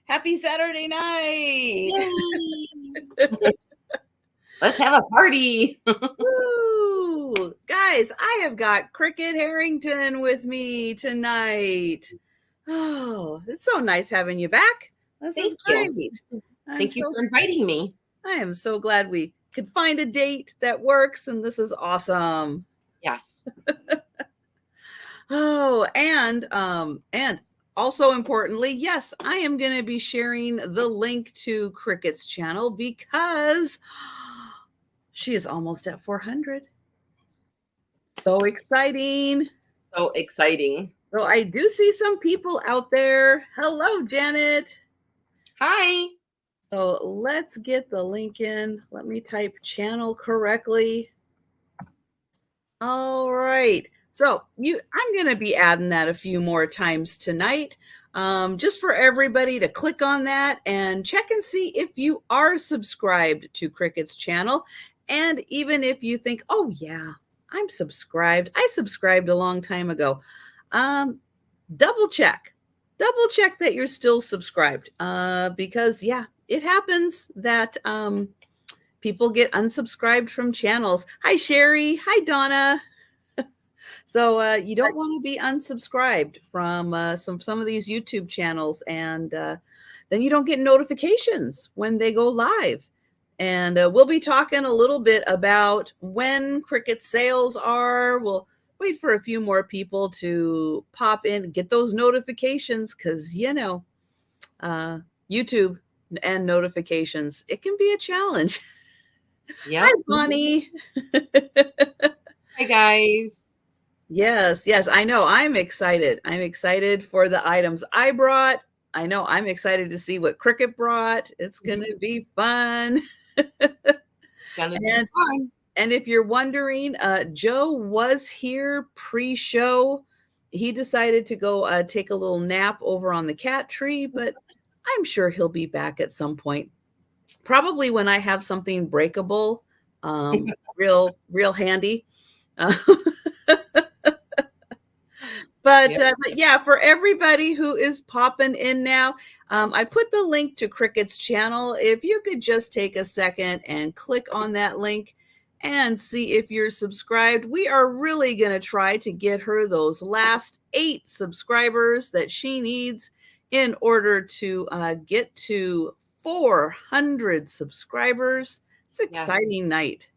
Happy Saturday night. Yay! Let's have a party. Woo! Guys, I have got Kricket Harrington with me tonight. Oh, it's so nice having you back. This is Thank you. great. I'm Thank you so for inviting me. I am so glad we could find a date that works, and this is awesome. Yes. Oh, and also importantly, yes, I am going to be sharing the link to Cricket's channel because she is almost at 400. So exciting. So exciting. So I do see some people out there. Hello, Janet. Hi. So let's get the link in. Let me type channel correctly. All right. So I'm going to be adding that a few more times tonight, just for everybody to click on that and check and see if you are subscribed to Cricket's channel. And even if you think, oh yeah, I'm subscribed. I subscribed a long time ago. Double check that you're still subscribed, because yeah, it happens that people get unsubscribed from channels. Hi, Sherry. Hi, Donna. So you don't want to be unsubscribed from some of these YouTube channels, and then you don't get notifications when they go live. And we'll be talking a little bit about when Cricket sales are. We'll wait for a few more people to pop in, get those notifications, because YouTube and notifications, it can be a challenge. Yep. Hi, Bonnie. Hi, guys. Yes, I know. I'm excited. I'm excited for the items I brought. I know I'm excited to see what Cricket brought. It's going to be fun. Gonna be fun. And if you're wondering, Joe was here pre-show. He decided to go take a little nap over on the cat tree, but I'm sure he'll be back at some point. Probably when I have something breakable, real handy. But yeah, for everybody who is popping in now, I put the link to Cricket's channel. If you could just take a second and click on that link and see if you're subscribed. We are really going to try to get her those last 8 subscribers that she needs in order to get to 400 subscribers. It's an exciting night.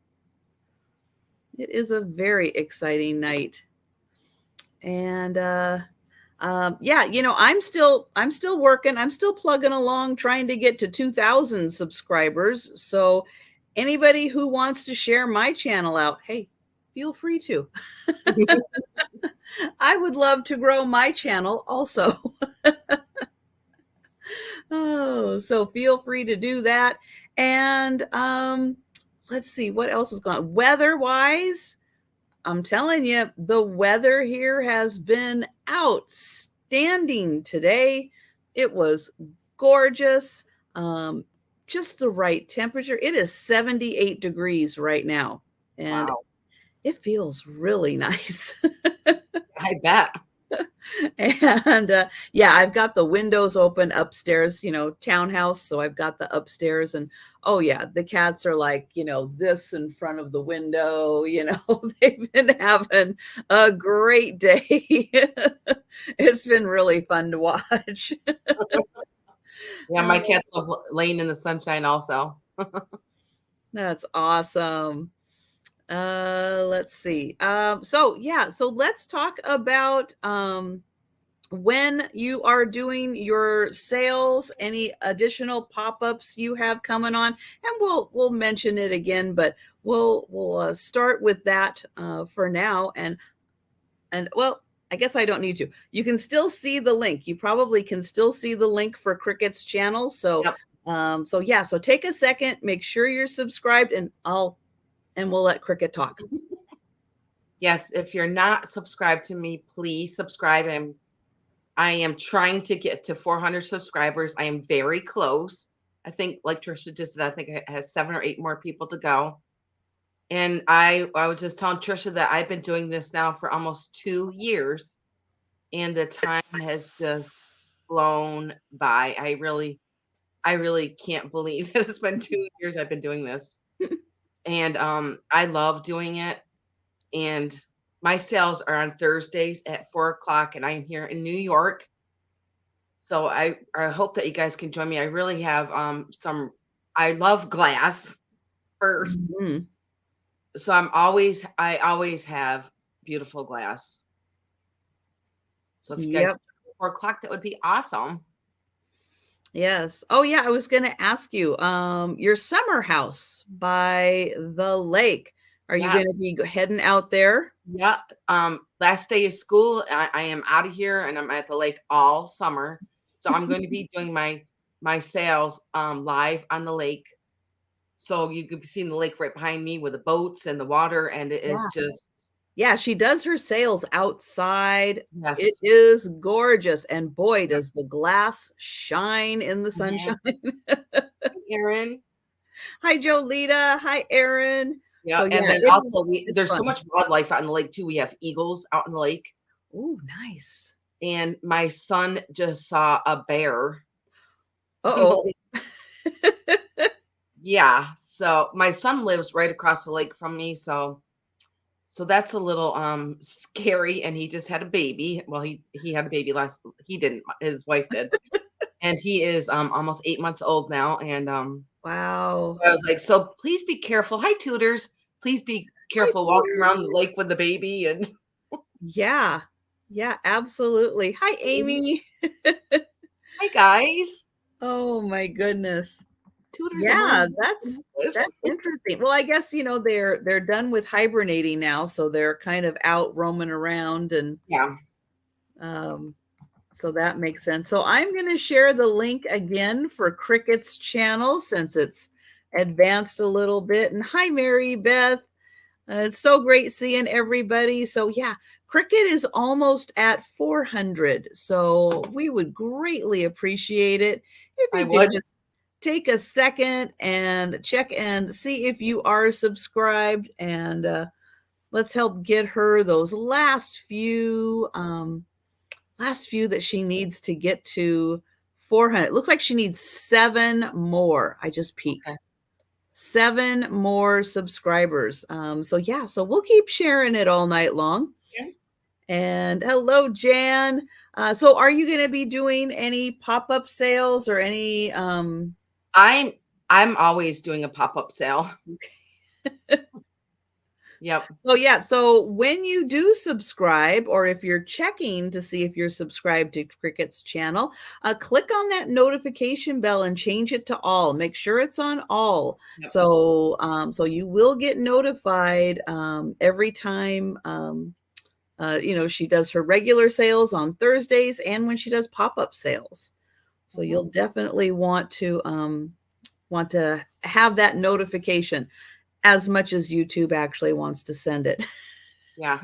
It is a very exciting night. And yeah, I'm still working. I'm still plugging along, trying to get to 2,000 subscribers. So anybody who wants to share my channel out, hey, feel free to. I would love to grow my channel also. Oh, so feel free to do that. And let's see what else is going on. Weather-wise, I'm telling you, the weather here has been outstanding today. It was gorgeous, just the right temperature. It is 78 degrees right now, and it feels really nice. I bet. And yeah, I've got the windows open upstairs, townhouse. So I've got the upstairs, and oh yeah, the cats are like, this in front of the window, they've been having a great day. It's been really fun to watch. Yeah, my cats love laying in the sunshine also. That's awesome. Let's see. So let's talk about when you are doing your sales, any additional pop-ups you have coming on, and we'll mention it again, but we'll start with that for now. And well, I guess I don't need to. You can still see the link. You probably can still see the link for Cricket's channel. So so yeah, so take a second, make sure you're subscribed, and we'll let Cricket talk. Yes, if you're not subscribed to me, please subscribe. I am trying to get to 400 subscribers. I am very close. I think, like Trisha just said, I think it has 7 or 8 more people to go. And I was just telling Trisha that I've been doing this now for almost 2 years, and the time has just blown by. I really can't believe that it's been 2 years I've been doing this. And I love doing it. And my sales are on Thursdays at 4 o'clock, and I'm here in New York. So I hope that you guys can join me. I really have some I love glass first. Mhm. So I always have beautiful glass. So if you guys Yep. 4 o'clock, that would be awesome. Yes. Oh yeah, I was going to ask you, your summer house by the lake. Are you going Yes. to be heading out there? Yeah. Last day of school, I am out of here and I'm at the lake all summer. So I'm going to be doing my sales live on the lake. So you could be seeing the lake right behind me with the boats and the water, and it is Yeah. just Yeah, she does her sales outside. It yes. is gorgeous, and boy, Yep. does the glass shine in the sunshine. Mhm. Erin. Hi, Jolita. Hi, Erin. Yeah, So and yeah, then it also is there's so fun. much wildlife out in the lake too. We have eagles out in the lake, Ooh, nice. and my son just saw a bear. on the Uh-oh. lake. Yeah, so my son lives right across the lake from me, so that's a little scary, and he just had a baby. Well, he had a baby last he didn't, his wife did. And he is almost 8 months old now, and Wow. I was like, "So please be careful. Hi, tutors. Please be Hi, careful walking tutors. around the lake with the baby." And Yeah. Yeah, absolutely. Hi, Amy. hi, guys. Oh my goodness. Tutors Yeah, among us. that's interesting. Well, I guess, they're done with hibernating now, so they're kind of out roaming around and Yeah. um so that makes sense. So I'm going to share the link again for Cricket's channel since it's advanced a little bit. And hi, Mary Beth. It's so great seeing everybody. So yeah, Cricket is almost at 400. So we would greatly appreciate it if I you could would. just take a second and check and see if you are subscribed, and let's help get her those last few that she needs to get to 400. It looks like she needs 7 more. I just Okay. peeked. 7 more subscribers. So yeah, so we'll keep sharing it all night long. Yeah. And hello, Jan. So are you going to be doing any pop-up sales or any I'm I'm always doing a pop-up sale. Yep. Oh yeah, so when you do subscribe, or if you're checking to see if you're subscribed to Cricket's channel, click on that notification bell and change it to all. Make sure it's on all, Yep. so you will get notified every time she does her regular sales on Thursdays and when she does pop-up sales. So Mhm. you'll definitely want to have that notification as much as YouTube actually wants to send it. Yeah.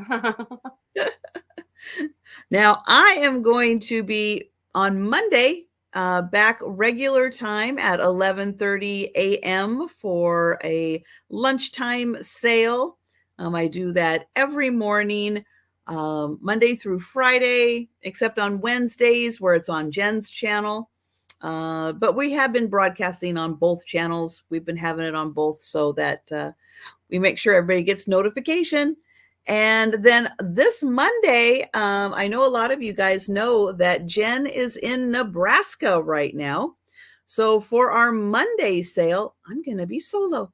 Now, I am going to be on Monday, back regular time at 11:30 a.m. for a lunchtime sale. I do that every morning, Monday through Friday, except on Wednesdays where it's on Jen's channel. But we have been broadcasting on both channels. We've been having it on both so that we make sure everybody gets notification. And then this Monday, I know a lot of you guys know that Jen is in Nebraska right now. So for our Monday sale, I'm going to be solo.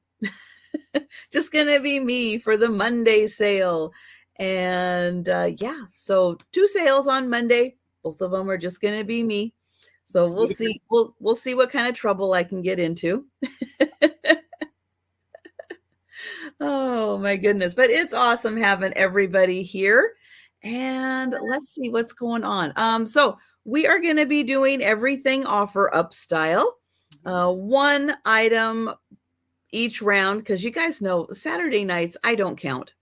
Just going to be me for the Monday sale. And yeah, so 2 sales on Monday. Both of them are just going to be me. So we'll see. We'll see what kind of trouble I can get into. Oh my goodness. But it's awesome having everybody here. And let's see what's going on. So we are going to be doing everything offer up style. One item each round, because you guys know Saturday nights, I don't count.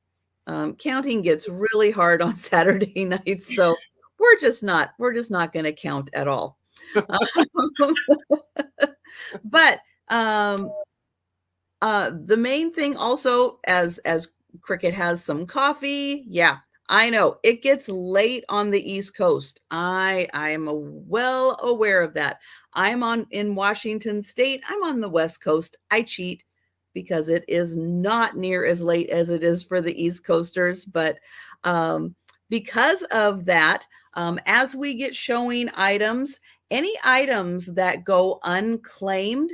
Counting gets really hard on Saturday nights. So we're just not going to count at all. But the main thing also, as Cricket has some coffee, yeah, I know it gets late on the East Coast. I am well aware of that. I'm in Washington State. I'm on the West Coast. I cheat because it is not near as late as it is for the East Coasters. But because of that, as we get showing items, any items that go unclaimed,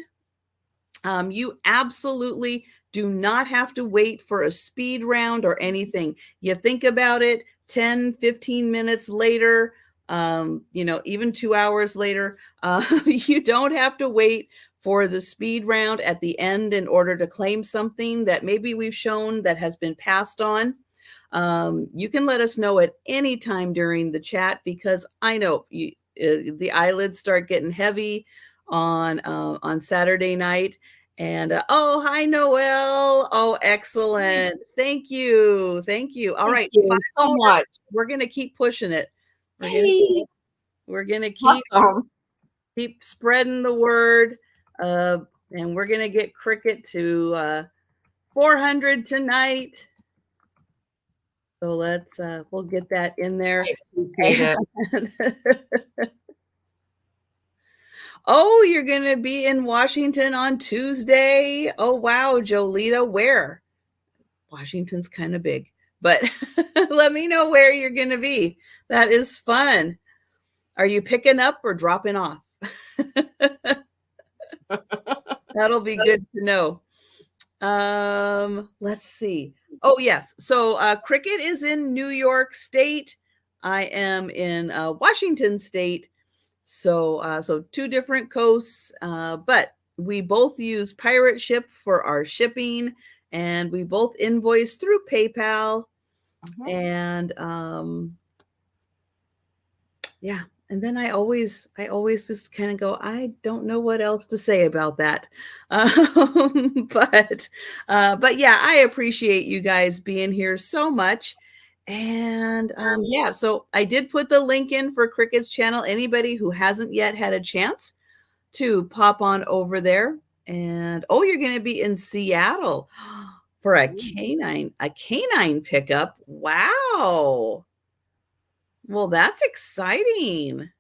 you absolutely do not have to wait for a speed round or anything. You think about it 10, 15 minutes later, even 2 hours later, you don't have to wait for the speed round at the end in order to claim something that maybe we've shown that has been passed on. You can let us know at any time during the chat, because I know the eyelids start getting heavy on Saturday night. And oh, hi, Noel. Oh, excellent. Thank you. Thank you. All Thank right. you 5 so more. much. We're going to keep pushing it. Hey, We're going to awesome. keep spreading the word. And we're going to get Cricket to 400 tonight. So we'll get that in there. I appreciate it. Oh, you're going to be in Washington on Tuesday. Oh, wow, Jolita, where? Washington's kind of big, but let me know where you're going to be. That is fun. Are you picking up or dropping off? That'll be good to know. Let's see. Oh, yes. So Cricket is in New York State. I am in Washington State. So two different coasts, but we both use Pirate Ship for our shipping, and we both invoice through PayPal. And yeah, and then I always just kind of go, I don't know what else to say about that. But yeah, I appreciate you guys being here so much. And yeah, so I did put the link in for Cricket's channel. Anybody who hasn't yet had a chance to pop on over there. And oh, you're going to be in Seattle for a canine pickup. Wow. Well, that's exciting.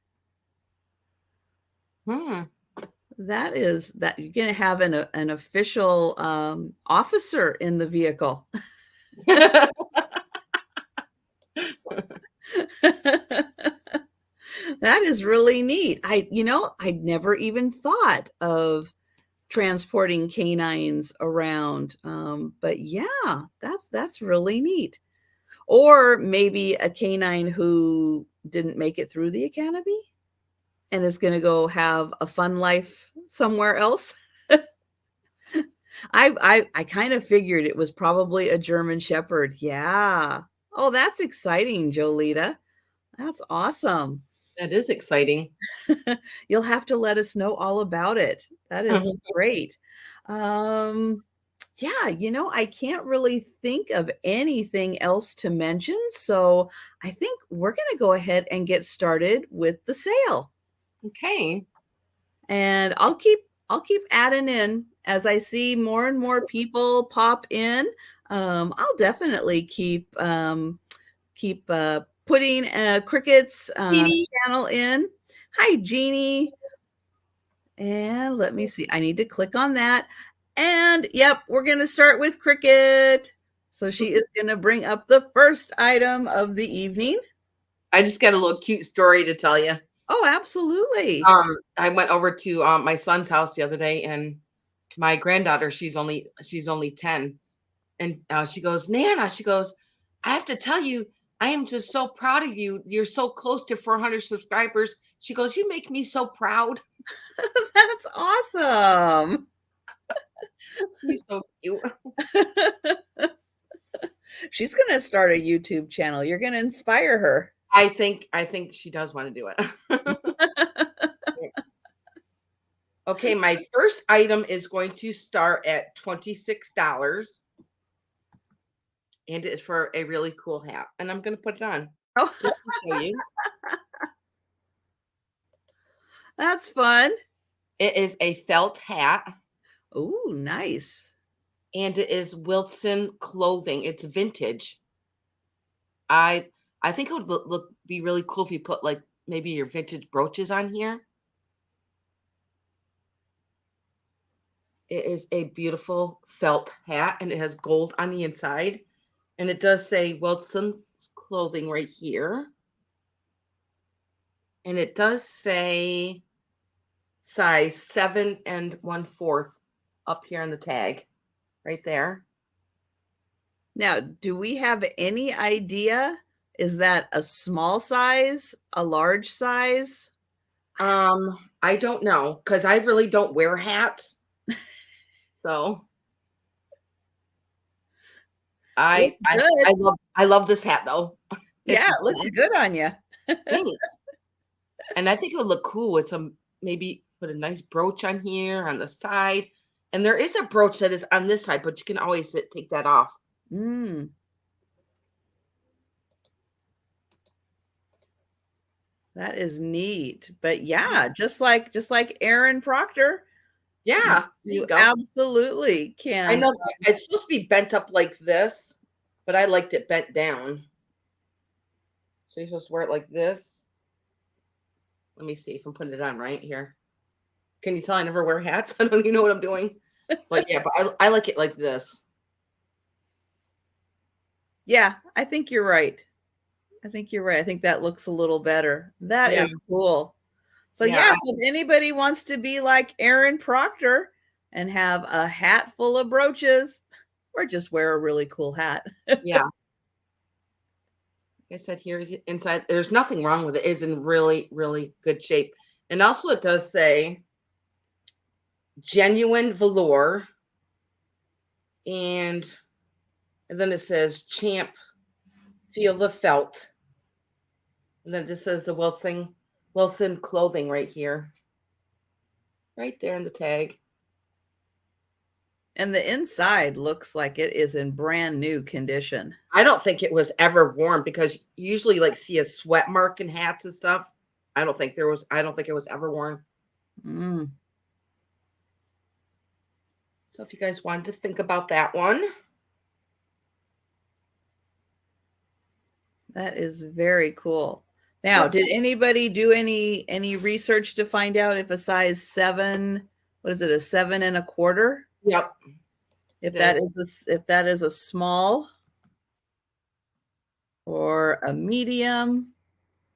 That is that you're going to have an official officer in the vehicle. That is really neat. I'd never even thought of transporting canines around. But yeah, that's really neat. Or maybe a canine who didn't make it through the academy and is going to go have a fun life somewhere else. I kind of figured it was probably a German Shepherd. Yeah. Oh, that's exciting, Jolita. That's awesome. That is exciting. You'll have to let us know all about it. That is great. Yeah, I can't really think of anything else to mention. So I think we're going to go ahead and get started with the sale. Okay. And I'll keep adding in as I see more and more people pop in. I'll definitely keep putting Cricket's channel in. Hi, Jeannie. And let me see. I need to click on that. And yep, we're going to start with Cricket. So she is going to bring up the first item of the evening. I just got a little cute story to tell you. Oh, absolutely. I went over to my son's house the other day, and my granddaughter, she's only 10, and she goes, Nana, she goes, I have to tell you, I am just so proud of you. You're so close to 400 subscribers. She goes, you make me so proud. That's awesome. She's so cute. She's going to start a YouTube channel. You're going to inspire her. I think she does want to do it. Okay, my first item is going to start at $26. And it's for a really cool hat. And I'm going to put it on just to show you. That's fun. It is a felt hat. Oh, nice. And it is Wilson clothing. It's vintage. I think it would be really cool if you put like maybe your vintage brooches on here. It is a beautiful felt hat and it has gold on the inside. And it does say Wilson's Clothing right here. And it does say size 7 1/4 up here on the tag right there. Now, do we have any idea? Is that a small size, a large size? I don't know because I really don't wear hats. So Looks good. I love this hat though. Yeah, It's it looks black. good on you. Thanks. And I think it would look cool with some maybe put a nice brooch on here on the side. And there is a brooch that is on this side, but you can always take that off. Mm. That is neat. But yeah, just like Aaron Proctor, Yeah, there you you go. absolutely I can. know it's supposed to be bent up like this, but I liked it bent down. So you're supposed to wear it like this. Let me see if I'm putting it on right here. Can you tell I never wear hats? I don't even know what I'm doing. But yeah, but I like it like this. Yeah, I think you're right. I think you're right. I think that looks a little better. That Yeah, is cool. So yeah, yes, if anybody wants to be like Aaron Proctor and have a hat full of brooches, or just wear a really cool hat. yeah. Like I said, here's inside. There's nothing wrong with it. It is in really, really good shape. And also it does say genuine velour. And then it says champ, feel the felt. And then this says the Wilson clothing right here. Right there in the tag. And the inside looks like it is in brand new condition. I don't think it was ever worn because you usually like see a sweat mark in hats and stuff. I don't think it was ever worn. Mm, So if you guys wanted to think about that one. that is very cool. Now, did anybody do any research to find out if a size 7, what is it, a 7 1/4? Yep. If that is a small or a medium?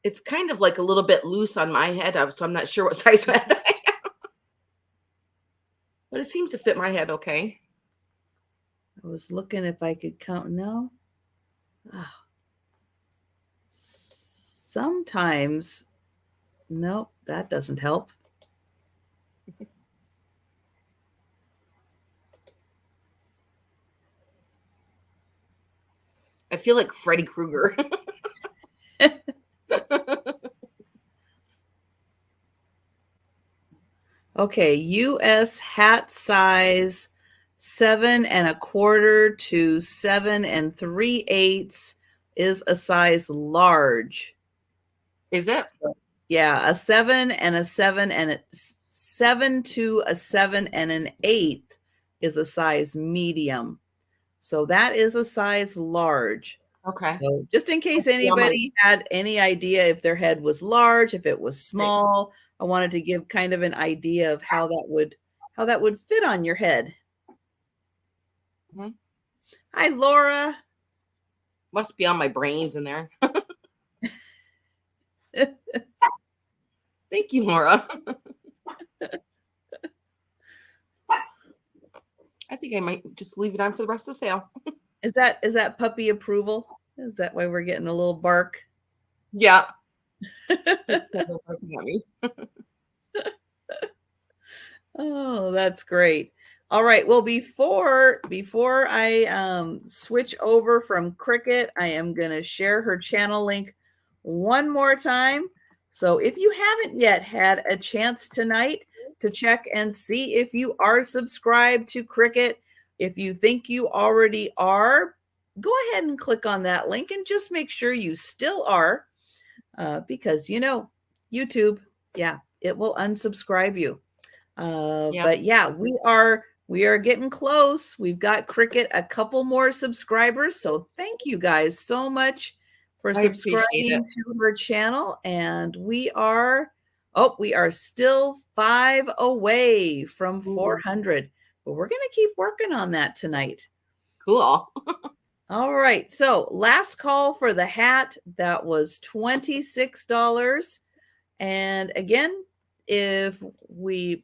It's kind of like a little bit loose on my head, so I'm not sure what size head I am. But it seems to fit my head okay. I was looking if I could count. No. Oh. Sometimes, nope, that doesn't help. I feel like Freddy Krueger. Okay, US hat size 7 1/4 to 7 3/8 is a size large. Is it? Yeah, a 7 and a 7 and a 7 to a 7 and an 8 is a size medium. So that is a size large. Okay. So just in case anybody had any idea if their head was large, if it was small, I wanted to give kind of an idea of how that would fit on your head. Mm-hmm. Hi, Laura. Must be on my brains in there. Thank you, Laura. I think I might just leave it on for the rest of the sale. Is that puppy approval? Is that why we're getting a little bark? Yeah. It's kind of looking at me. Oh, that's great. All right. Well, before I switch over from Cricket, I am going to share her channel link one more time. So if you haven't yet had a chance tonight to check and see if you are subscribed to Cricket, if you think you already are, go ahead and click on that link and just make sure you still are, because YouTube, yeah, it will unsubscribe you. But yeah, we are getting close. We've got Cricket a couple more subscribers. So thank you guys so much for I appreciate it. subscribing to her channel. And we are still 5 away from Ooh, 400, but we're going to keep working on that tonight. cool. All right. So last call for the hat. That was $26. And again, if we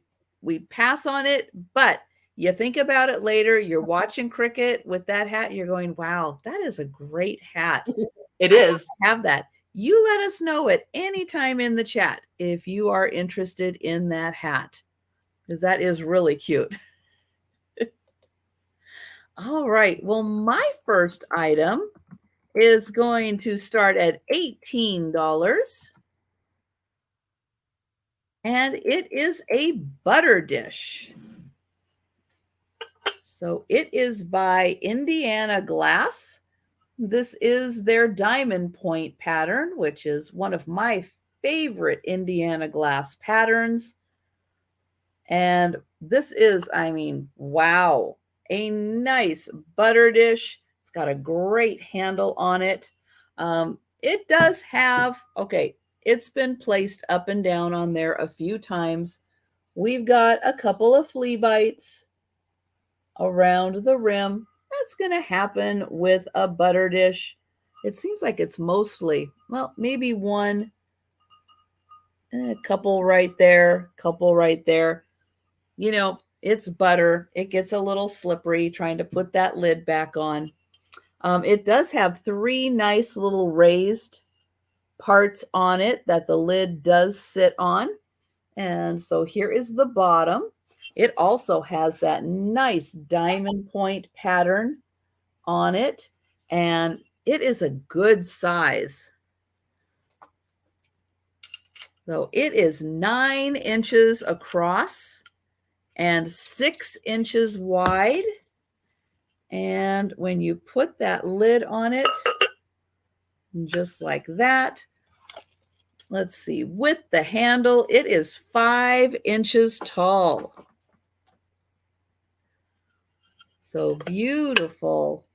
pass on it, but you think about it later, you're watching cricket with that hat, you're going, wow, that is a great hat. It I is. have that. You let us know at any time in the chat if you are interested in that hat, because that is really cute. All right. Well, my first item is going to start at $18. And it is a butter dish. So it is by Indiana Glass. This is their diamond point pattern, which is one of my favorite Indiana Glass patterns. And this is, I mean, wow, a nice butter dish. It's got a great handle on it. It does have, okay, it's been placed up and down on there a few times. We've got a couple of flea bites around the rim. That's going to happen with a butter dish. It seems like it's mostly, well, maybe one, a couple right there, couple right there. You know, it's butter. It gets a little slippery trying to put that lid back on. It does have 3 nice little raised parts on it that the lid does sit on. And so here is the bottom. It also has that nice diamond point pattern on it, and it is a good size. So it is 9 inches across and 6 inches wide. And when you put that lid on it, just like that, let's see, with the handle, it is 5 inches tall. So beautiful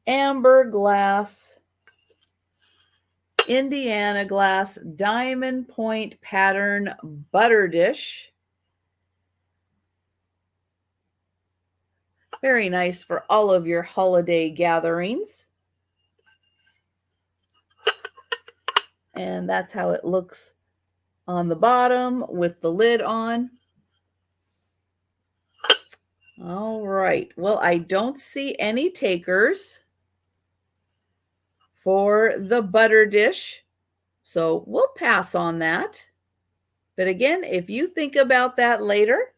amber glass, Indiana glass, diamond point pattern butter dish. Very nice for all of your holiday gatherings. And that's how it looks on the bottom with the lid on. All right. Well, I don't see any takers for the butter dish, so we'll pass on that. But again, if you think about that later,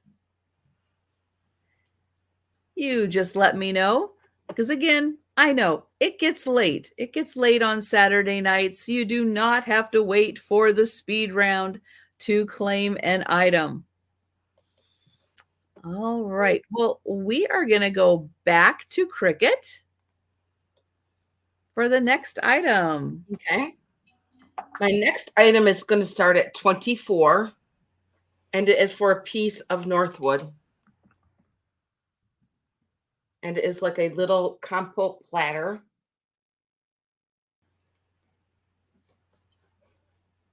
you just let me know. Because again, I know it gets late. It gets late on Saturday nights. You do not have to wait for the speed round to claim an item. All right. Well, we are going to go back to Cricket for the next item. Okay. My next item is going to start at 24, and it is for a piece of Northwood. And it is like a little compote platter.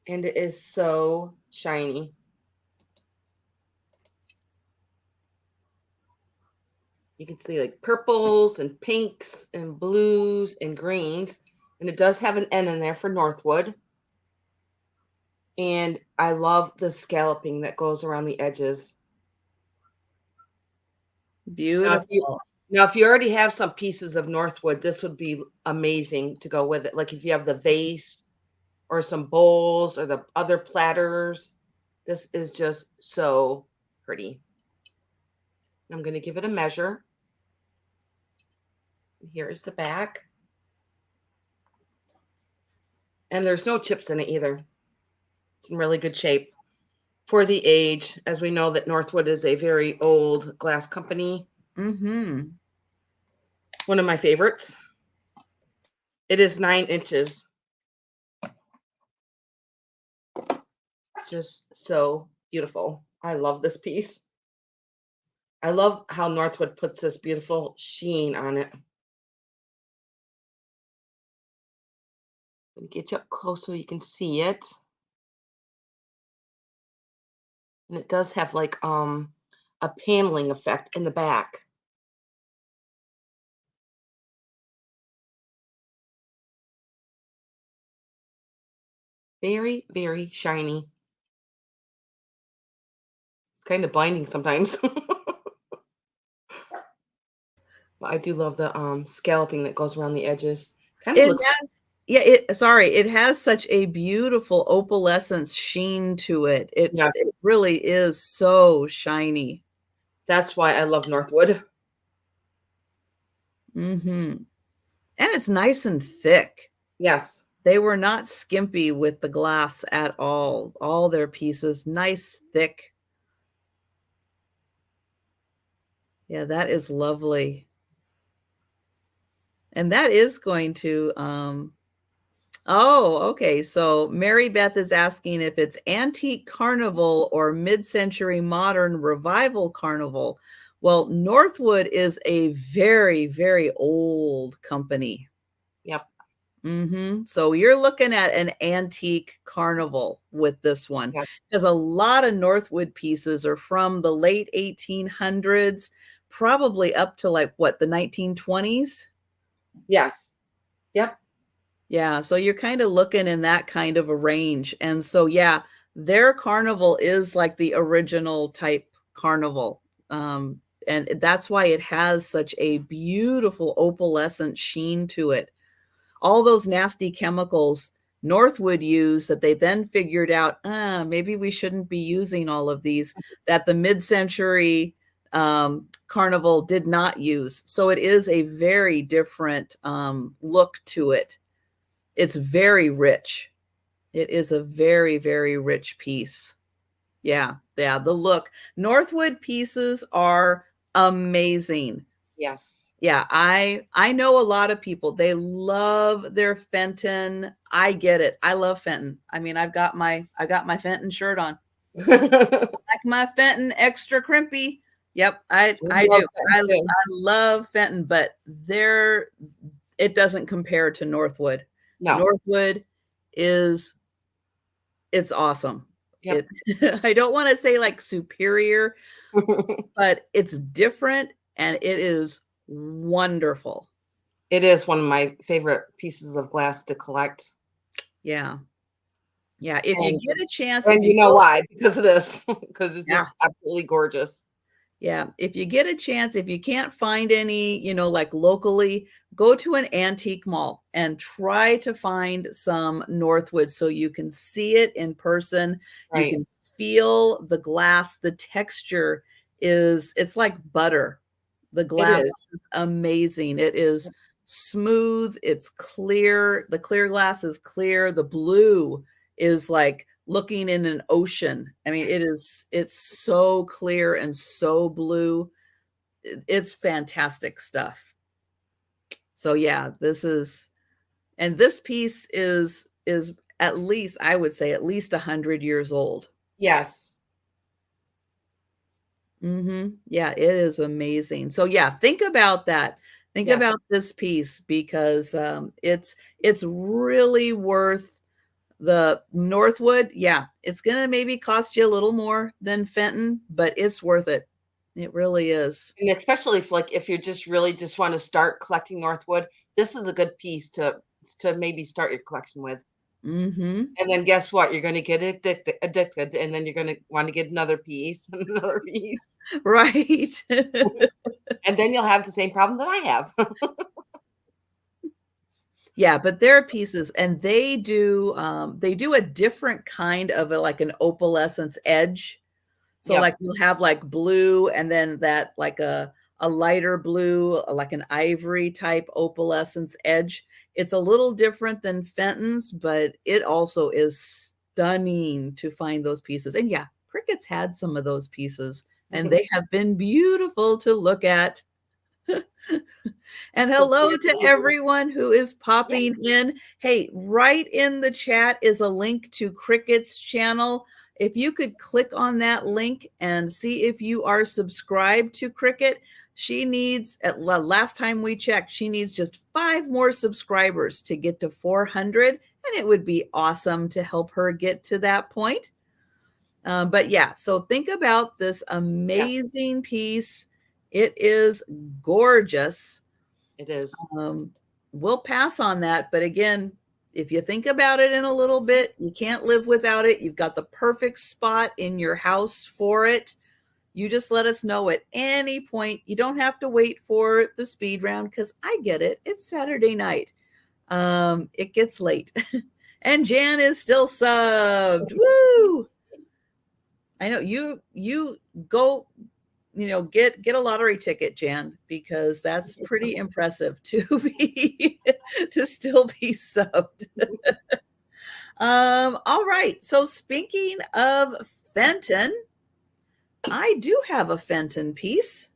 And it is so shiny. You can see like purples and pinks and blues and greens. And it does have an N in there for Northwood. And I love the scalloping that goes around the edges. Beautiful. Now, if you already have some pieces of Northwood, this would be amazing to go with it. Like if you have the vase or some bowls or the other platters, this is just so pretty. I'm going to give it a measure. Here is the back. And there's no chips in it either. It's in really good shape for the age, as we know that Northwood is a very old glass company. Mm-hmm. One of my favorites. It is 9 inches. It's just so beautiful. I love this piece. I love how Northwood puts this beautiful sheen on it. Let me get you up close so you can see it. And it does have like a paneling effect in the back. Very, very shiny. It's kind of blinding sometimes. But I do love the scalloping that goes around the edges. Kind of It looks, has yeah, it has such a beautiful opalescence sheen to it. yes, It really is so shiny. that's why I love Northwood. Mhm. And it's nice and thick. Yes. They were not skimpy with the glass at all. All their pieces, nice, thick. Yeah, that is lovely. And that is going to, oh, okay. So Mary Beth is asking if it's antique carnival or mid-century modern revival carnival. Well, Northwood is a very, very old company. Yep. So you're looking at an antique carnival with this one Yes. because a lot of Northwood pieces are from the late 1800s, probably up to like what, the 1920s? Yes. Yep. Yeah, so you're kind of looking in that kind of a range. And so, yeah, their carnival is like the original type carnival. And that's why it has such a beautiful opalescent sheen to it. All those nasty chemicals Northwood used that they then figured out, maybe we shouldn't be using all of these, that the mid-century carnival did not use. So it is a very different look to it. It's very rich. It is a very, very rich piece. Yeah, yeah, the look. Northwood pieces are amazing. Yes. Yeah, I know a lot of people. They love their Fenton. I get it. I love Fenton. I mean, I got my Fenton shirt on. I Like my Fenton extra crimpy. Yep, I love do. that too. I love Fenton, but it doesn't compare to Northwood. No. Northwood is it's awesome. Yep. It's I don't want to say like superior, but it's different and it is wonderful. It is one of my favorite pieces of glass to collect. Yeah. Yeah, if you And get a chance, if and you you know go why? Because of this. Because it's yeah, just absolutely gorgeous. yeah, if you get a chance, if you can't find any, like locally, go to an antique mall and try to find some Northwood so you can see it in person. You Right. can feel the glass, the texture it's like butter. The It glass is. is amazing. It is smooth, it's clear. The clear glass is clear. The blue is like looking in an ocean. I mean, it's so clear and so blue. It's fantastic stuff. So yeah, this piece is at least, I would say, at least 100 years old. Yes. Yeah, it is amazing. So yeah, think about that. Think Yes. about this piece because it's really worth the Northwood. Yeah, it's gonna maybe cost you a little more than Fenton, but it's worth it. It really is. And especially if you just really just wanna start collecting Northwood, this is a good piece to maybe start your collection with. Hmm. And then guess what? You're gonna get addicted, and then you're gonna wanna get another piece and another piece, Right. and then you'll have the same problem that I have. Yeah, but there are pieces and they do a different kind of like an opalescence edge. So Yep. like you'll have like blue and then that like a lighter blue, like an ivory type opalescence edge. It's a little different than Fenton's, but it also is stunning to find those pieces. And yeah, Cricket's had some of those pieces and they have been beautiful to look at. And hello Hopefully to everybody will. everyone who is popping Yes. in. Hey, right in the chat is a link to Cricket's channel. If you could click on that link and see if you are subscribed to Cricket, she needs, at last time we checked, she needs just 5 more subscribers to get to 400. and it would be awesome to help her get to that point. But yeah, so think about this Yes, amazing piece. It is gorgeous. it is. Um, we'll pass on that. But again, if you think about it in a little bit, you can't live without it. You've got the perfect spot in your house for it. You just let us know at any point. You don't have to wait for the speed round because I get it. It's Saturday night. It gets late. And Jan is still subbed. Woo! I know you go, get a lottery ticket, Jan, because that's pretty impressive to be to still be subbed. All right. So speaking of Fenton, I do have a Fenton piece.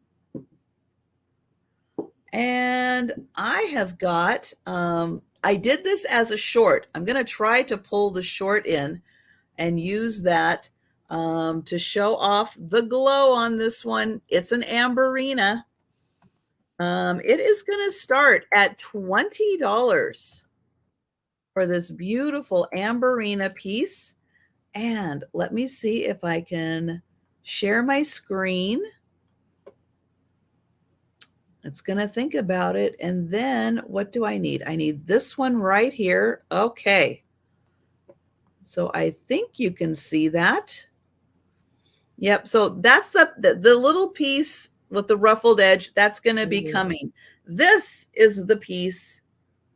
And I have got I did this as a short. I'm going to try to pull the short in and use that to show off the glow on this one. It's an Amberina. It is going to start at $20 for this beautiful Amberina piece. And let me see if I can share my screen. It's going to think about it. And then what do I need? I need this one right here. Okay. So I think you can see that. Yep. So that's the little piece with the ruffled edge. That's going to be coming. This is the piece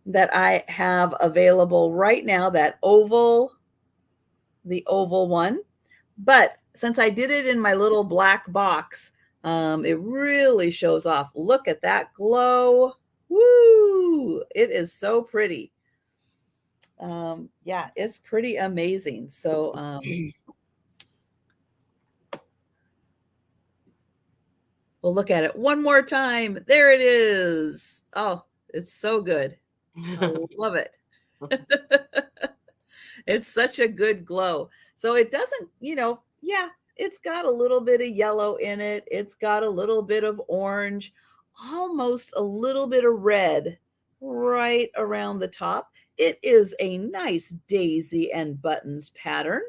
that I have available right now, the oval one. But since I did it in my little black box, it really shows off. Look at that glow. Woo! It is so pretty. Yeah, it's pretty amazing. So we'll look at it one more time. There it is. Oh, it's so good. I love it. It's such a good glow. So it doesn't, yeah, it's got a little bit of yellow in it. It's got a little bit of orange, almost a little bit of red right around the top. It is a nice daisy and buttons pattern.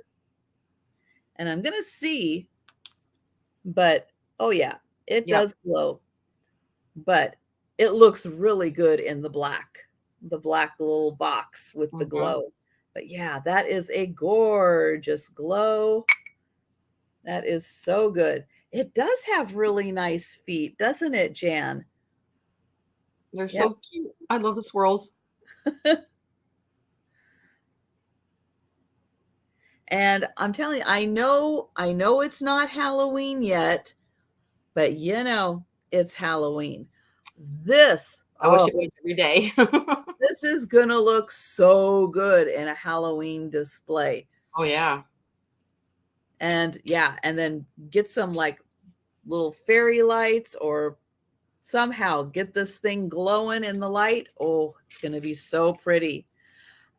And I'm going to see, but oh yeah, it does glow. But it looks really good in the black little box with the glow. But yeah, that is a gorgeous glow. That is so good. It does have really nice feet, doesn't it, Jan? They're so cute. I love the swirls. And I'm telling you, I know it's not Halloween yet, but it's Halloween. I wish it was every day. This is gonna look so good in a Halloween display. Oh yeah. And yeah, and then get some like little fairy lights or somehow get this thing glowing in the light. Oh, it's going to be so pretty.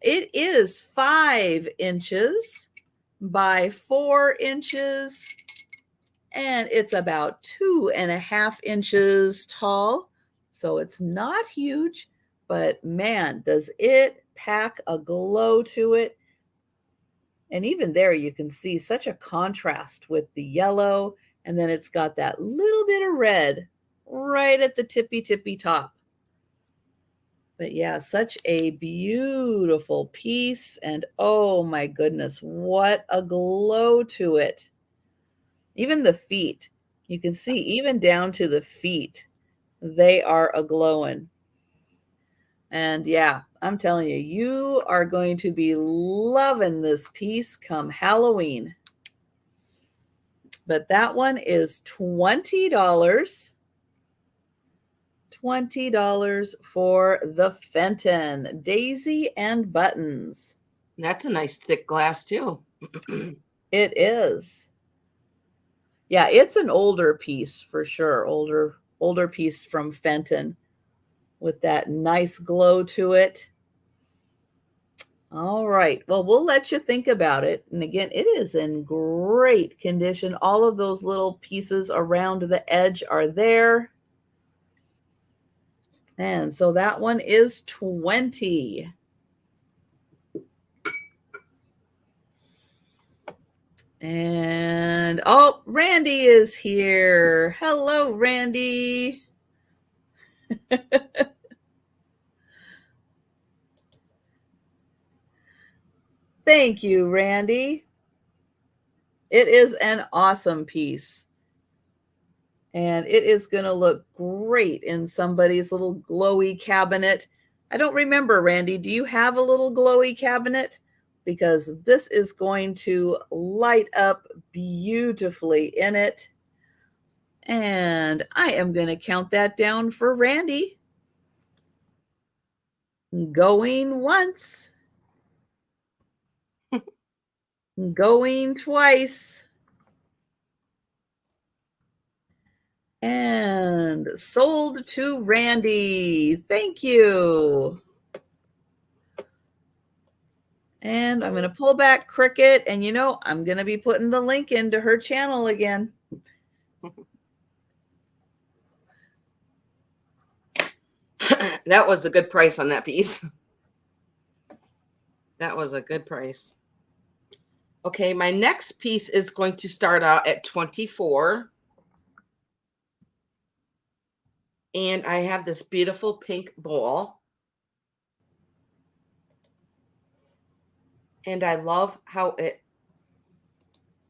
It is 5 inches by 4 inches, and it's about 2.5 inches tall. So it's not huge, but man, does it pack a glow to it. And even there, you can see such a contrast with the yellow. And then it's got that little bit of red right at the tippy top. But yeah, such a beautiful piece. And oh my goodness, what a glow to it. Even the feet, you can see even down to the feet, they are a glowing. And yeah, I'm telling you, you are going to be loving this piece come Halloween. But that one is $20. $20 for the Fenton Daisy and Buttons. That's a nice thick glass too. It is. Yeah, it's an older piece for sure. Older piece from Fenton with that nice glow to it. All right. Well, we'll let you think about it. And again, it is in great condition. All of those little pieces around the edge are there. And so that one is 20. And oh, Randy is here. Hello, Randy. Thank you, Randy. It is an awesome piece. And it is going to look great in somebody's little glowy cabinet. I don't remember, Randy, do you have a little glowy cabinet? Because this is going to light up beautifully in it. And I am going to count that down for Randy. Going once. Going twice. And sold to Randy. Thank you. And I'm going to pull back Cricket. And I'm going to be putting the link into her channel again. That was a good price on that piece. That was a good price. Okay, my next piece is going to start out at 24. And I have this beautiful pink bowl. And I love how it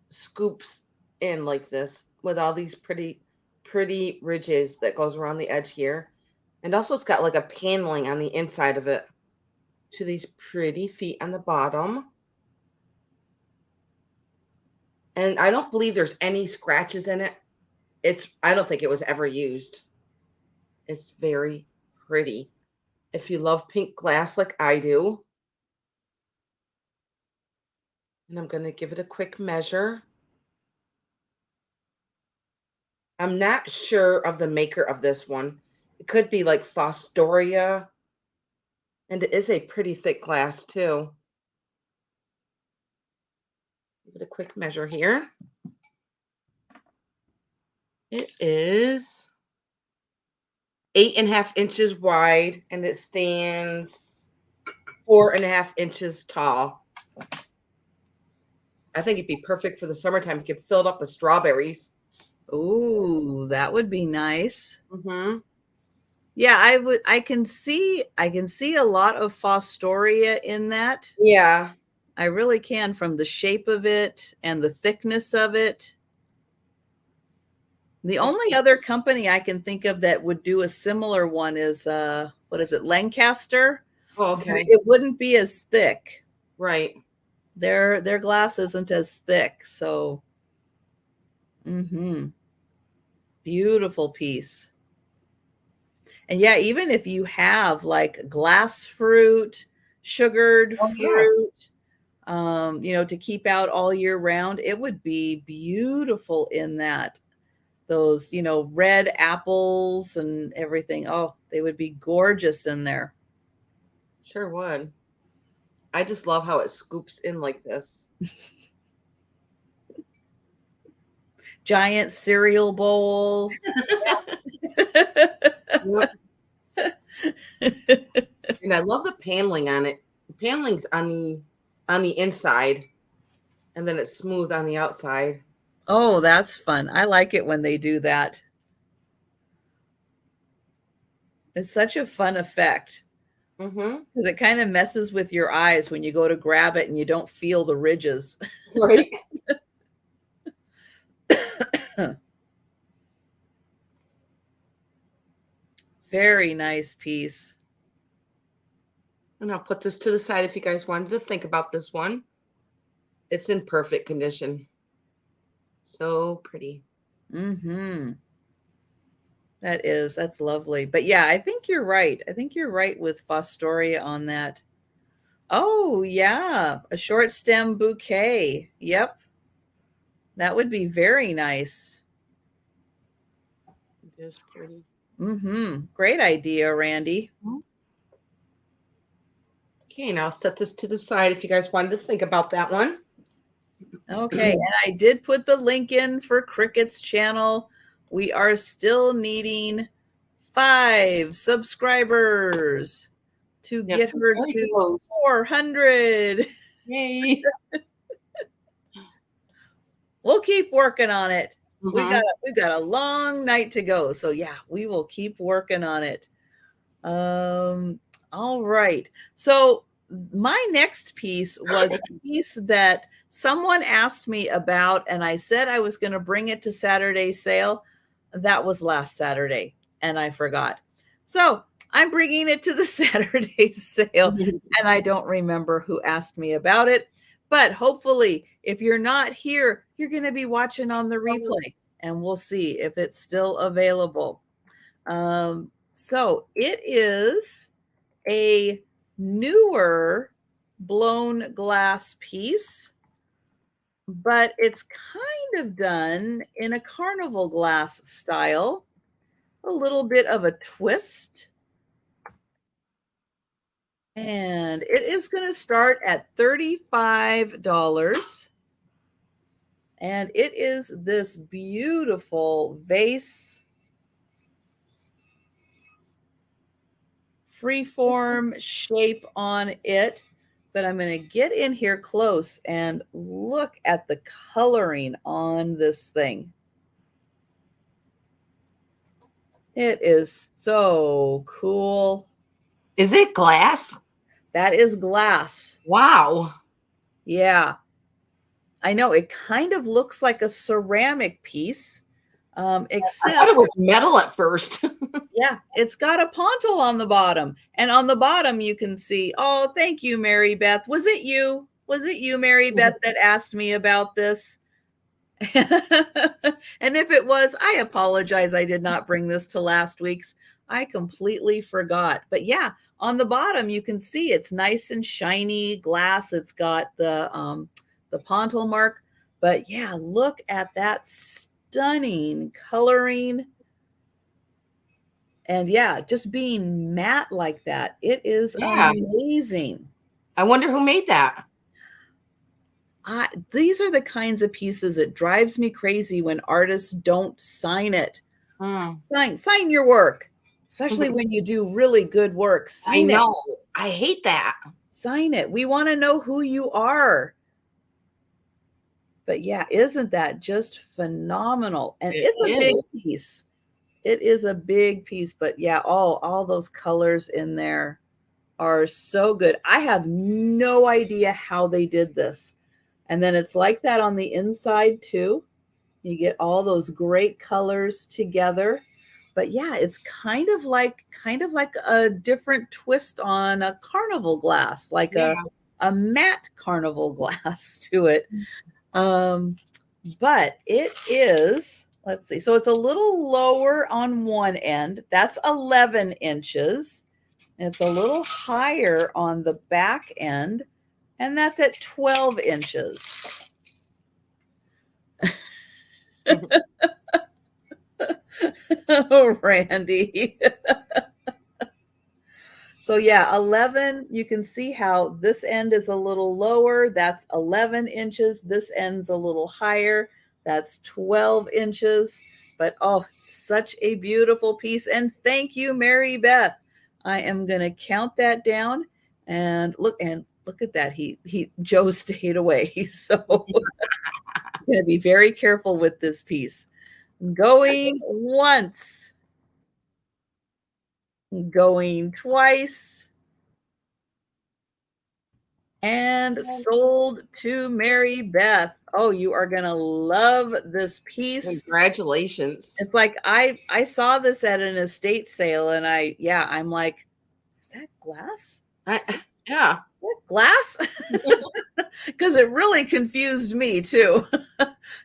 scoops in like this with all these pretty ridges that goes around the edge here. And also it's got like a paneling on the inside of it to these pretty feet on the bottom. And I don't believe there's any scratches in it. I don't think it was ever used. It's very pretty. If you love pink glass like I do. And I'm going to give it a quick measure. I'm not sure of the maker of this one. It could be like Fostoria. And it is a pretty thick glass too. Give it a quick measure here. It is 8.5 inches wide and it stands 4.5 inches tall. I think it'd be perfect for the summertime. You could fill it up with strawberries. Ooh, that would be nice. Mm-hmm. Yeah, I can see a lot of Fostoria in that. Yeah. I really can, from the shape of it and the thickness of it. The only other company I can think of that would do a similar one is what is it, Lancaster? Oh, okay. It wouldn't be as thick. Right. Their glass isn't as thick, so beautiful piece. And yeah, even if you have like glass fruit, sugared fruit, yes. To keep out all year round, it would be beautiful in that. Those, red apples and everything. Oh, they would be gorgeous in there. Sure would. I just love how it scoops in like this. Giant cereal bowl. Yep. And I love the paneling on it. The paneling's on the inside, and then it's smooth on the outside. Oh, that's fun. I like it when they do that. It's such a fun effect. Because it kind of messes with your eyes when you go to grab it and you don't feel the ridges. Right. Very nice piece. And I'll put this to the side if you guys wanted to think about this one. It's in perfect condition. So pretty. That's lovely. But yeah, I think you're right. I think you're right with Fostoria on that. Oh, yeah. A short stem bouquet. Yep. That would be very nice. It is pretty. Great idea, Randy. Okay, now I'll set this to the side if you guys wanted to think about that one. Okay, and I did put the link in for Cricket's channel. We are still needing 5 subscribers to get her to 400. Yay. we'll keep working on it. Mm-hmm. We've got a long night to go. So yeah, we will keep working on it. All right. So my next piece was a piece that someone asked me about, and I said I was going to bring it to Saturday sale. That was last Saturday, and I forgot. So I'm bringing it to the Saturday sale, and I don't remember who asked me about it. But hopefully, if you're not here, you're going to be watching on the replay, and we'll see if it's still available. So it is a newer blown glass piece, but it's kind of done in a carnival glass style, a little bit of a twist. And it is going to start at $35. And it is this beautiful vase, freeform shape on it. But I'm going to get in here close and look at the coloring on this thing. It is so cool. Is it glass? That is glass. Wow. Yeah. I know it kind of looks like a ceramic piece, except I thought it was metal at first. yeah, it's got a pontil on the bottom. And on the bottom, you can see, oh, thank you, Mary Beth. Was it you? Was it you, Mary Beth, that asked me about this? And if it was, I apologize. I did not bring this to last week's. I completely forgot. But yeah, on the bottom, you can see it's nice and shiny glass. It's got the pontil mark. But yeah, look at that stunning coloring. And yeah, just being matte like that. It is amazing. I wonder who made that. These are the kinds of pieces it drives me crazy when artists don't sign it. Sign your work, especially when you do really good work. Sign it. I hate that. Sign it. We want to know who you are. But yeah, isn't that just phenomenal? And it's a big piece. It is a big piece, but yeah, all those colors in there are so good. I have no idea how they did this. And then it's like that on the inside too. You get all those great colors together. But yeah, it's kind of like a different twist on a carnival glass, like a matte carnival glass to it. But it is, let's see. So it's a little lower on one end. That's 11 inches. It's a little higher on the back end, and that's at 12 inches. Oh, Randy. So yeah, 11, you can see how this end is a little lower. That's 11 inches. This end's a little higher. That's 12 inches. But oh, such a beautiful piece. And thank you, Mary Beth. I am going to count that down and look at that. Joe stayed away. So I'm going to be very careful with this piece. Going once. Going twice. And sold to Mary Beth. Oh, you are going to love this piece. Congratulations. It's like I saw this at an estate sale and I'm like, is that glass? Yeah. Glass? Because it really confused me too.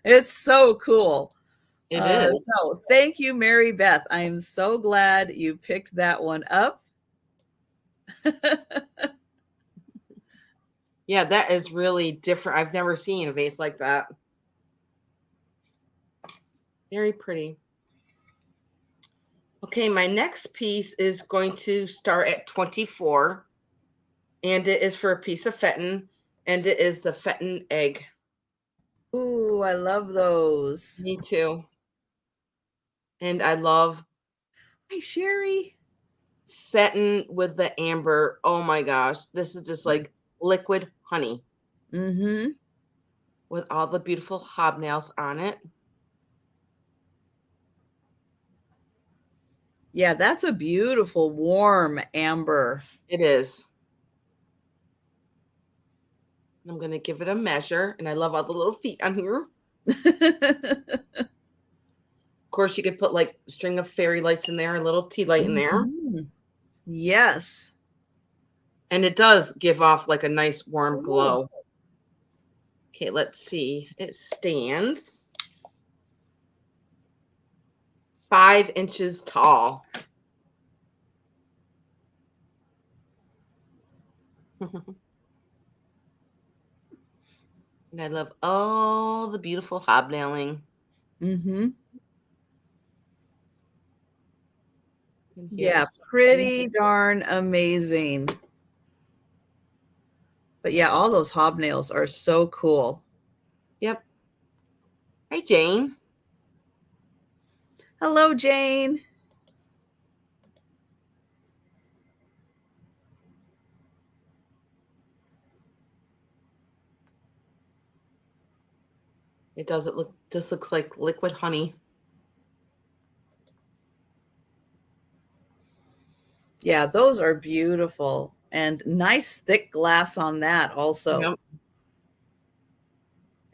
It's so cool. It is. So thank you, Mary Beth. I am so glad you picked that one up. Yeah, that is really different. I've never seen a vase like that. Very pretty. Okay, my next piece is going to start at 24. And it is for a piece of Fenton. And it is the Fenton Egg. Ooh, I love those. Me too. And I love Hi, Sherry. Fenton with the amber. Oh my gosh. This is just like liquid honey. Mm-hmm. with all the beautiful hobnails on it. Yeah, that's a beautiful warm amber. It is. I'm going to give it a measure, and I love all the little feet on here. Of course, you could put like a string of fairy lights in there, a little tea light in there. Mhm. Yes. And it does give off like a nice warm Ooh. glow. Okay, let's see. It stands 5 inches tall. And I love all the beautiful hobnailing. Mm-hmm. And Yeah, here's the pretty stand. darn amazing. But yeah, all those hobnails are so cool. Yep. Hi, Jane. Hello, Jane. It doesn't look, just looks like liquid honey. Yeah, those are beautiful. And nice thick glass on that also. Yep.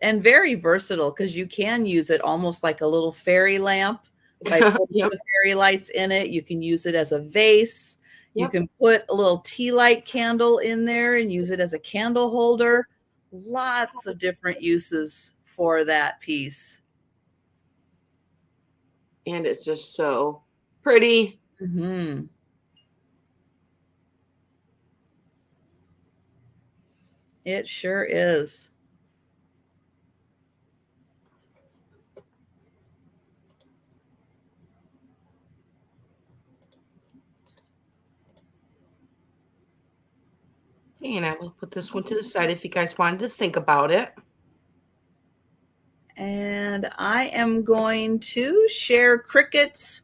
And very versatile because you can use it almost like a little fairy lamp by putting Yep. the fairy lights in it. You can use it as a vase. You Yep. can put a little tea light candle in there and use it as a candle holder. Lots of different uses for that piece. And it's just so pretty. Mm-hmm. It sure is. And I will put this one to the side if you guys wanted to think about it. And I am going to share Cricket's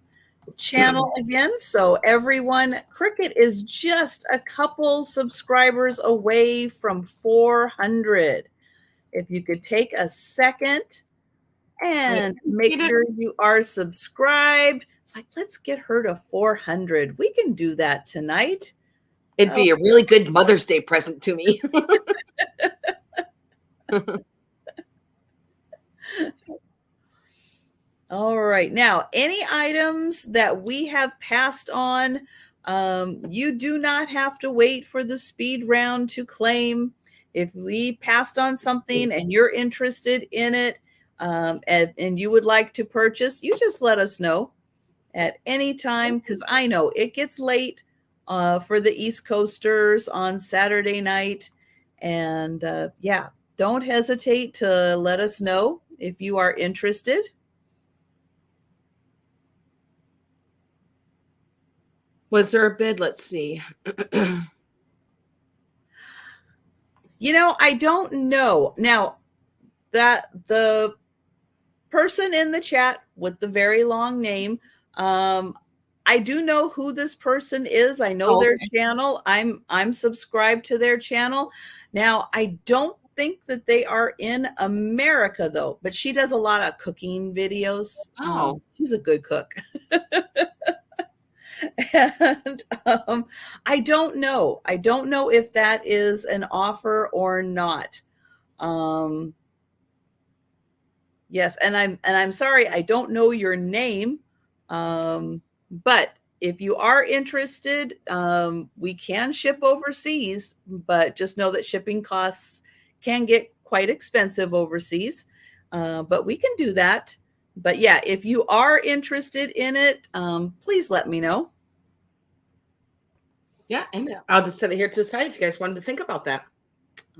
channel again. So everyone, Cricket is just a couple subscribers away from 400. If you could take a second and make sure you are subscribed. It's like, let's get her to 400. We can do that tonight. It'd be a really good Mother's Day present to me. All right. Now, any items that we have passed on, you do not have to wait for the speed round to claim. If we passed on something and you're interested in it, and you would like to purchase, you just let us know at any time because I know it gets late for the East Coasters on Saturday night. And yeah, don't hesitate to let us know if you are interested. Was there a bid? Let's see. I don't know. Now, that the person in the chat with the very long name, I do know who this person is. I know their channel. I'm subscribed to their channel. Now, I don't think that they are in America though, but she does a lot of cooking videos. She's a good cook. And I don't know. I don't know if that is an offer or not. Yes, and I'm sorry, I don't know your name. But if you are interested, we can ship overseas, but just know that shipping costs can get quite expensive overseas. But we can do that. But yeah, if you are interested in it, please let me know. Yeah, and I'll just set it here to the side if you guys wanted to think about that.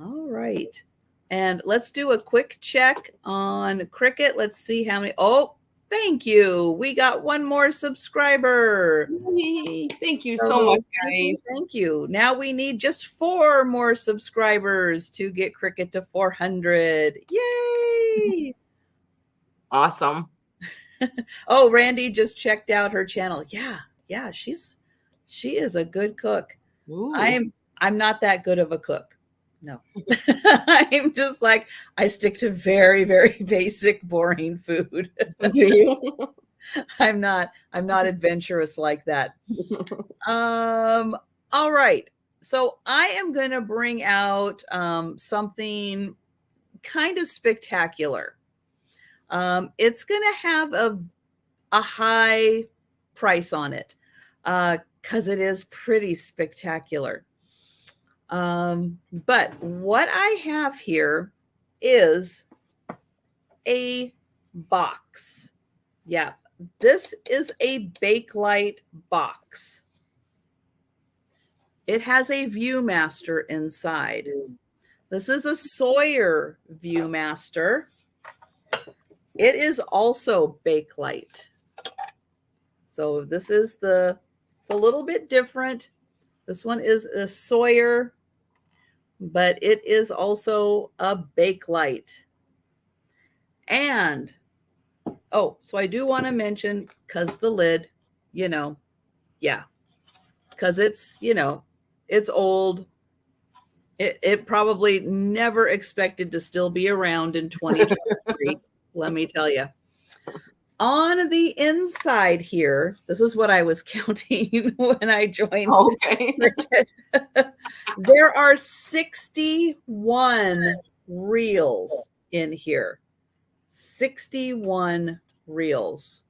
All right. And let's do a quick check on Cricket. Let's see how many. Oh, thank you. We got one more subscriber. Yay. Thank you so much, guys. Thank you. Now we need just 4 more subscribers to get Cricket to 400. Yay. Awesome. Oh, Randy just checked out her channel. Yeah, she is a good cook. Ooh. I'm not that good of a cook. No. I'm just like, I stick to very, very basic, boring food. Do you? I'm not adventurous like that. All right. So I am going to bring out something kind of spectacular. It's going to have a high price on it because it is pretty spectacular. But what I have here is a box. Yeah, this is a Bakelite box. It has a Viewmaster inside. This is a Sawyer Viewmaster. It is also Bakelite. So this is it's a little bit different. This one is a Sawyer, but it is also a Bakelite. And, oh, so I do want to mention, because the lid, yeah, because it's, it's old. It probably never expected to still be around in 2023, let me tell you. On the inside here, this is what I was counting when I joined. Okay. There are 61 reels in here. 61 reels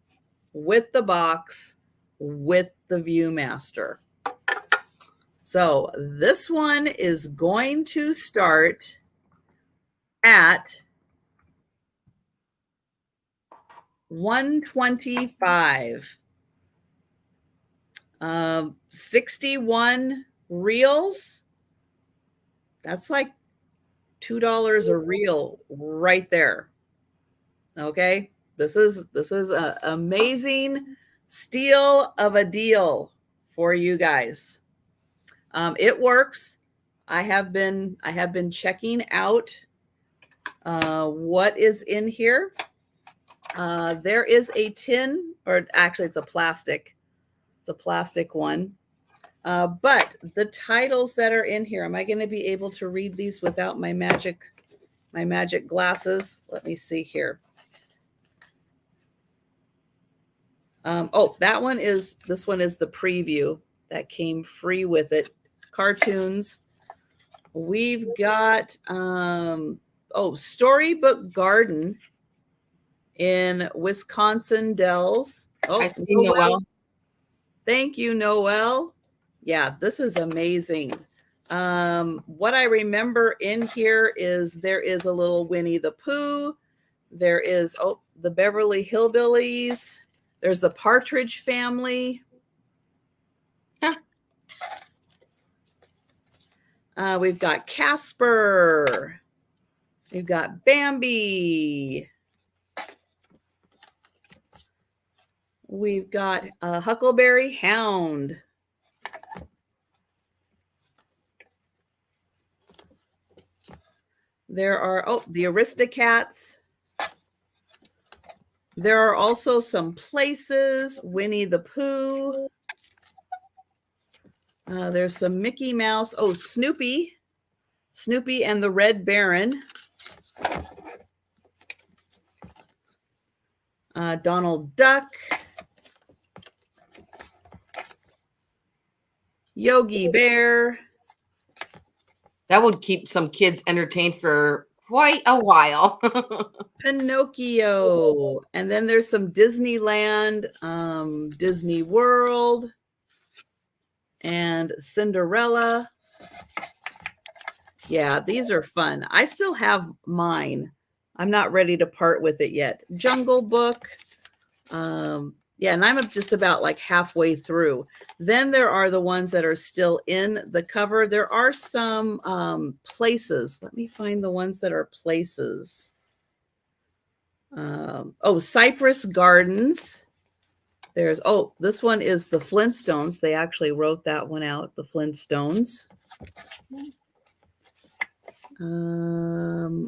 with the box, with the Viewmaster. So this one is going to start at $125. 61 reels. That's like $2 a reel right there. Okay, this is an amazing steal of a deal for you guys. It works. I have been checking out what is in here. There is a tin, or actually it's a plastic. It's a plastic one. But the titles that are in here, am I going to be able to read these without my magic glasses? Let me see here. This one is the preview that came free with it. Cartoons. We've got Storybook Garden in Wisconsin Dells. I see Noelle. Thank you, Noelle. Yeah, this is amazing. What I remember in here is there is a little Winnie the Pooh. There is the Beverly Hillbillies. There's the Partridge Family. Huh. We've got Casper. We've got Bambi. We've got Huckleberry Hound. There are, the Aristocats. There are also some places, Winnie the Pooh. There's some Mickey Mouse. Oh, Snoopy. Snoopy and the Red Baron. Donald Duck. Yogi Bear. That would keep some kids entertained for quite a while. Pinocchio. And then there's some Disneyland, Disney World, and Cinderella. Yeah, these are fun. I still have mine. I'm not ready to part with it yet. Jungle Book. Yeah, and I'm just about like halfway through. Then there are the ones that are still in the cover. There are some places. Let me find the ones that are places. Cypress Gardens. There's, this one is the Flintstones. They actually wrote that one out, the Flintstones.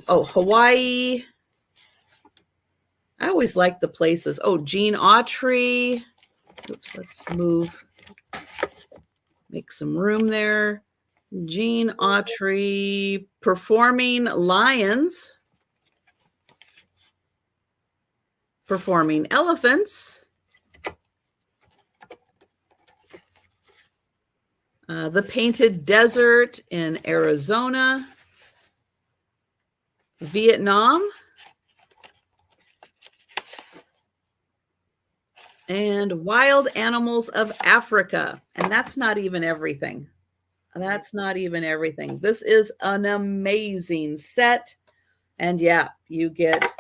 Hawaii. I always like the places. Gene Autry. Oops, let's move. Make some room there. Gene Autry performing lions, performing elephants, the painted desert in Arizona, Vietnam, and wild animals of Africa. And that's not even everything. That's not even everything. This is an amazing set. And yeah, you get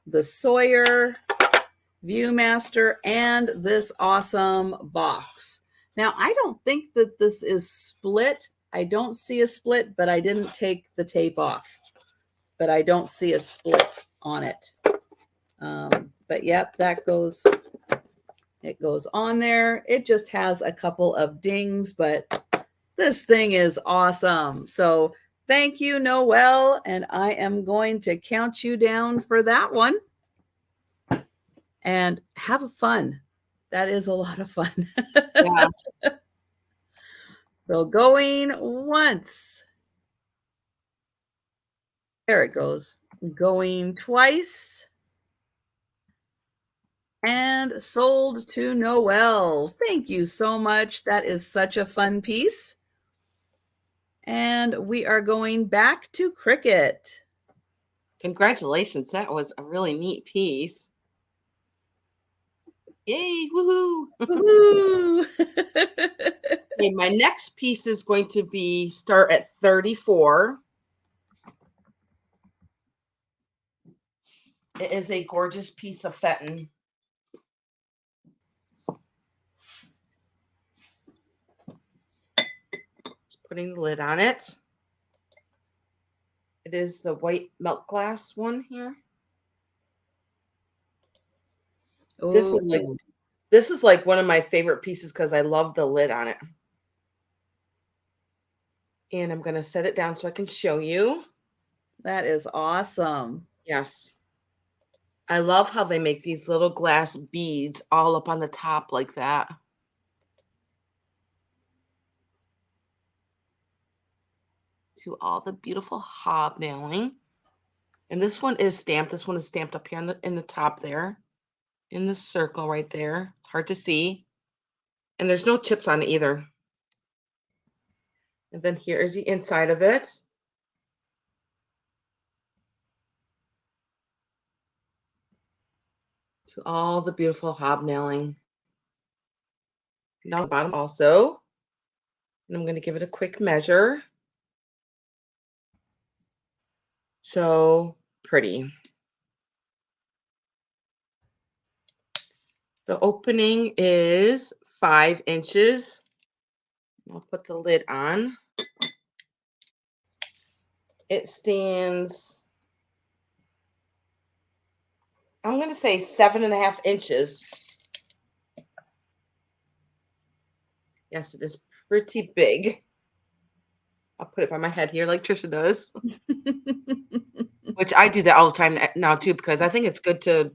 the Sawyer, Viewmaster, and this awesome box. Now, I don't think that this is split. I don't see a split, but I didn't take the tape off. But I don't see a split on it. But yep, it goes on there. It just has a couple of dings, but this thing is awesome. So thank you, Noelle. And I am going to count you down for that one. And have fun. That is a lot of fun. Yeah. So going once. There it goes. Going twice. And sold to Noelle. Thank you so much. That is such a fun piece. And we are going back to Kricket. Congratulations. That was a really neat piece. Yay, woohoo. Woo-hoo. Okay, my next piece is going to be start at 34. It is a gorgeous piece of Fenton. Just putting the lid on it. It is the white milk glass one here. This is like one of my favorite pieces because I love the lid on it. And I'm going to set it down so I can show you. That is awesome. Yes. I love how they make these little glass beads all up on the top like that. To all the beautiful hobnailing. And this one is stamped. This one is stamped up here in the top there. In the circle right there. It's hard to see. And there's no chips on it either. And then here is the inside of it. To all the beautiful hobnailing. Down the bottom also. And I'm going to give it a quick measure. So pretty. The opening is 5 inches. I'll put the lid on. It stands, I'm going to say 7.5 inches. Yes, it is pretty big. I'll put it by my head here like Trisha does. Which I do that all the time now too, because I think it's good to,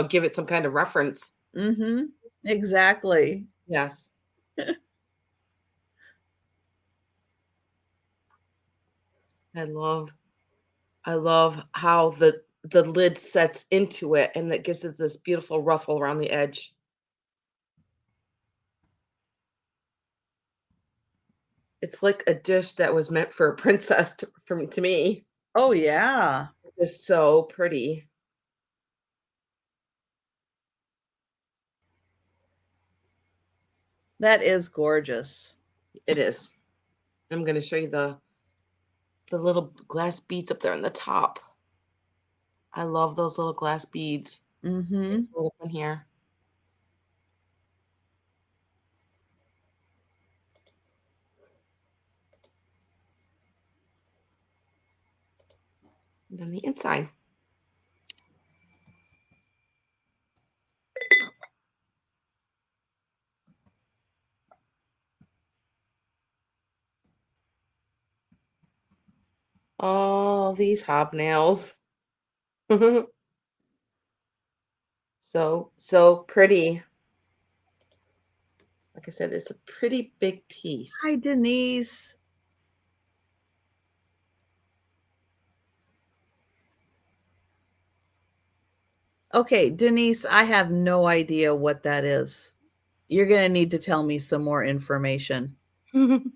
give it some kind of reference. Mm-hmm. Exactly. Yes. I love how the lid sets into it and that gives it this beautiful ruffle around the edge. It's like a dish that was meant for a princess to me. Oh, yeah. It's so pretty. That is gorgeous. It is. I'm going to show you the little glass beads up there on the top. I love those little glass beads. Mm-hmm. Right up in here. And then the inside. All these hobnails. So pretty. Like I said, it's a pretty big piece. Hi, Denise. Okay, Denise, I have no idea what that is. You're going to need to tell me some more information. Denise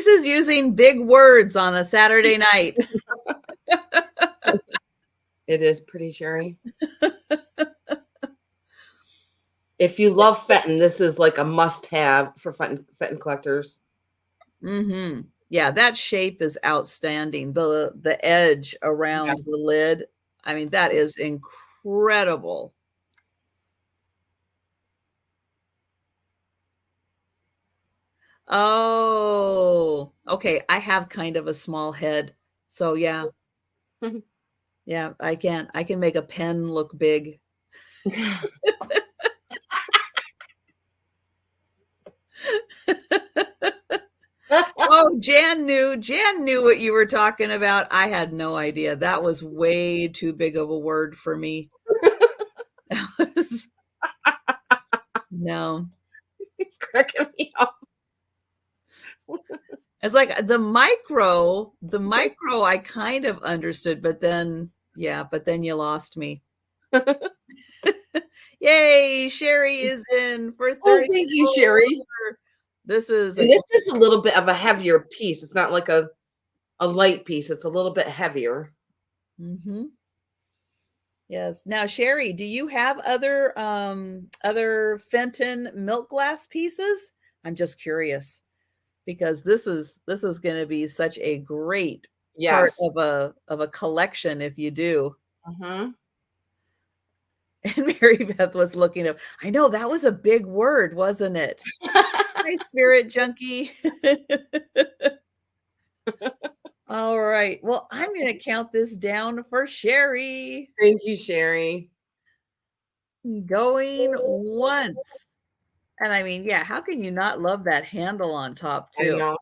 is using big words on a Saturday night. It is pretty, Sherry. If you love Fenton, this is like a must-have for Fenton collectors. Mm-hmm. Yeah, that shape is outstanding. The edge around Yes. the lid, I mean, that is incredible. Oh, okay. I have kind of a small head. So yeah, yeah, I can make a pen look big. Oh, Jan knew what you were talking about. I had no idea. That was way too big of a word for me. That was, no. Cracking me up. It's like the micro I kind of understood, but then yeah, but then you lost me. Yay, Sherry is in for Oh, 30. thank you, Sherry. This is And a this is a little bit of a heavier piece. It's not like a light piece. It's a little bit heavier. mm-hmm. Yes. Now, Sherry, do you have other Fenton milk glass pieces? I'm just curious because this is going to be such a great part Yes. of a collection if you do. Mm-hmm. And Mary Beth was looking up. I know that was a big word, wasn't it? Hi, spirit junkie. All right. Well, I'm going to count this down for Sherry. Thank you, Sherry. Going once. And I mean, yeah, how can you not love that handle on top I too? know.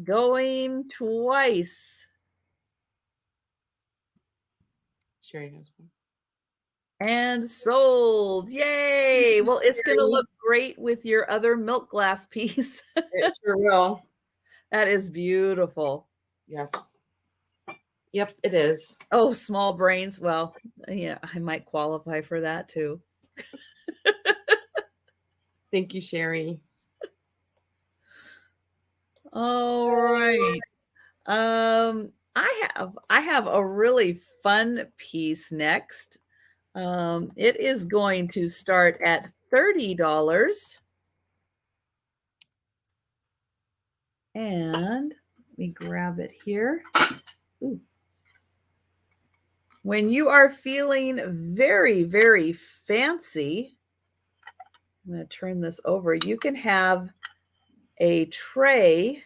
Going twice. Sherry has one. And sold. Yay. Well, it's going to Sherry. look great with your other milk glass piece. It sure will. That is beautiful. Yes. Yep, it is. Oh, small brains. Well, yeah, I might qualify for that too. Thank you, Sherry. All right. I have a really fun piece next. It is going to start at $30. And let me grab it here. Ooh. When you are feeling very, very fancy, I'm going to turn this over. You can have a tray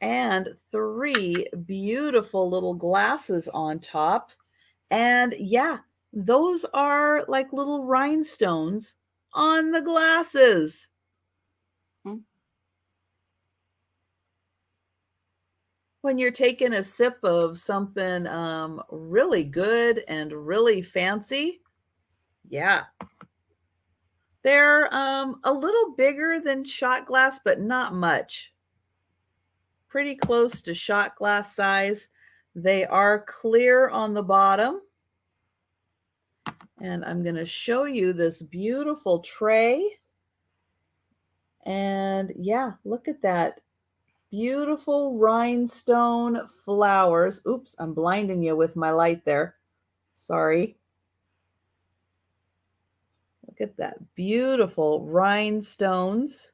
and 3 beautiful little glasses on top. And yeah, those are like little rhinestones on the glasses. Hmm. When you're taking a sip of something really good and really fancy, yeah. They're a little bigger than shot glass, but not much. Pretty close to shot glass size. They are clear on the bottom. And I'm going to show you this beautiful tray. And yeah, look at that. Beautiful rhinestone flowers. Oops, I'm blinding you with my light there. Sorry. Look at that. Beautiful rhinestones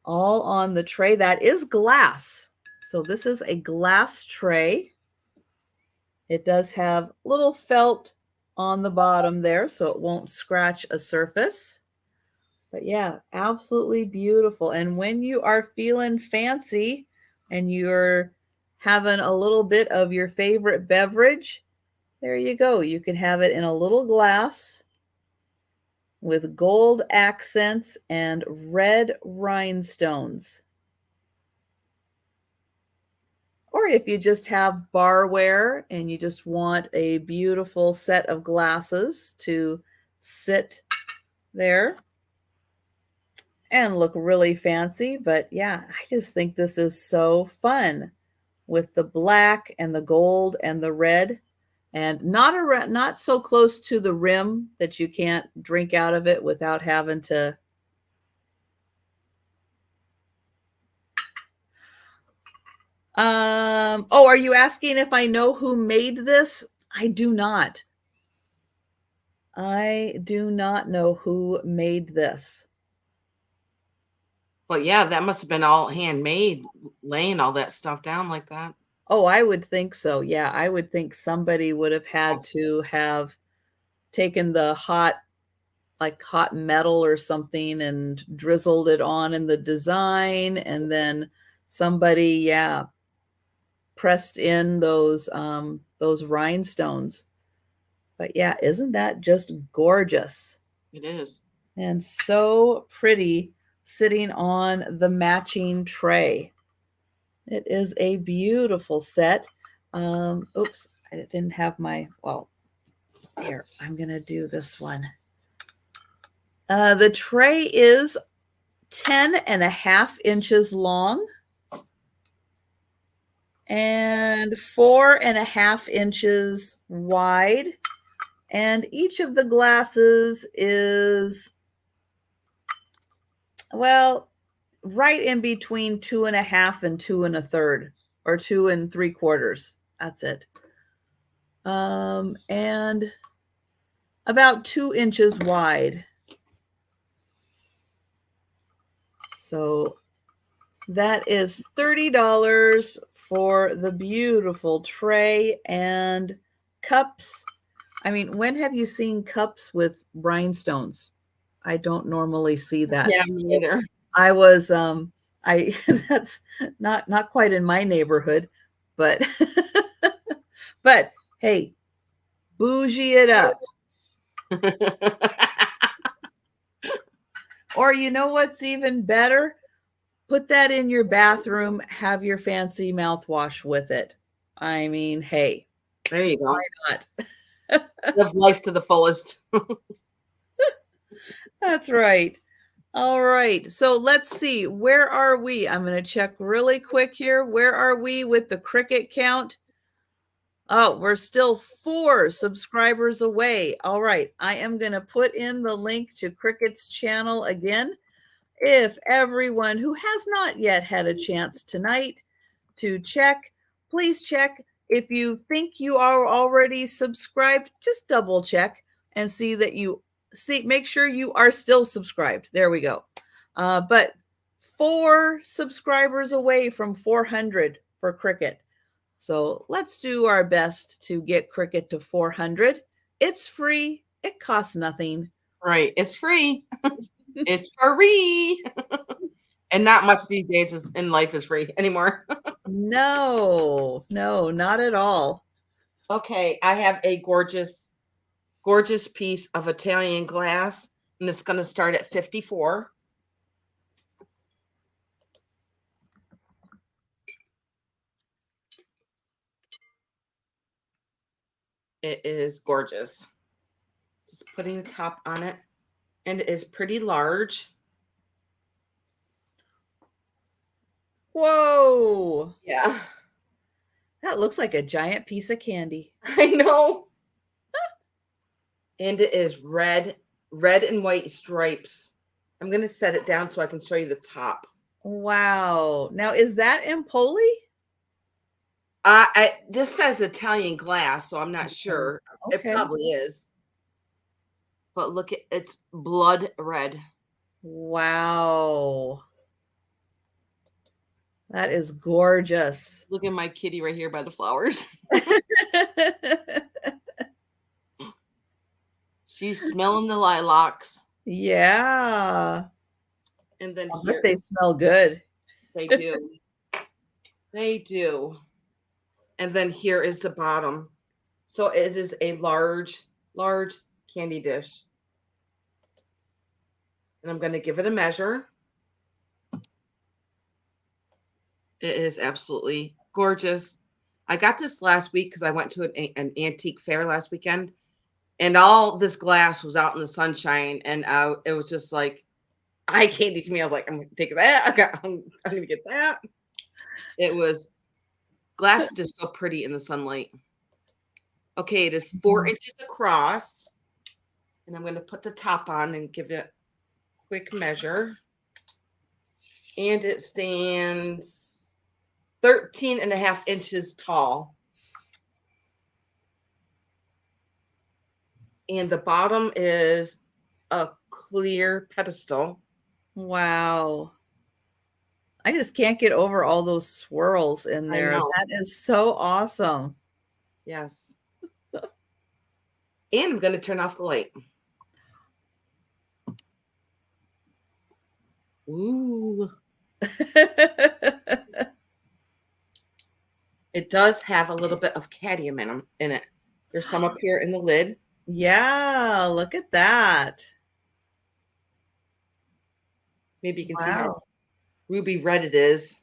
all on the tray. That is glass. So this is a glass tray. It does have little felt on the bottom there so it won't scratch a surface. But yeah, absolutely beautiful. And when you are feeling fancy and you're having a little bit of your favorite beverage, there you go. You can have it in a little glass with gold accents and red rhinestones. Or if you just have barware and you just want a beautiful set of glasses to sit there and look really fancy. But yeah, I just think this is so fun with the black and the gold and the red. and not so close to the rim that you can't drink out of it without having to. Oh, are you asking if I know who made this? I do not. I do not know who made this. Well, yeah, that must have been all handmade, laying all that stuff down like that. Oh, I would think so. Yeah, I would think somebody would have had Yes. to have taken the hot metal or something and drizzled it on in the design, and then somebody, yeah, pressed in those rhinestones. But yeah, isn't that just gorgeous? It is. And so pretty sitting on the matching tray. It is a beautiful set. Oops, I didn't have my, well, here, I'm going to do this one. The tray is 10.5 inches long and 4.5 inches wide. And each of the glasses is, well, right in between 2.5 and 2 1/3, or 2 3/4. That's it. And about 2 inches wide. So that is $30 for the beautiful tray and cups. I mean, when have you seen cups with rhinestones? I don't normally see that. Yeah, me neither. I was I that's not quite in my neighborhood, but but hey, bougie it up. Or you know what's even better? Put that in your bathroom, have your fancy mouthwash with it. I mean, hey, There you go. why not? Live life to the fullest. That's right. All right. So let's see. Where are we? I'm going to check really quick here. Where are we with the Cricket count? Oh, we're still 4 subscribers away. All right. I am going to put in the link to Cricket's channel again. If everyone who has not yet had a chance tonight to check, please check. If you think you are already subscribed, just double check and see that make sure you are still subscribed. There we go. But 4 subscribers away from 400 for Cricket. So let's do our best to get Cricket to 400. It's free. It costs nothing. Right. It's free. It's free. And not much these days in life is free anymore. No, not at all. Okay. I have a gorgeous, gorgeous piece of Italian glass, and it's going to start at 54. It is gorgeous. Just putting the top on it, and it is pretty large. Whoa. Yeah. That looks like a giant piece of candy. I know. And it is red and white stripes. I'm going to set it down so I can show you the top. Wow. Now, is that Empoli? This says Italian glass, so I'm not sure. Okay. It probably is. But look, it's blood red. Wow. That is gorgeous. Look at my kitty right here by the flowers. She's smelling the lilacs. Yeah. And then But they smell good. They do. They do. And then here is the bottom. So it is a large candy dish. And I'm going to give it a measure. It is absolutely gorgeous. I got this last week because I went to an antique fair last weekend. And all this glass was out in the sunshine. And it was just like, eye candy to me. I was like, I'm going to take that. I'm going to get that. It was, glass is just so pretty in the sunlight. Okay, it is 4 inches across. And I'm going to put the top on and give it a quick measure. And it stands 13 and a half inches tall. And the bottom is a clear pedestal. Wow. I just can't get over all those swirls in I there. know. That is so awesome. Yes. And I'm going to turn off the light. Ooh. It does have a little bit of cadmium in it. There's some up here in the lid. Yeah, look at that. Maybe you can see how Wow. ruby red it is.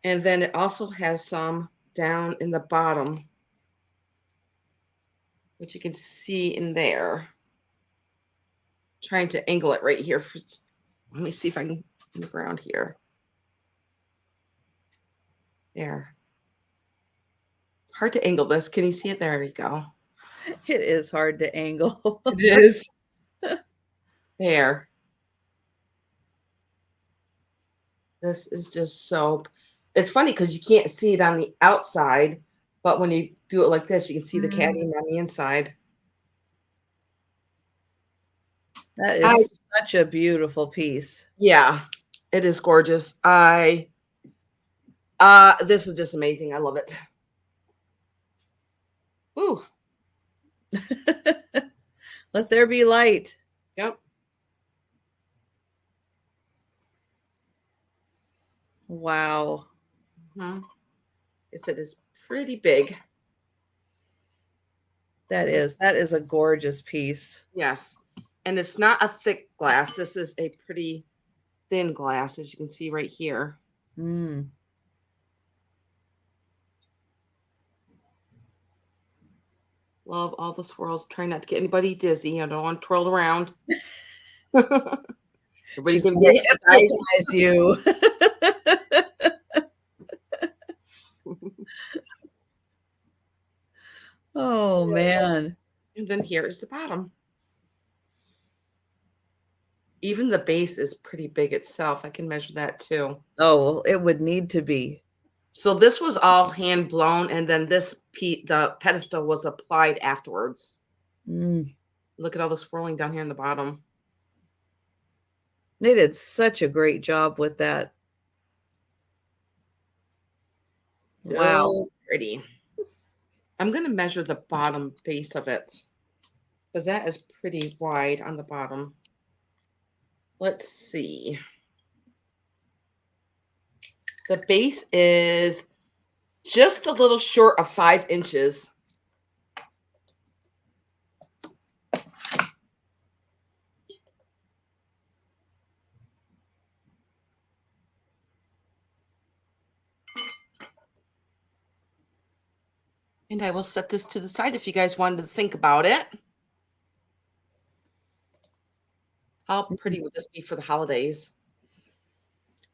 And then it also has some down in the bottom, which you can see in there. Trying to angle it right here. Let me see if I can move around here. There. Hard to angle this. Can you see it? There you go. It is hard to angle. It is. There. This is just so, it's funny because you can't see it on the outside, but when you do it like this, you can see the cadmium on the inside. That is such a beautiful piece. Yeah, it is gorgeous. This is just amazing. I love it. Ooh. Let there be light. Yep. Wow. Mm-hmm. It is pretty big. That is a gorgeous piece. Yes. And it's not a thick glass. This is a pretty thin glass, as you can see right here. Mm. Love all the swirls. Try not to get anybody dizzy. I don't want to twirl around. Everybody's going to get hypnotize you. Oh, man. And then here is the bottom. Even the base is pretty big itself. I can measure that too. Oh, well, it would need to be. So this was all hand blown, and then the pedestal was applied afterwards. Mm. Look at all the swirling down here in the bottom. They did such a great job with that. So wow. Pretty. I'm going to measure the bottom base of it because that is pretty wide on the bottom. Let's see. The base is just a little short of 5 inches. And I will set this to the side if you guys wanted to think about it. How pretty would this be for the holidays?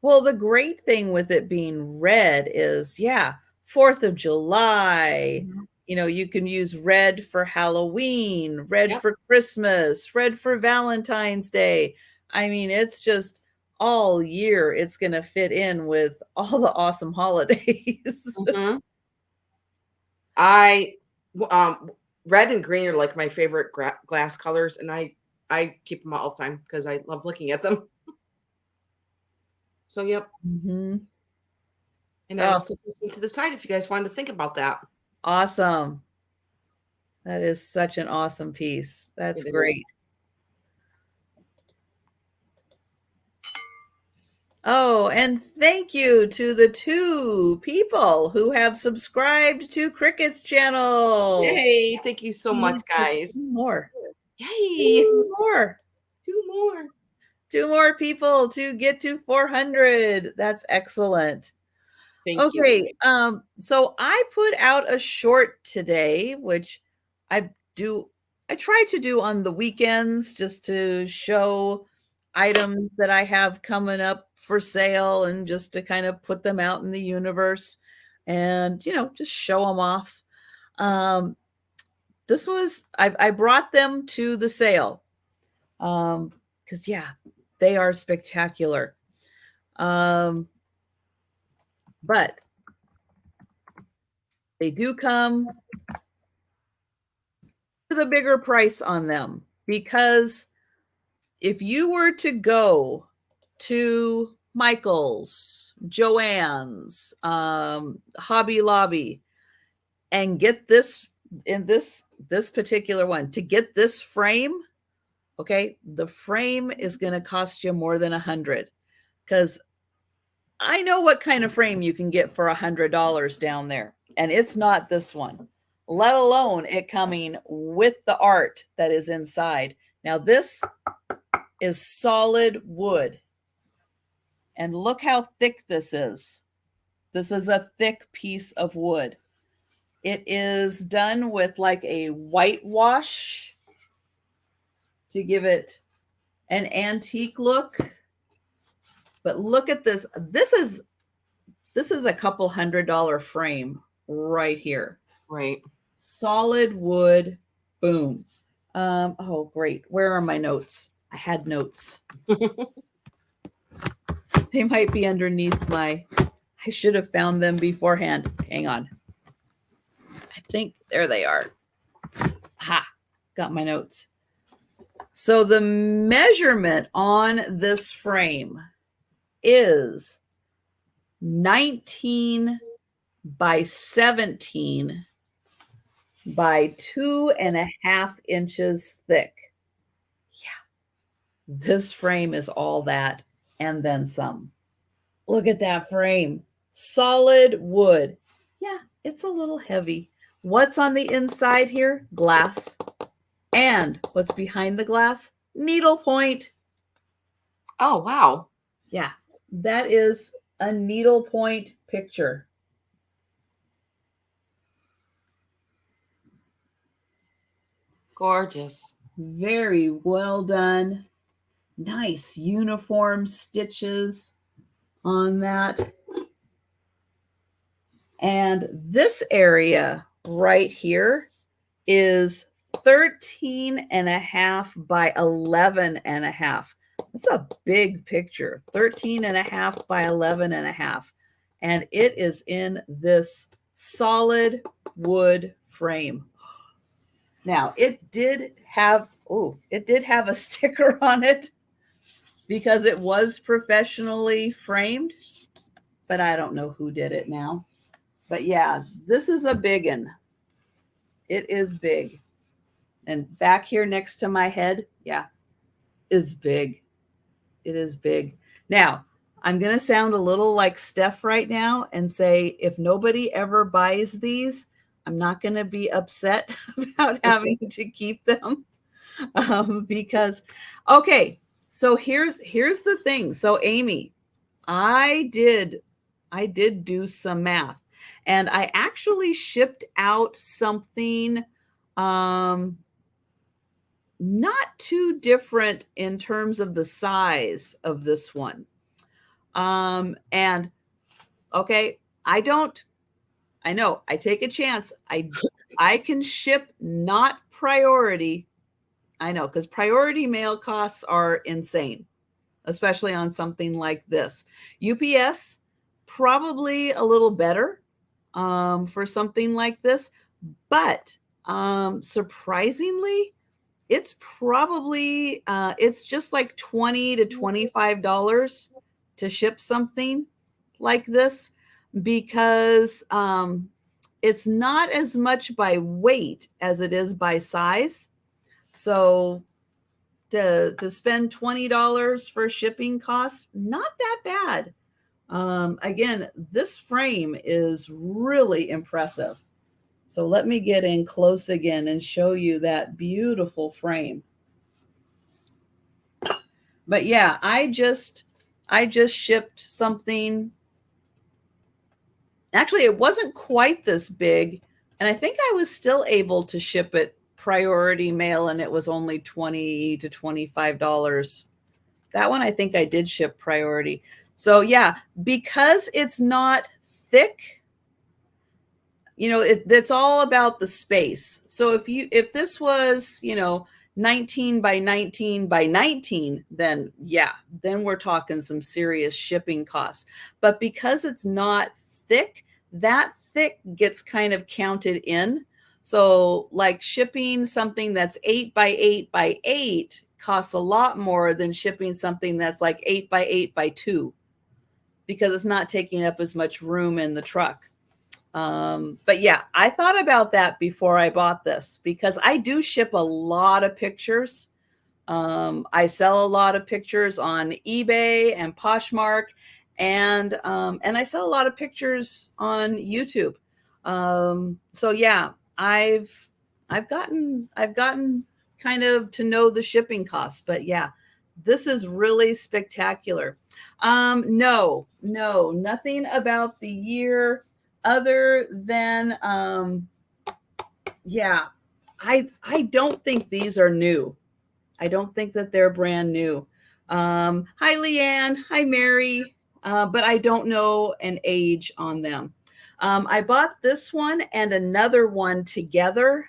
Well, the great thing with it being red is, 4th of July. Mm-hmm. You know, you can use red for Halloween, red for Christmas, red for Valentine's Day. I mean, it's just all year it's going to fit in with all the awesome holidays. Mm-hmm. Red and green are like my favorite glass colors, and I keep them all the time because I love looking at them. So, yep. Mm-hmm. And I will set this to the side if you guys wanted to think about that. Awesome. That is such an awesome piece. That's great. Oh, and thank you to the 2 people who have subscribed to Cricket's channel. Yay. Thank you so much, guys. 2 more. Yay. 2 more. 2 more. 2 more people to get to 400. That's excellent. Thank you. So I put out a short today, which I try to do on the weekends just to show items that I have coming up for sale and just to kind of put them out in the universe. and, just show them off. I brought them to the sale. Because they are spectacular. But they do come with a bigger price on them, because if you were to go to Michael's, Joann's, Hobby Lobby, and get this in this particular one, to get this frame, okay, the frame is going to cost you more than $100, because I know what kind of frame you can get for $100 down there, and it's not this one, let alone it coming with the art that is inside. Now, this is solid wood, and look how thick this is. This is a thick piece of wood. It is done with like a whitewash to give it an antique look. But look at this. This is a couple $100 frame right here. Right. Solid wood. Boom. Oh, great. Where are my notes? I had notes. They might be underneath I should have found them beforehand. Hang on. I think there they are. Ha! Got my notes. So the measurement on this frame is 19 by 17 by 2.5 inches thick. Yeah. This frame is all that and then some. Look at that frame. Solid wood. Yeah, it's a little heavy. What's on the inside here? Glass. And what's behind the glass? Needlepoint. Oh, wow. Yeah, that is a needlepoint picture. Gorgeous. Very well done. Nice uniform stitches on that. And this area right here is 13.5 by 11.5. That's a big picture. 13.5 by 11.5. And it is in this solid wood frame. Now, it did have a sticker on it because it was professionally framed, but I don't know who did it now. But yeah, this is a big one. It is big. And back here next to my head, is big. It is big. Now, I'm going to sound a little like Steph right now and say, if nobody ever buys these, I'm not going to be upset about having to keep them. Because, okay, so here's the thing. So Amy, I did do some math, and I actually shipped out something not too different in terms of the size of this one. And okay, I know I take a chance. I can ship not priority. I know, because priority mail costs are insane, especially on something like this. UPS, probably a little better for something like this, but surprisingly, it's probably it's just like $20 to $25 to ship something like this, because it's not as much by weight as it is by size. So to spend $20 for shipping costs, not that bad. Again, this frame is really impressive. So let me get in close again and show you that beautiful frame. But yeah, I just shipped something. Actually, it wasn't quite this big, and I think I was still able to ship it priority mail, and it was only $20 to $25. That one I think I did ship priority. So yeah, because it's not thick, it's all about the space. So if this was, 19 by 19 by 19, then yeah, then we're talking some serious shipping costs. But because it's not thick, that thick gets kind of counted in. So like shipping something that's 8 by 8 by 8 costs a lot more than shipping something that's like 8 by 8 by 2, because it's not taking up as much room in the truck. But yeah, I thought about that before I bought this, because I do ship a lot of pictures. I sell a lot of pictures on eBay and Poshmark, and I sell a lot of pictures on YouTube. So yeah, I've gotten kind of to know the shipping costs, but yeah, this is really spectacular. No, nothing about the year other than yeah, I don't think these are new. I don't think that they're brand new. Hi, Leanne. Hi, Mary. But I don't know an age on them. I bought this one and another one together.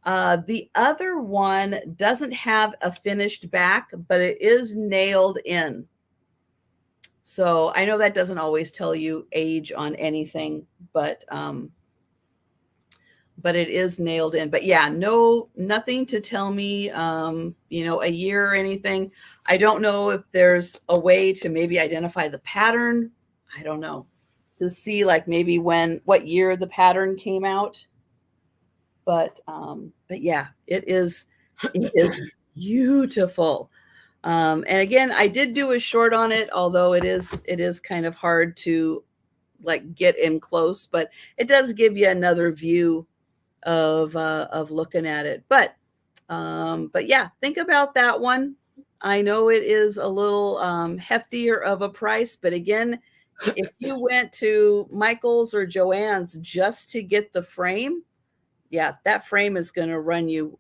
The other one doesn't have a finished back, but it is nailed in. So I know that doesn't always tell you age on anything, but it is nailed in. But yeah, nothing to tell me, a year or anything. I don't know if there's a way to maybe identify the pattern. I don't know, to see like maybe what year the pattern came out. But yeah, it is beautiful. And again, I did do a short on it, although it is kind of hard to like get in close, but it does give you another view of looking at it. But yeah, think about that one. I know it is a little heftier of a price, but again, if you went to Michael's or Joann's just to get the frame, yeah, that frame is going to run you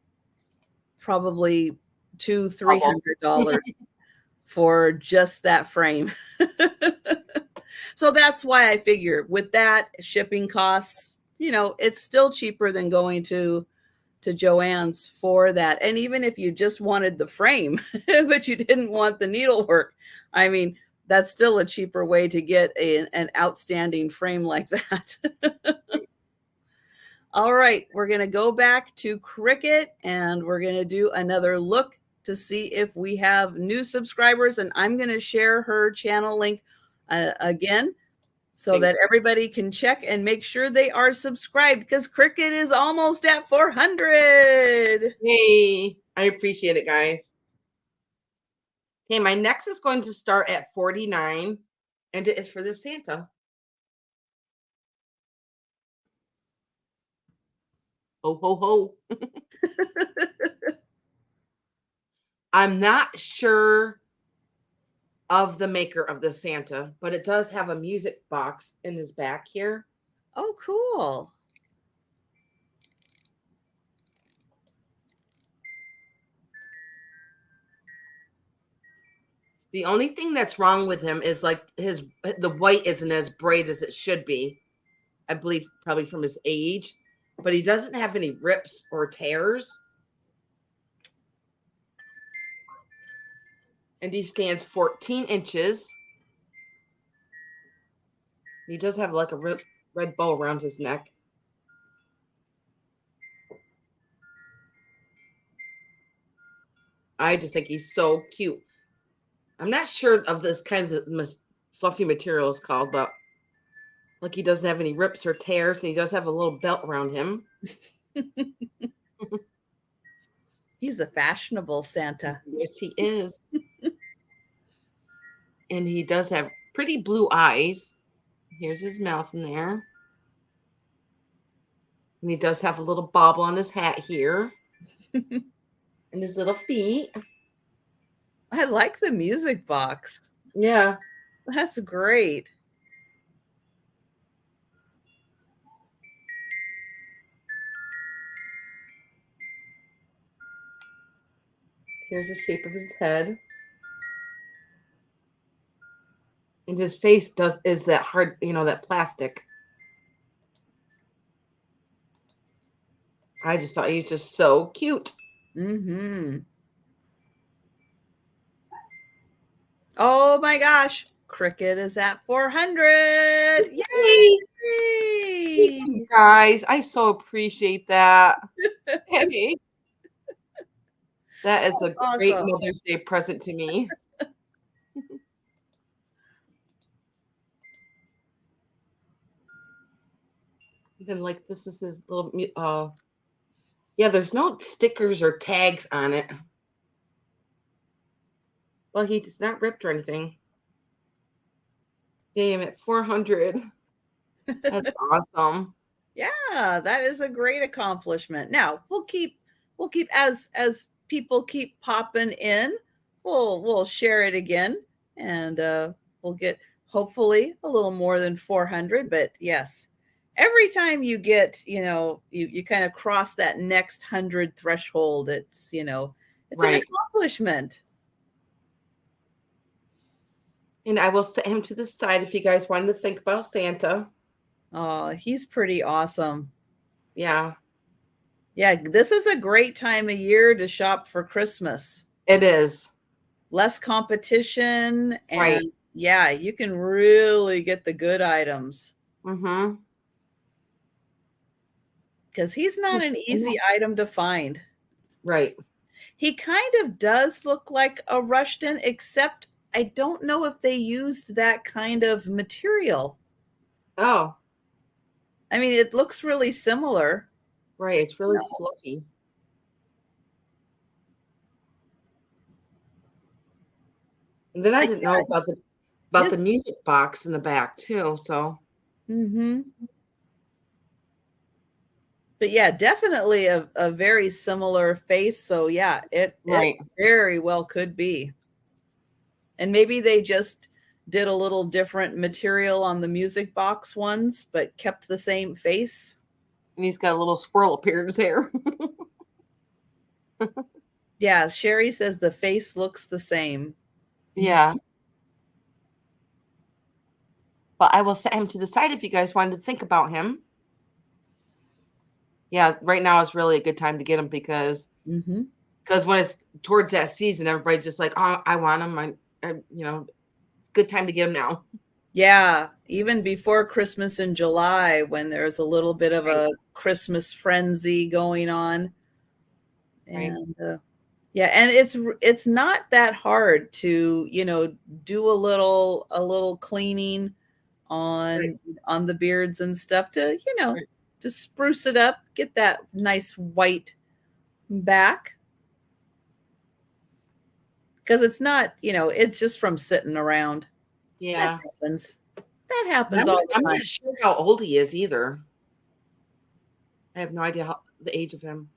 probably $200-$300 for just that frame. So that's why I figure with that shipping costs, it's still cheaper than going to Joann's for that. And even if you just wanted the frame, but you didn't want the needlework, I mean, that's still a cheaper way to get an outstanding frame like that. All right, we're going to go back to Cricket and we're going to do another look to see if we have new subscribers. And I'm going to share her channel link again, so that everybody can check and make sure they are subscribed, because Cricket is almost at 400. Hey, I appreciate it, guys. Okay, my next is going to start at 49, and it is for the Santa. Ho, ho, ho. I'm not sure of the maker of the Santa, but it does have a music box in his back here. Oh, cool. The only thing that's wrong with him is like the white isn't as bright as it should be. I believe probably from his age, but he doesn't have any rips or tears. And he stands 14 inches. He does have like a red bow around his neck. I just think he's so cute. I'm not sure of this kind of fluffy material is called, but like he doesn't have any rips or tears, and he does have a little belt around him. He's a fashionable Santa. Yes, he is. And he does have pretty blue eyes. Here's his mouth in there. And he does have a little bobble on his hat here. And his little feet. I like the music box. Yeah. That's great. Here's the shape of his head. And his face is that hard, that plastic. I just thought he was just so cute. Mm-hmm. Oh my gosh. Cricket is at 400. Hey, thank Yay! you guys. I so appreciate that. Hey, that is a That's great awesome. Mother's Day present to me. Then, like, this is his little, yeah, there's no stickers or tags on it. Well, he's not ripped or anything. Yeah, I'm at 400. That's awesome. Yeah, that is a great accomplishment. Now we'll keep as people keep popping in, we'll share it again, and we'll get hopefully a little more than 400. But yes, every time you get, you kind of cross that next 100 threshold, it's an Right. accomplishment. And I will set him to the side if you guys wanted to think about Santa. Oh, he's pretty awesome. Yeah, Yeah, this is a great time of year to shop for Christmas. it is. Less competition, Right. and yeah, you can really get the good items Mm-hmm. because he's not an easy item to find. Right. He kind of does look like a Rushton, except I don't know if they used that kind of material. Oh, I mean, it looks really similar. right. It's really No. fluffy. And then I didn't know about the His music box in the back too. So mm-hmm. But yeah, definitely a very similar face. So yeah, it right. very well could be. And maybe they just did a little different material on the music box ones, but kept the same face. And he's got a little swirl up here in his hair. Yeah, Sherry says the face looks the same. Yeah. But I will set him to the side if you guys wanted to think about him. Yeah, right now is really a good time to get him Mm-hmm. because when it's towards that season, everybody's just like, oh, I want him. It's a good time to get him now. Yeah, even before Christmas in July, when there's a little bit of Right. a Christmas frenzy going on. Right. And yeah, and it's not that hard to, do a little cleaning Right. on the beards and stuff to, Right. to spruce it up, get that nice white back. Because it's not, it's just from sitting around. That Yeah. happens. That And happens I'm all not, the I'm time. not sure how old he is either. I have no idea the age of him.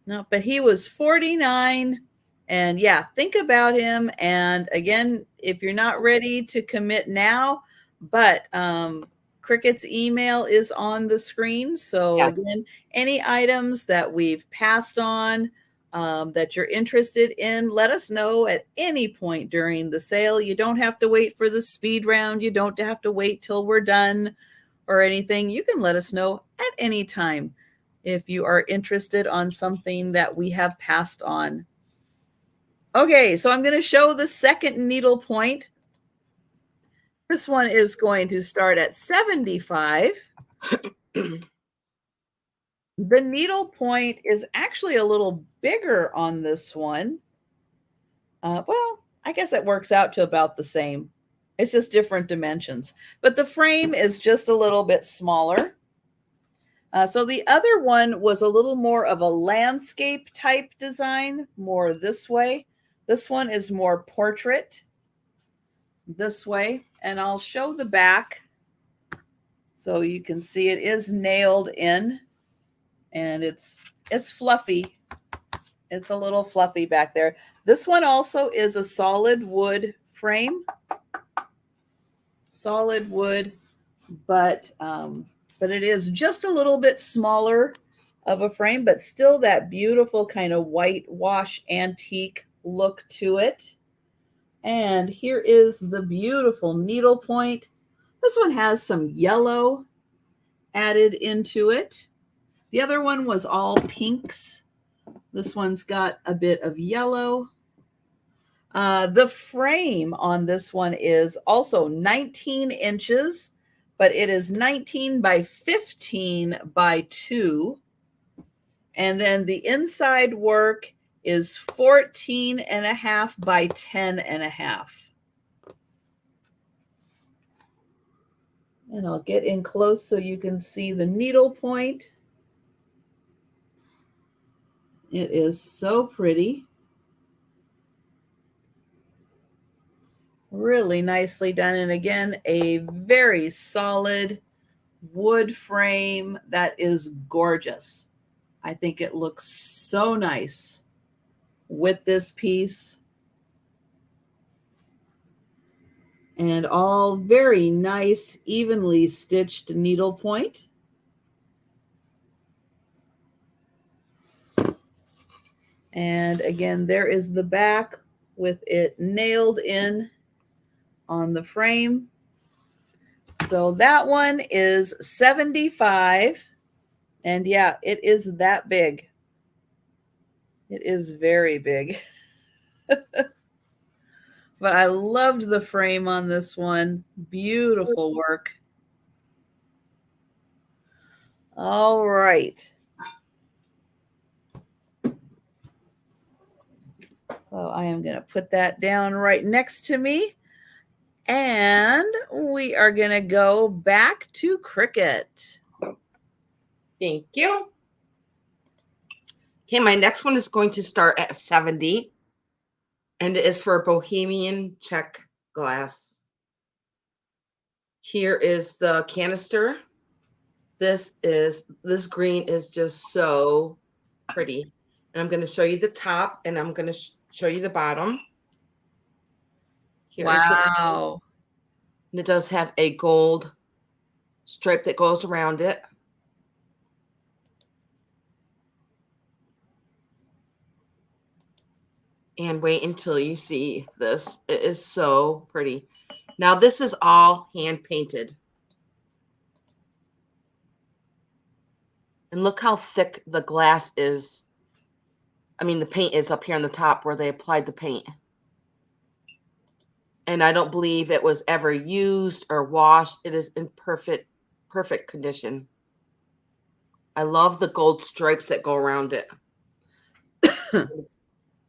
No, but he was 49. And yeah, think about him. And again, if you're not ready to commit now, but Cricket's email is on the screen. So Yes. again, any items that we've passed on that you're interested in, let us know at any point during the sale. You don't have to wait for the speed round. You don't have to wait till we're done or anything. You can let us know at any time if you are interested on something that we have passed on. Okay, so I'm going to show the second needle point. This one is going to start at 75. The needle point is actually a little bigger on this one. Well, I guess it works out to about the same. It's just different dimensions. But the frame is just a little bit smaller. So the other one was a little more of a landscape type design, more this way. This one is more portrait this way. And I'll show the back so you can see it is nailed in, and it's fluffy. It's a little fluffy back there. This one also is a solid wood frame. Solid wood, but it is just a little bit smaller of a frame, but still that beautiful kind of whitewash antique look to it. And here is the beautiful needle point. This one has some yellow added into it. The other one was all pinks. This one's got a bit of yellow. The frame on this one is also 19 inches, but it is 19 by 15 by 2. And then the inside work is 14 and a half by 10 and a half. And I'll get in close so you can see the needle point. It is so pretty. Really nicely done. And again, a very solid wood frame that is gorgeous. I think it looks so nice with this piece. And all very nice, evenly stitched needlepoint. And again, there is the back with it nailed in on the frame. So that one is 75. And yeah, it is that big. It is very big. But I loved the frame on this one. Beautiful work. All right. So I am going to put that down right next to me. And we are going to go back to Cricket. Thank you. Okay, my next one is going to start at 70. And it is for Bohemian check glass. Here is the canister. This green is just so pretty. And I'm going to show you the top, and I'm going to show you the bottom. Here is the top. And it does have a gold stripe that goes around it. And wait until you see this. It is so pretty. Now, this is all hand painted. And look how thick the glass is. I mean, the paint is up here on the top where they applied the paint. And I don't believe it was ever used or washed. It is in perfect condition. I love the gold stripes that go around it.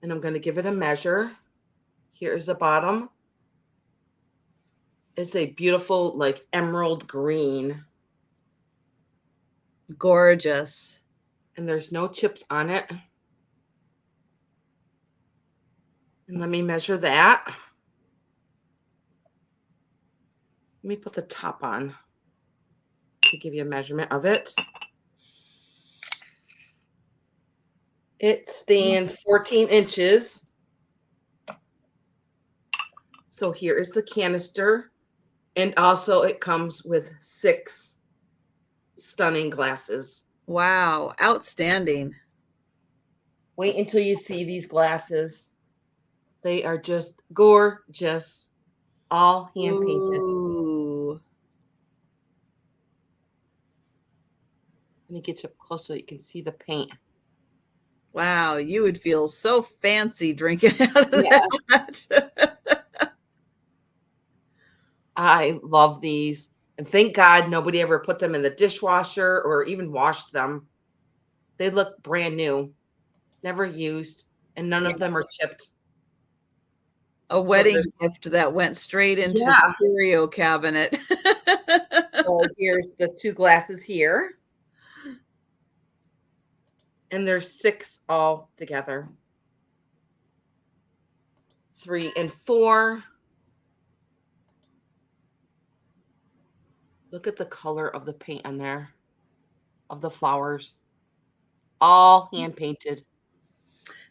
And I'm going to give it a measure. Here's the bottom. It's a beautiful, like, emerald green. Gorgeous. And there's no chips on it. And let me measure that. Let me put the top on to give you a measurement of it. It stands 14 inches. So here is the canister. And also it comes with 6 stunning glasses. Wow, outstanding. Wait until you see these glasses. They are just gorgeous. All hand painted. Ooh. Let me get you up close so you can see the paint. Wow, you would feel so fancy drinking out of that. I love these. And thank God nobody ever put them in the dishwasher or even washed them. They look brand new, never used, and none of them are chipped. A wedding gift that went straight into the curio cabinet. So here's the 2 glasses here. And there's 6 all together. 3 and 4. Look at the color of the paint on there, of the flowers. All hand painted.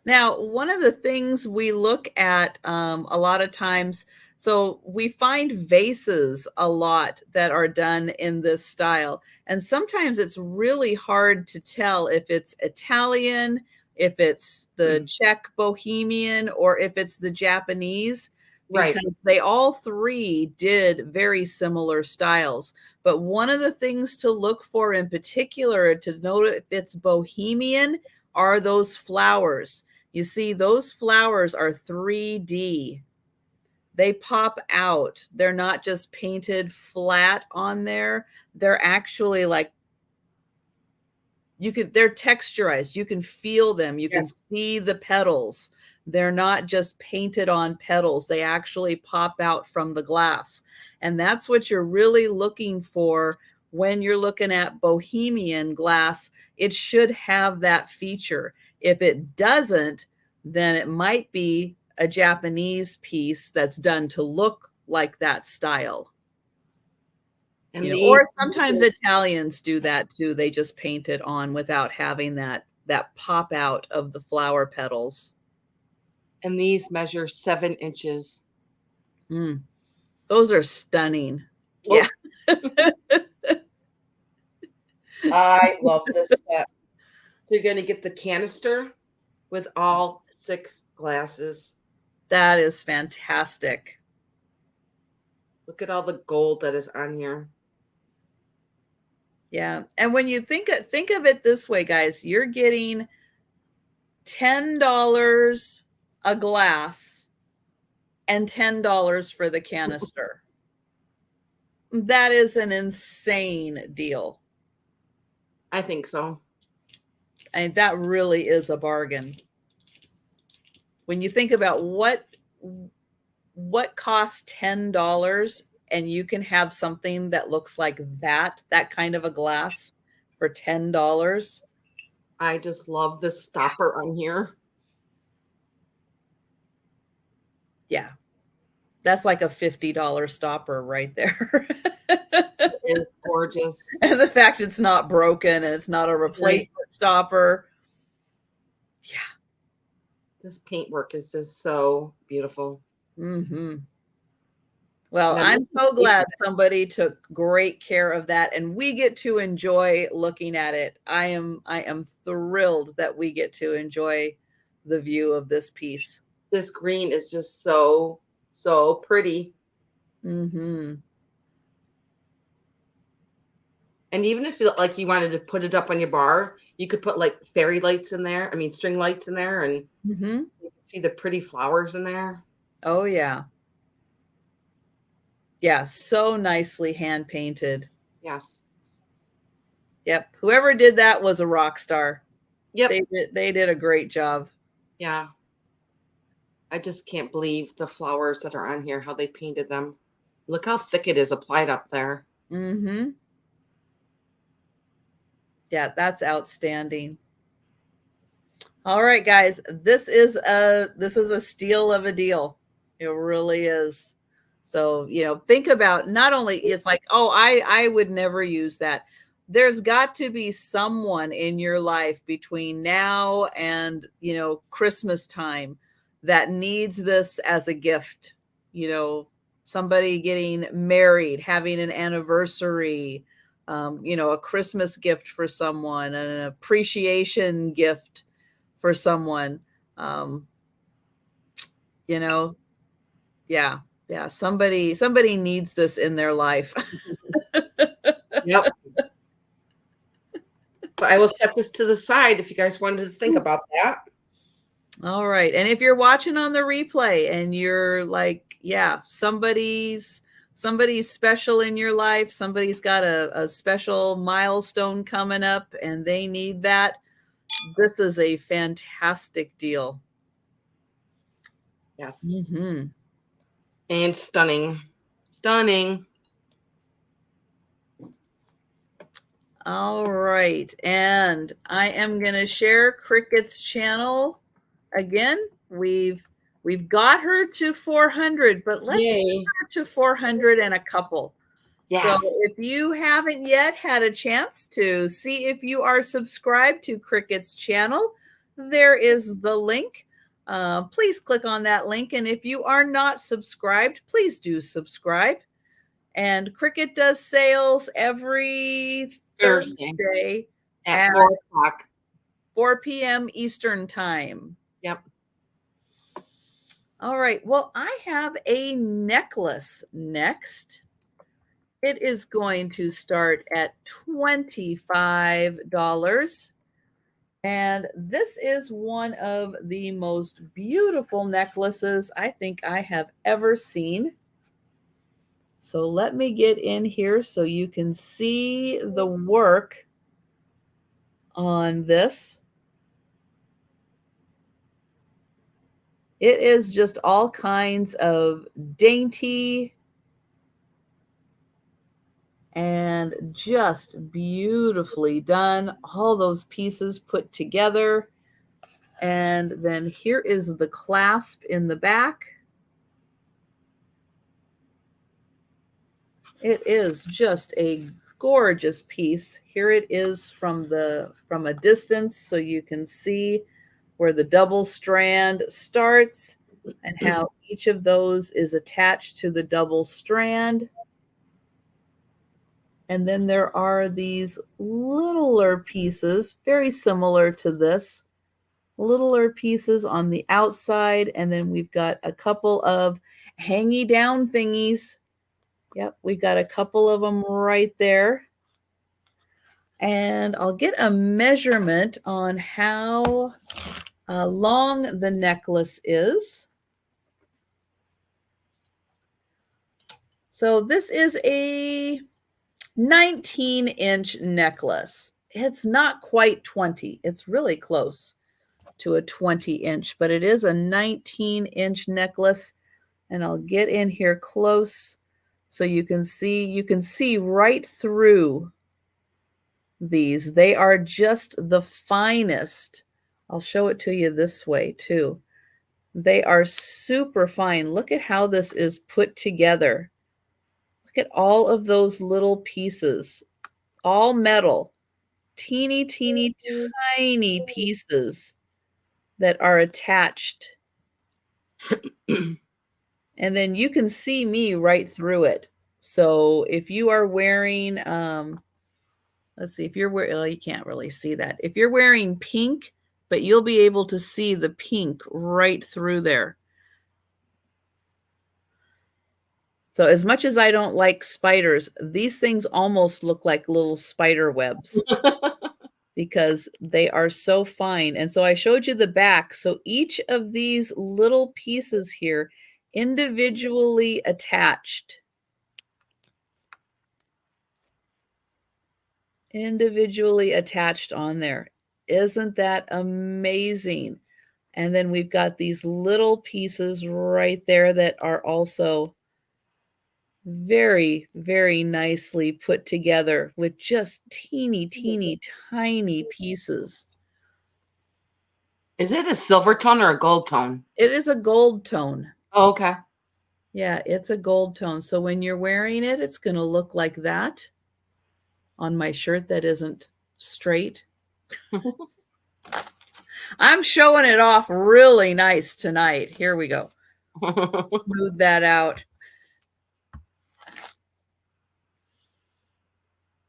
Now, one of the things we look at a lot of times, so we find vases a lot that are done in this style. And sometimes it's really hard to tell if it's Italian, if it's the Czech Bohemian, or if it's the Japanese. Right. because they all three did very similar styles. But one of the things to look for in particular to know if it's bohemian are those flowers. You see, those flowers are 3D. They pop out. They're not just painted flat on there. They're actually like they're texturized. You can feel them. You can Yes. see the petals. They're not just painted on petals. They actually pop out from the glass. And that's what you're really looking for when you're looking at bohemian glass. It should have that feature. If it doesn't, then it might be a Japanese piece that's done to look like that style. And Or these sometimes Italians do that too. They just paint it on without having that pop out of the flower petals. measure 7 inches. Mm, those are stunning. Oh, Yeah. I love this set. So you're going to get the canister with all 6 glasses. That is fantastic. Look at all the gold that is on here. Yeah. And when you think of it this way, guys, you're getting $10 a glass and $10 for the canister. That is an insane deal. I think so. And that really is a bargain. When you think about what costs $10 and you can have something that looks like that kind of a glass for $10. I just love this stopper on here. Yeah. That's like a $50 stopper right there. It is gorgeous. And the fact it's not broken and it's not a replacement stopper. Yeah. This paintwork is just so beautiful. Mm-hmm. Well, Now, I'm so glad somebody took great care of that and we get to enjoy looking at it. I am thrilled that we get to enjoy the view of this piece. this green is just so pretty. Mm-hmm. And even if you like you wanted to put it up on your bar, you could put like fairy lights in there. I mean, string lights in there, and Mm-hmm. you can see the pretty flowers in there. Oh yeah. Yeah, so nicely hand painted. Yes. Yep. Whoever did that was a rock star. Yep. They did a great job. Yeah. I just can't believe the flowers that are on here, how they painted them. Look how thick it is applied up there. Mm-hmm. Yeah, that's outstanding. All right, guys, this is a steal of a deal. It really is. So, think about not only it's like, oh, I would never use that. There's got to be someone in your life between now and, Christmas time that needs this as a gift. Somebody getting married, having an anniversary, a Christmas gift for someone, an appreciation gift for someone. Um, yeah, yeah. Somebody needs this in their life. Yep. But I will set this to the side if you guys wanted to think about that. All right. And if you're watching on the replay and you're like, yeah, somebody's special in your life, somebody's got a special milestone coming up and they need that, this is a fantastic deal. Yes. Mm-hmm. And stunning. Stunning. All right. And I am going to share Cricket's channel again. We've got her to 400, but let's get her to 400 and a couple. Yes. So if you haven't yet had a chance to see if you are subscribed to Cricket's channel, there is the link. Please click on that link. And if you are not subscribed, please do subscribe. And Cricket does sales every Thursday at 4 o'clock. 4 p.m. Eastern time. Yep. All right. Well, I have a necklace next. It is going to start at $25. And this is one of the most beautiful necklaces I think I have ever seen. So let me get in here so you can see the work on this. It is just all kinds of dainty and just beautifully done. All those pieces put together. And then here is the clasp in the back. It is just a gorgeous piece. Here it is from a distance so you can see where the double strand starts and how each of those is attached to the double strand. And then there are these littler pieces, very similar to this, littler pieces on the outside. And then we've got a couple of hangy down thingies. Yep, we've got a couple of them right there. And I'll get a measurement on how long the necklace is. So this is a 19-inch necklace. It's not quite 20. It's really close to a 20-inch, but it is a 19-inch necklace. And I'll get in here close so you can see right through these. They are just the finest. I'll show it to you this way too. They are super fine. Look at how this is put together. Look at all of those little pieces, all metal, teeny, teeny, tiny pieces that are attached. And then you can see me right through it. So if you are wearing, let's see, if you're wearing, well, you can't really see that. If you're wearing pink, but you'll be able to see the pink right through there. So as much as I don't like spiders, these things almost look like little spider webs because they are so fine. And so I showed you the back. So each of these little pieces here individually attached. Individually attached on there. Isn't that amazing? And then we've got these little pieces right there that are also very, very nicely put together with just teeny, teeny, tiny pieces. Is it a silver tone or a gold tone? It is a gold tone. Oh, okay. Yeah, it's a gold tone. So when you're wearing it, it's going to look like that on my shirt that isn't straight. I'm showing it off really nice tonight. Here we go. Smooth that out.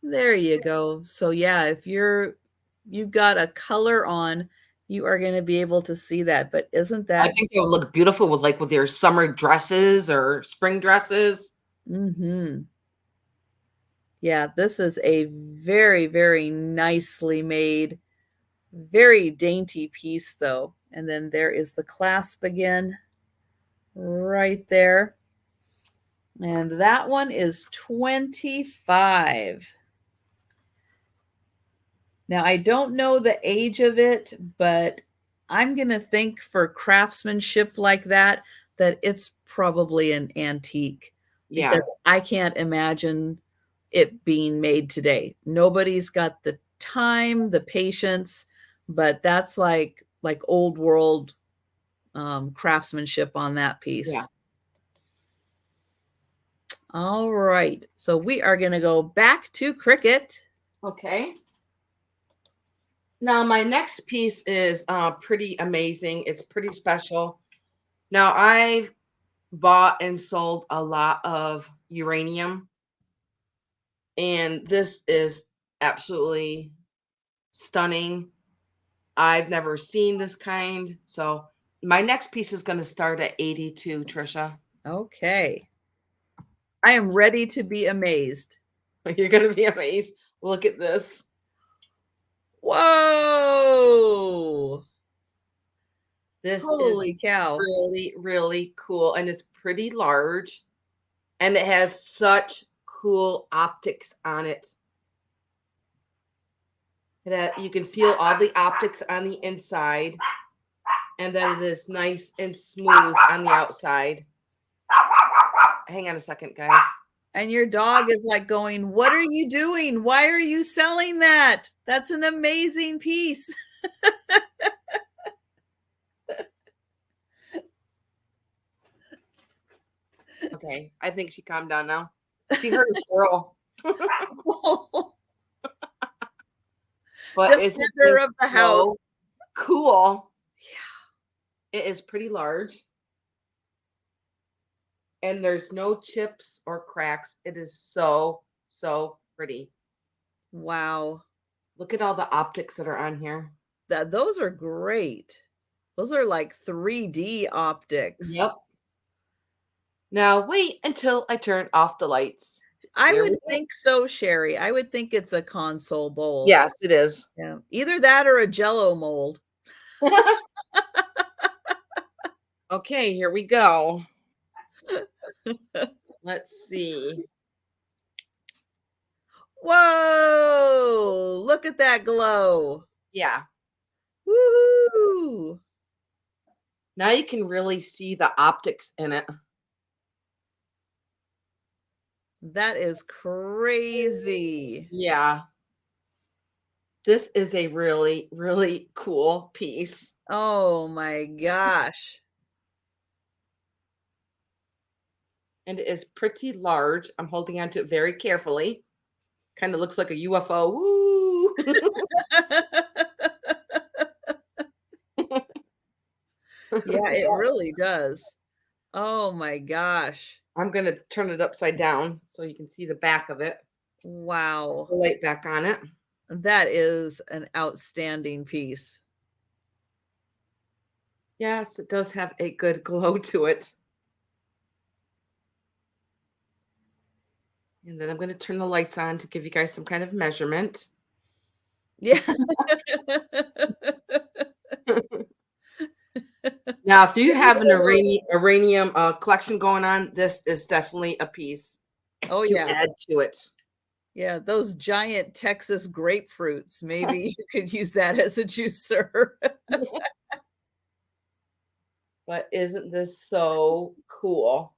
There you go. So yeah, if you've got a color on, you are going to be able to see that. But isn't I that? think they would look beautiful with your summer dresses or spring dresses. Mm-hmm. Yeah, this is a very, very nicely made, very dainty piece though. And then there is the clasp again, right there. And that one is 25. Now, I don't know the age of it, but I'm going to think for craftsmanship like that, that it's probably an antique Yeah. because I can't imagine it being made today. Nobody's got the time, the patience, but that's like old world craftsmanship on that piece. Yeah. All right. So we are going to go back to Cricket. Okay. Now my next piece is pretty amazing. It's pretty special. Now I've bought and sold a lot of uranium, and this is absolutely stunning. I've never seen this kind, so My next piece is going to start at 82, Trisha. Okay. I am ready to be amazed. You're going to be amazed. Look at this. Whoa. This Holy is cow. really, really cool. And it's pretty large. And it has such cool optics on it. That you can feel all the optics on the inside. And then it is nice and smooth on the outside. Hang on a second, guys. And your dog is like going, what are you doing? Why are you selling that? That's an amazing piece. Okay, I think she calmed down now. She heard a squirrel. But isn't Defender this of the so house. cool? Yeah. It is pretty large. And there's no chips or cracks. It is so, so pretty. Wow. Look at all the optics that are on here. Those are great. Those are like 3D optics. Yep. Now wait until I turn off the lights. I Here would we go. think so, Sherry. I would think it's a console bowl. Yes, it is. Yeah. Either that or a Jello mold. Okay, here we go. Let's see. Whoa! Look at that glow. Yeah. Woohoo! Now you can really see the optics in it. That is crazy. Yeah. This is a really, really cool piece. Oh my gosh. And it is pretty large. I'm holding onto it very carefully. Kind of looks like a UFO. Woo! Yeah, it really does. Oh my gosh. I'm going to turn it upside down so you can see the back of it. Wow. The light back on it. That is an outstanding piece. Yes, it does have a good glow to it. And then I'm going to turn the lights on to give you guys some kind of measurement. Yeah. Now, if you have an uranium collection going on, this is definitely a piece Oh to yeah. add to it. Yeah, those giant Texas grapefruits. Maybe you could use that as a juicer. But isn't this so cool?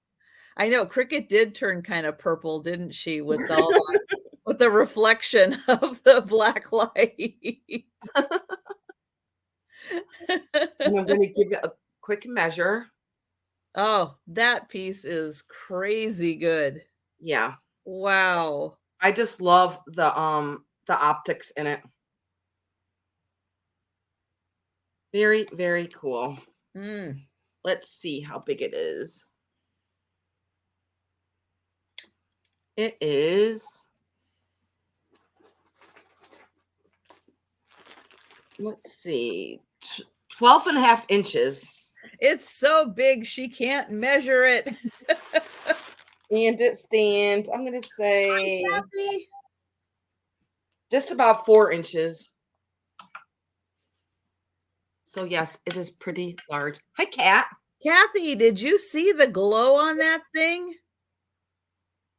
I know Cricket did turn kind of purple, didn't she, with all with the reflection of the black light. And I'm going to give it a quick measure. Oh, that piece is crazy good. Yeah. Wow. I just love the optics in it. Very, very cool. Mm. Let's see how big it is. It is, let's see, 12 and a half inches. It's so big she can't measure it. And it stands, I'm going to say, Hi, Kathy. just about 4 inches. So yes, it is pretty large. Hi, Kat. Kathy, did you see the glow on that thing?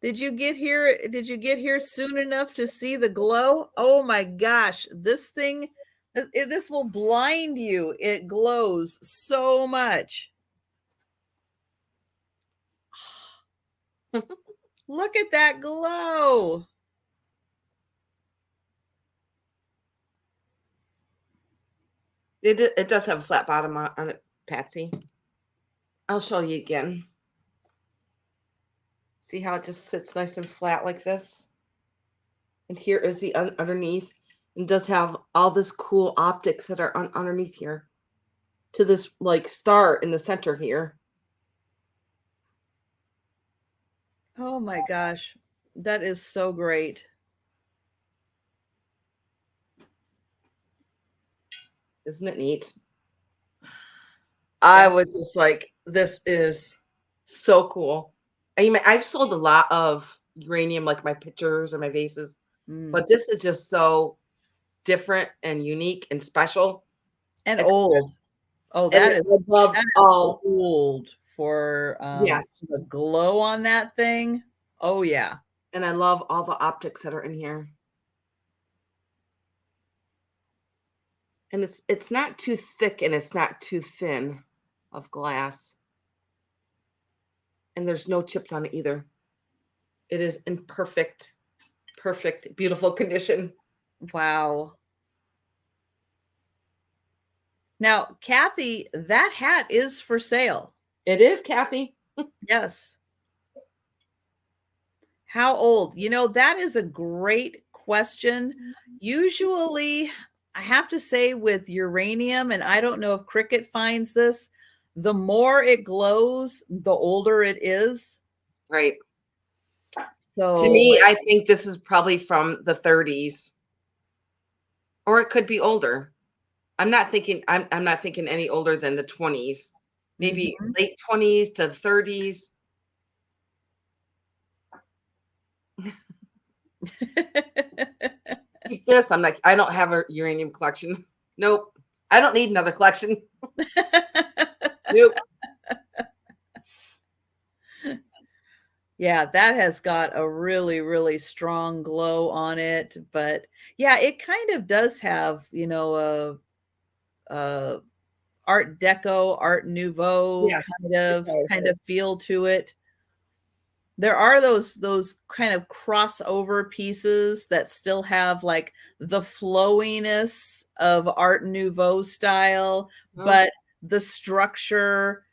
Did you get here? Did you get here soon enough to see the glow? Oh my gosh, this thing, this will blind you. It glows so much. Look at that glow. It does have a flat bottom on it, Patsy. I'll show you again. See how it just sits nice and flat like this? And here is the underneath. And does have all this cool optics that are underneath here to this like star in the center here. Oh my gosh, that is so great. Isn't it neat? I was just like, this is so cool. I mean, I've sold a lot of uranium, like my pictures and my vases, Mm. but this is just so different and unique and special. And Exquisite. old. Oh, And that is above that is all, old for yes. the glow on that thing. Oh yeah. And I love all the optics that are in here. And it's not too thick and it's not too thin of glass. And there's no chips on it either. It is in perfect, perfect, beautiful condition. Wow. Now, Kathy, that hat is for sale. It is, Kathy. Yes. How old? You know, that is a great question. Usually, I have to say with uranium, and I don't know if Cricket finds this, the more it glows, the older it is. Right. To So, me, like, I think this is probably from the 30s, or it could be older. I'm not thinking any older than the 20s. Maybe mhm. late 20s to 30s. Keep this. I'm like, I don't have a uranium collection. Nope. I don't need another collection. Nope. Yeah, that has got a really, really strong glow on it. But yeah, it kind of does have, a Art Deco, Art Nouveau Yes, it does. kind of feel to it. There are those kind of crossover pieces that still have like the flowiness of Art Nouveau style, Mhm, but the structure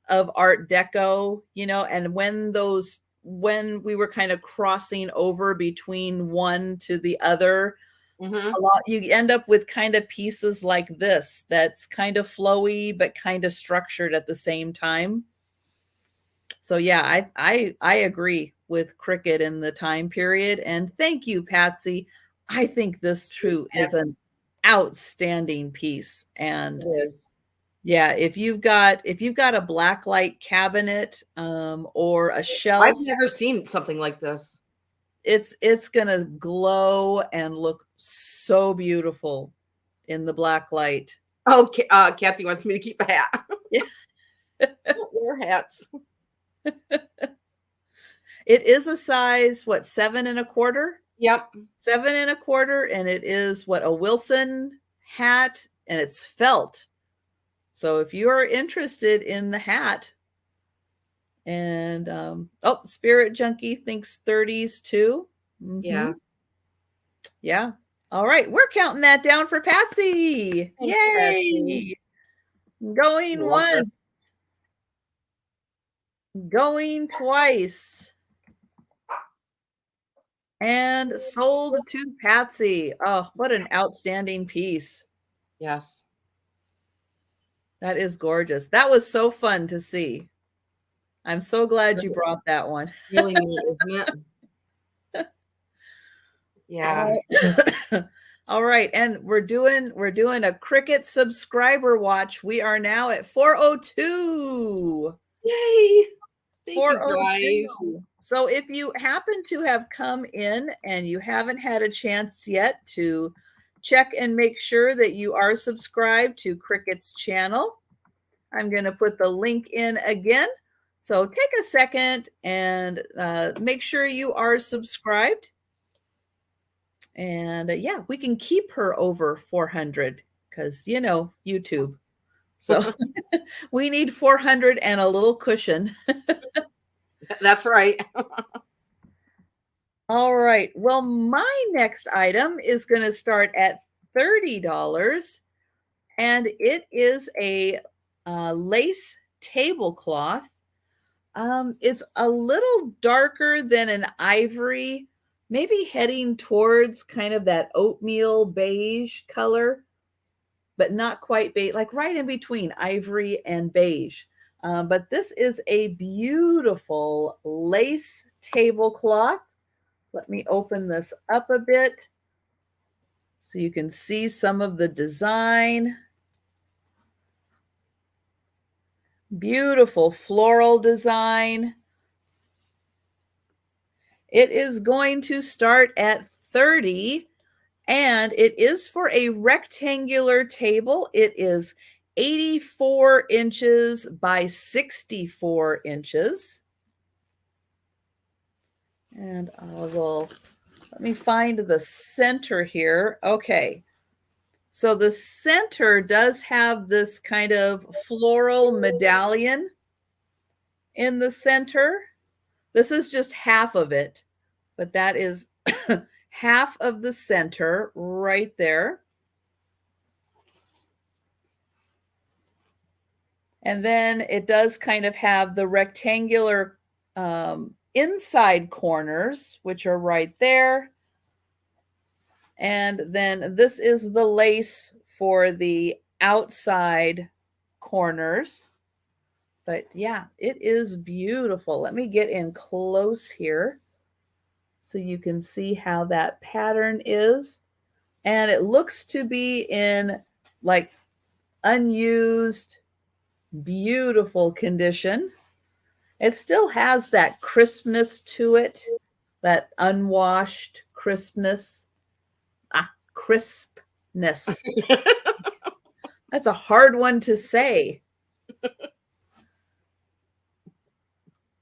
of Art Deco, and when we were kind of crossing over between one to the other, mhm. you end up with kind of pieces like this that's kind of flowy but kind of structured at the same time. So yeah, I agree with Cricket in the time period, and thank you, Patsy. I think this true is Yes, an outstanding piece. it And is. yeah, if you've got a blacklight cabinet or a I've shelf, never seen something like this. it's gonna glow and look so beautiful in the black light. Oh, Kathy wants me to keep a hat. Yeah. Don't wear hats. It is a size, what, 7 1/4? Yep. 7 1/4, and it is what, a Wilson hat, and it's felt. So if you are interested in the hat, and oh, Spirit Junkie thinks 30s too. Yeah. Yeah. All right, we're counting that down for Patsy. Thanks, Patsy. Yay! I Going love once, this. going twice, and sold to Patsy. Oh, what an outstanding piece. Yes. That is gorgeous. That was so fun to see. I'm so glad you Really, brought that one. really neat, isn't it? Yeah. All all right, and we're doing a Cricket subscriber watch. We are now at 402. Yay. Thank you, guys. 402. So if you happen to have come in and you haven't had a chance yet to check and make sure that you are subscribed to Cricket's channel, I'm going to put the link in again. So take a second and make sure you are subscribed. And yeah, we can keep her over 400 because, YouTube. So we need 400 and a little cushion. That's right. All right. Well, my next item is going to start at $30, and it is a lace tablecloth. It's a little darker than an ivory, maybe heading towards kind of that oatmeal beige color, but not quite beige, like right in between ivory and beige. But this is a beautiful lace tablecloth. Let me open this up a bit so you can see some of the design. Beautiful floral design. It is going to start at 30, and it is for a rectangular table. It is 84 inches by 64 inches. And let me find the center here. Okay. So the center does have this kind of floral medallion in the center. This is just half of it, but that is half of the center right there. And then it does kind of have the rectangular inside corners, which are right there. And then this is the lace for the outside corners. But yeah, it is beautiful. Let me get in close here so you can see how that pattern is. And it looks to be in like unused, beautiful condition. It still has that crispness to it, that unwashed crispness. Crispness. That's a hard one to say. But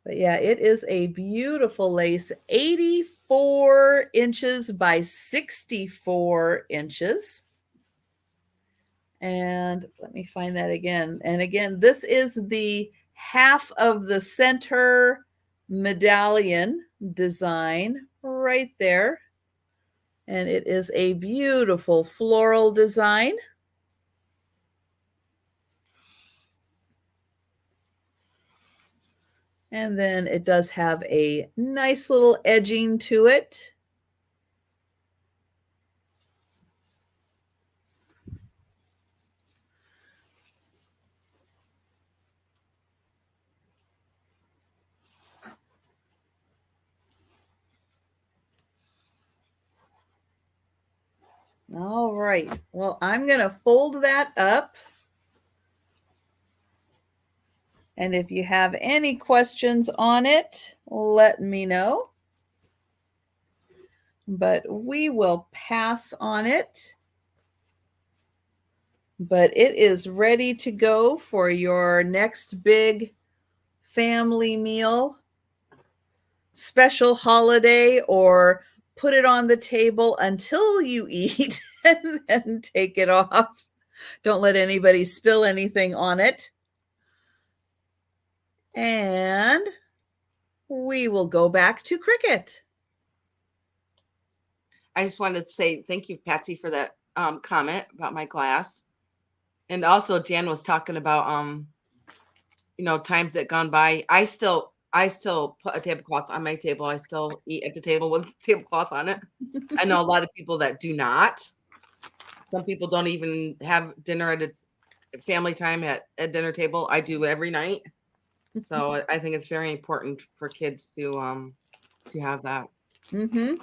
yeah, it is a beautiful lace, 84 inches by 64 inches. And let me find that again. And again, this is the half of the center medallion design right there. And it is a beautiful floral design. And then it does have a nice little edging to it. All right. Well, I'm going to fold that up. And if you have any questions on it, let me know. But we will pass on it. But it is ready to go for your next big family meal, special holiday, or put it on the table until you eat and then take it off. Don't let anybody spill anything on it. And we will go back to Kricket. I just wanted to say thank you, Patsy, for that comment about my glass. And also Jan was talking about times that gone by. I still put a tablecloth on my table. I still eat at the table with a tablecloth on it. I know a lot of people that do not. Some people don't even have dinner at a family time at a dinner table. I do every night. So I think it's very important for kids to have that. Mm-hmm.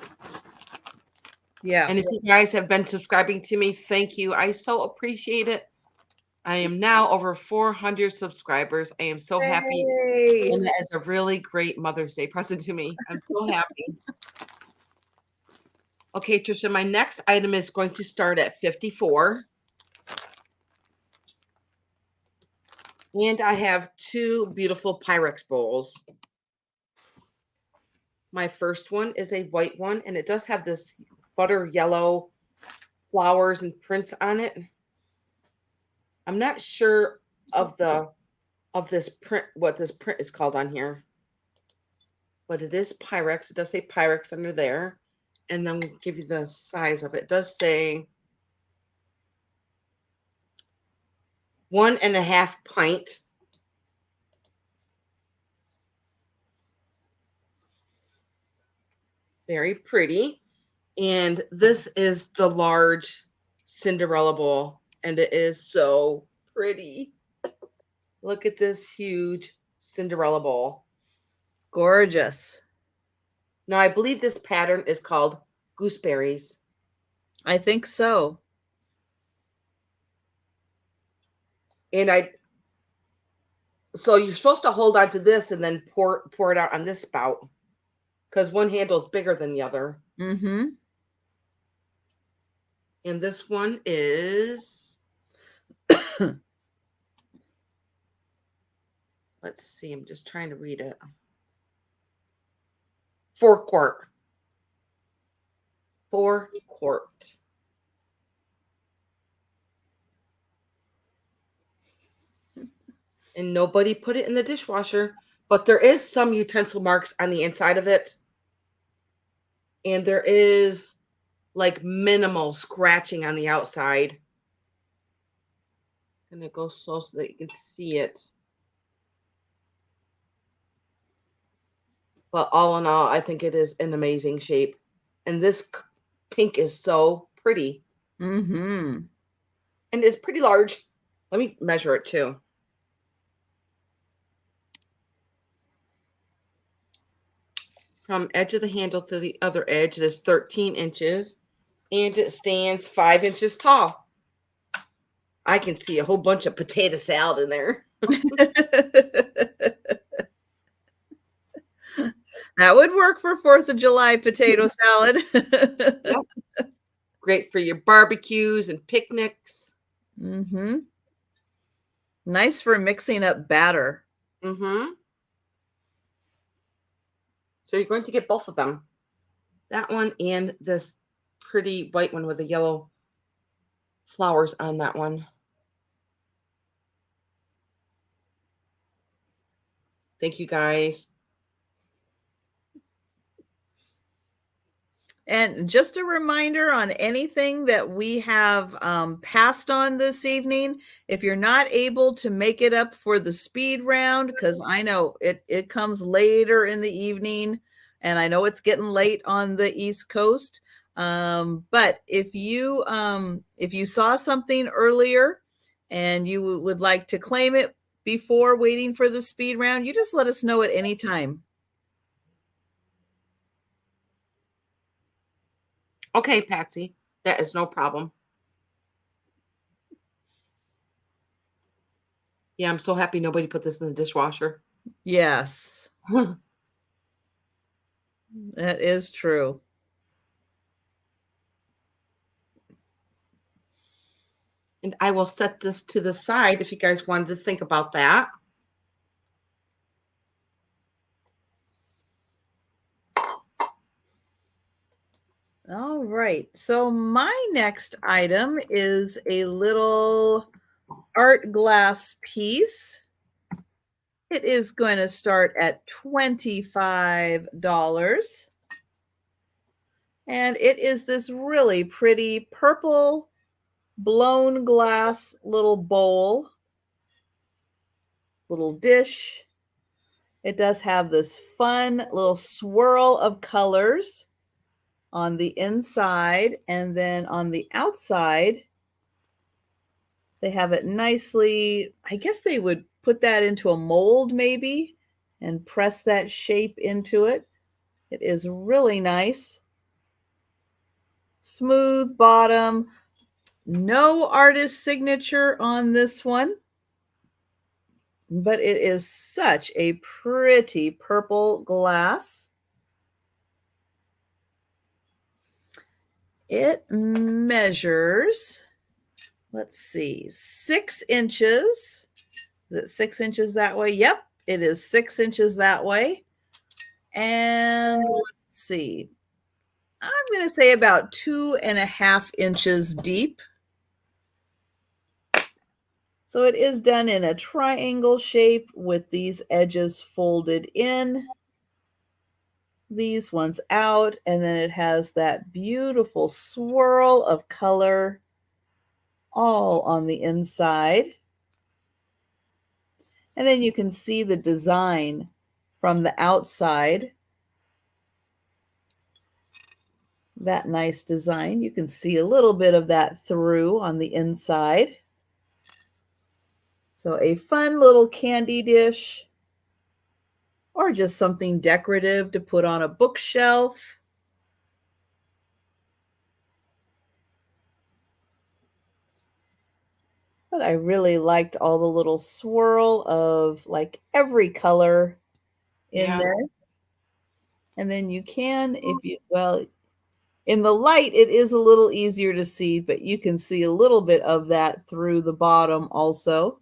Yeah. And if you guys have been subscribing to me, thank you. I so appreciate it. I am now over 400 subscribers. I am so happy. Yay. And that is a really great Mother's Day present to me. I'm so happy. Okay, Trisha, my next item is going to start at 54. And I have two beautiful Pyrex bowls. My first one is a white one, and it does have this butter yellow flowers and prints on it. I'm not sure of this print, what this print is called on here, but it is Pyrex. It does say Pyrex under there, and then we'll give you the size of it. It does say 1.5 pint. Very pretty. And this is the large Cinderella bowl, and it is so pretty. Look at this huge Cinderella bowl. Gorgeous. Now, I believe this pattern is called gooseberries. I think so. And So you're supposed to hold on to this and then pour it out on this spout because one handle is bigger than the other. Mm-hmm. And this one is, let's see, I'm just trying to read it. 4-quart. 4-quart. And nobody put it in the dishwasher, but there is some utensil marks on the inside of it. And there is like minimal scratching on the outside. I'm going to go slow so that you can see it. But all in all, I think it is an amazing shape. And this pink is so pretty. Mm-hmm. And it's pretty large. Let me measure it too. From edge of the handle to the other edge, it is 13 inches. And it stands 5 inches tall. I can see a whole bunch of potato salad in there. That would work for 4th of July potato salad. Yep. Great for your barbecues and picnics. Mm-hmm. Nice for mixing up batter. Mm-hmm. So you're going to get both of them. That one and this pretty white one with the yellow flowers on that one. Thank you, guys. And just a reminder on anything that we have passed on this evening, if you're not able to make it up for the speed round, because I know it comes later in the evening, and I know it's getting late on the East Coast. But if you saw something earlier and you would like to claim it before waiting for the speed round, you just let us know at any time. Okay, Patsy, that is no problem. Yeah, I'm so happy nobody put this in the dishwasher. Yes, that is true. And I will set this to the side if you guys wanted to think about that. All right. So my next item is a little art glass piece. It is going to start at $25. And it is this really pretty purple blown glass little bowl, little dish. It does have this fun little swirl of colors on the inside, and then on the outside, they have it nicely. I guess they would put that into a mold maybe and press that shape into it. It is really nice. Smooth bottom. No artist signature on this one, but it is such a pretty purple glass. It measures, let's see, 6 inches. Is it 6 inches that way? Yep, it is 6 inches that way. And let's see, I'm going to say about 2.5 inches deep. So it is done in a triangle shape with these edges folded in, these ones out, and then it has that beautiful swirl of color all on the inside. And then you can see the design from the outside. That nice design. You can see a little bit of that through on the inside. So a fun little candy dish, or just something decorative to put on a bookshelf. But I really liked all the little swirl of like every color in Yeah. there. And then you can, if you, well, in the light, it is a little easier to see, but you can see a little bit of that through the bottom also.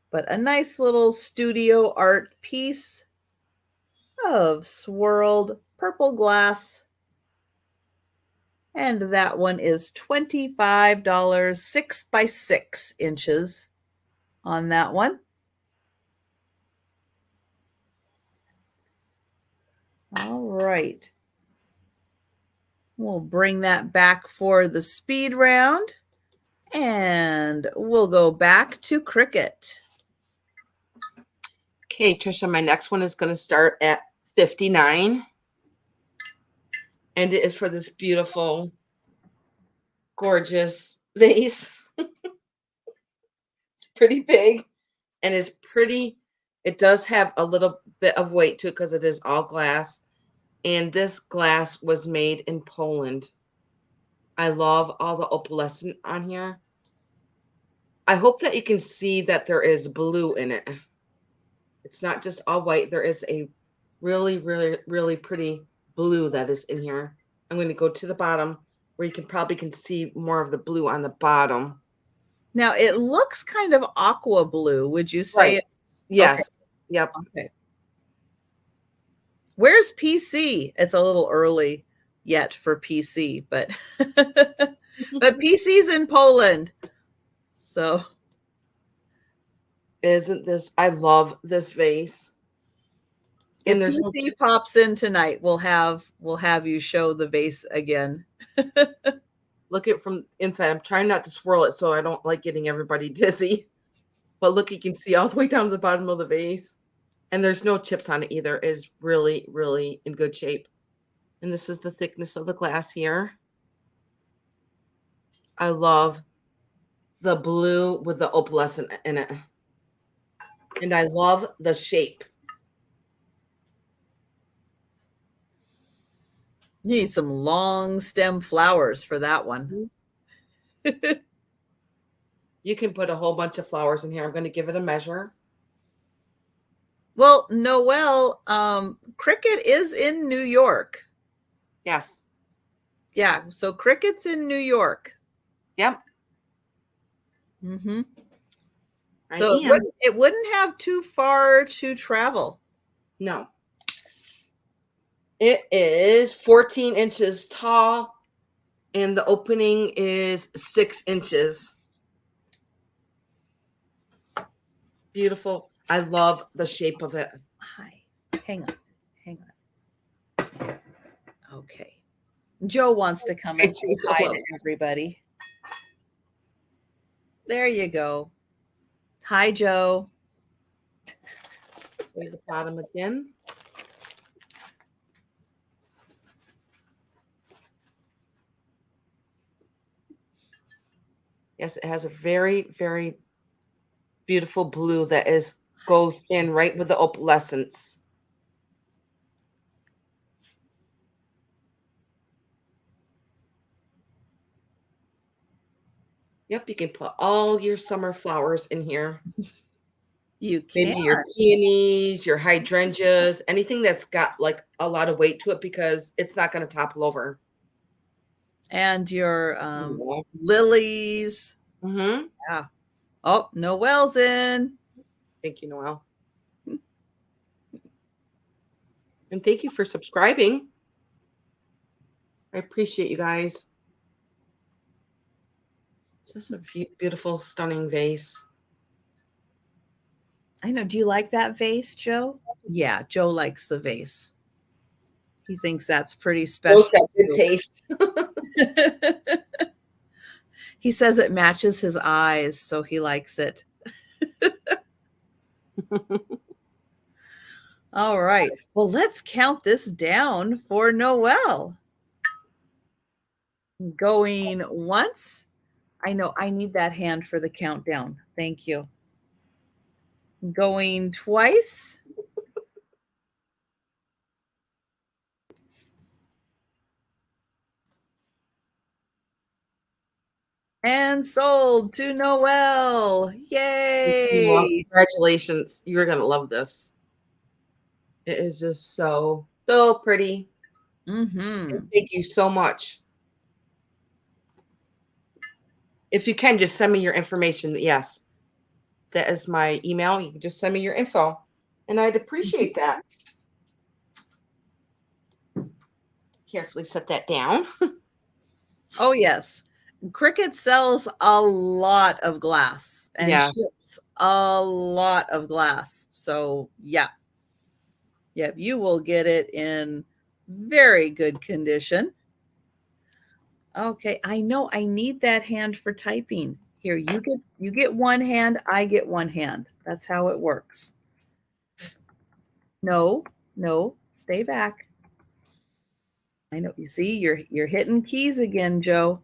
But a nice little studio art piece of swirled purple glass. And that one is $25, 6 by 6 inches on that one. All right. We'll bring that back for the speed round. And we'll go back to Cricket. Okay, Trisha, my next one is going to start at 59. And it is for this beautiful, gorgeous vase. It's pretty big and is pretty. It does have a little bit of weight to it because it is all glass. And this glass was made in Poland. I love all the opalescent on here. I hope that you can see that there is blue in it. It's not just all white. There is a really, really, really pretty blue that is in here. I'm going to go to the bottom where you can see more of the blue on the bottom. Now it looks kind of aqua blue. Would you say Right. it's Yes. Okay. Yep. Okay. Where's PC? It's a little early yet for PC, but but PC's in Poland. So Isn't this? I love this vase. if And there's no PC pops in tonight, we'll have you show the vase again. look at from inside. I'm trying not to swirl it so I don't like getting everybody dizzy. But look, you can see all the way down to the bottom of the vase. And there's no chips on it either. It is really, really in good shape. And this is the thickness of the glass here. I love the blue with the opalescent in it. And I love the shape. You need some long stem flowers for that one. You can put a whole bunch of flowers in here. I'm going to give it a measure. Well, Noelle, Cricket is in New York. Yes. Yeah, so Cricket's in New York. Yep. Mm-hmm. I So am. it wouldn't have too far to travel. No. It is 14 inches tall, and the opening is 6 inches. Beautiful. I love the shape of it. Hi. Hang on. Okay. Joe wants to come and say hi to everybody. There you go. Hi, Joe. Way the bottom again. Yes, it has a very, very beautiful blue that goes in right with the opalescence. Yep, you can put all your summer flowers in here. You can. Maybe your peonies, your hydrangeas, anything that's got like a lot of weight to it because it's not going to topple over. And your lilies. Mm-hmm. Yeah. Oh, Noelle's in. Thank you, Noelle. And thank you for subscribing. I appreciate you guys. Just a beautiful, stunning vase. I know. Do you like that vase, Joe? Yeah, Joe likes the vase. He thinks that's pretty special. Both got good taste. He says it matches his eyes, so he likes it. All right. Well, let's count this down for Noelle. Going once. I know I need that hand for the countdown. Thank you. Going twice. And sold to Noelle. Well, Yay. congratulations. You're going to love this. It is just so, so pretty. And Mm-hmm. thank you so much. If you can, just send me your information. Yes, that is my email. You can just send me your info. And I'd appreciate that. Carefully set that down. Oh, yes. Cricket sells a lot of glass and Yes. ships a lot of glass. So, yeah. Yeah, you will get it in very good condition. Okay, I know I need that hand for typing. Here, you get one hand, I get one hand. That's how it works. No, no, stay back. I know. You see, you're hitting keys again, Joe.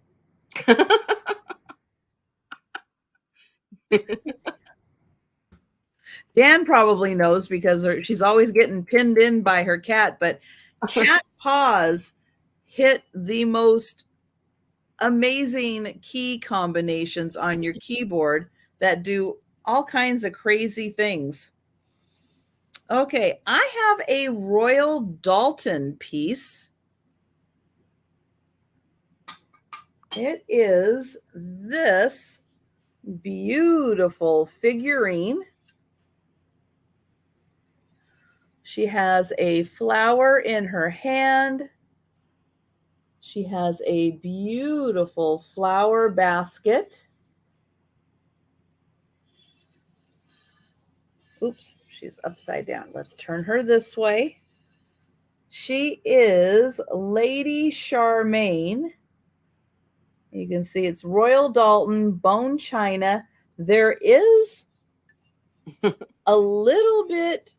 Dan probably knows because she's always getting pinned in by her cat, but cat paws hit the most amazing key combinations on your keyboard that do all kinds of crazy things. Okay, I have a Royal Dalton piece. It is this beautiful figurine. She has a flower in her hand. She has a beautiful flower basket. Oops, she's upside down. Let's turn her this way. She is Lady Charmaine. You can see it's Royal Dalton, bone china. There is a little bit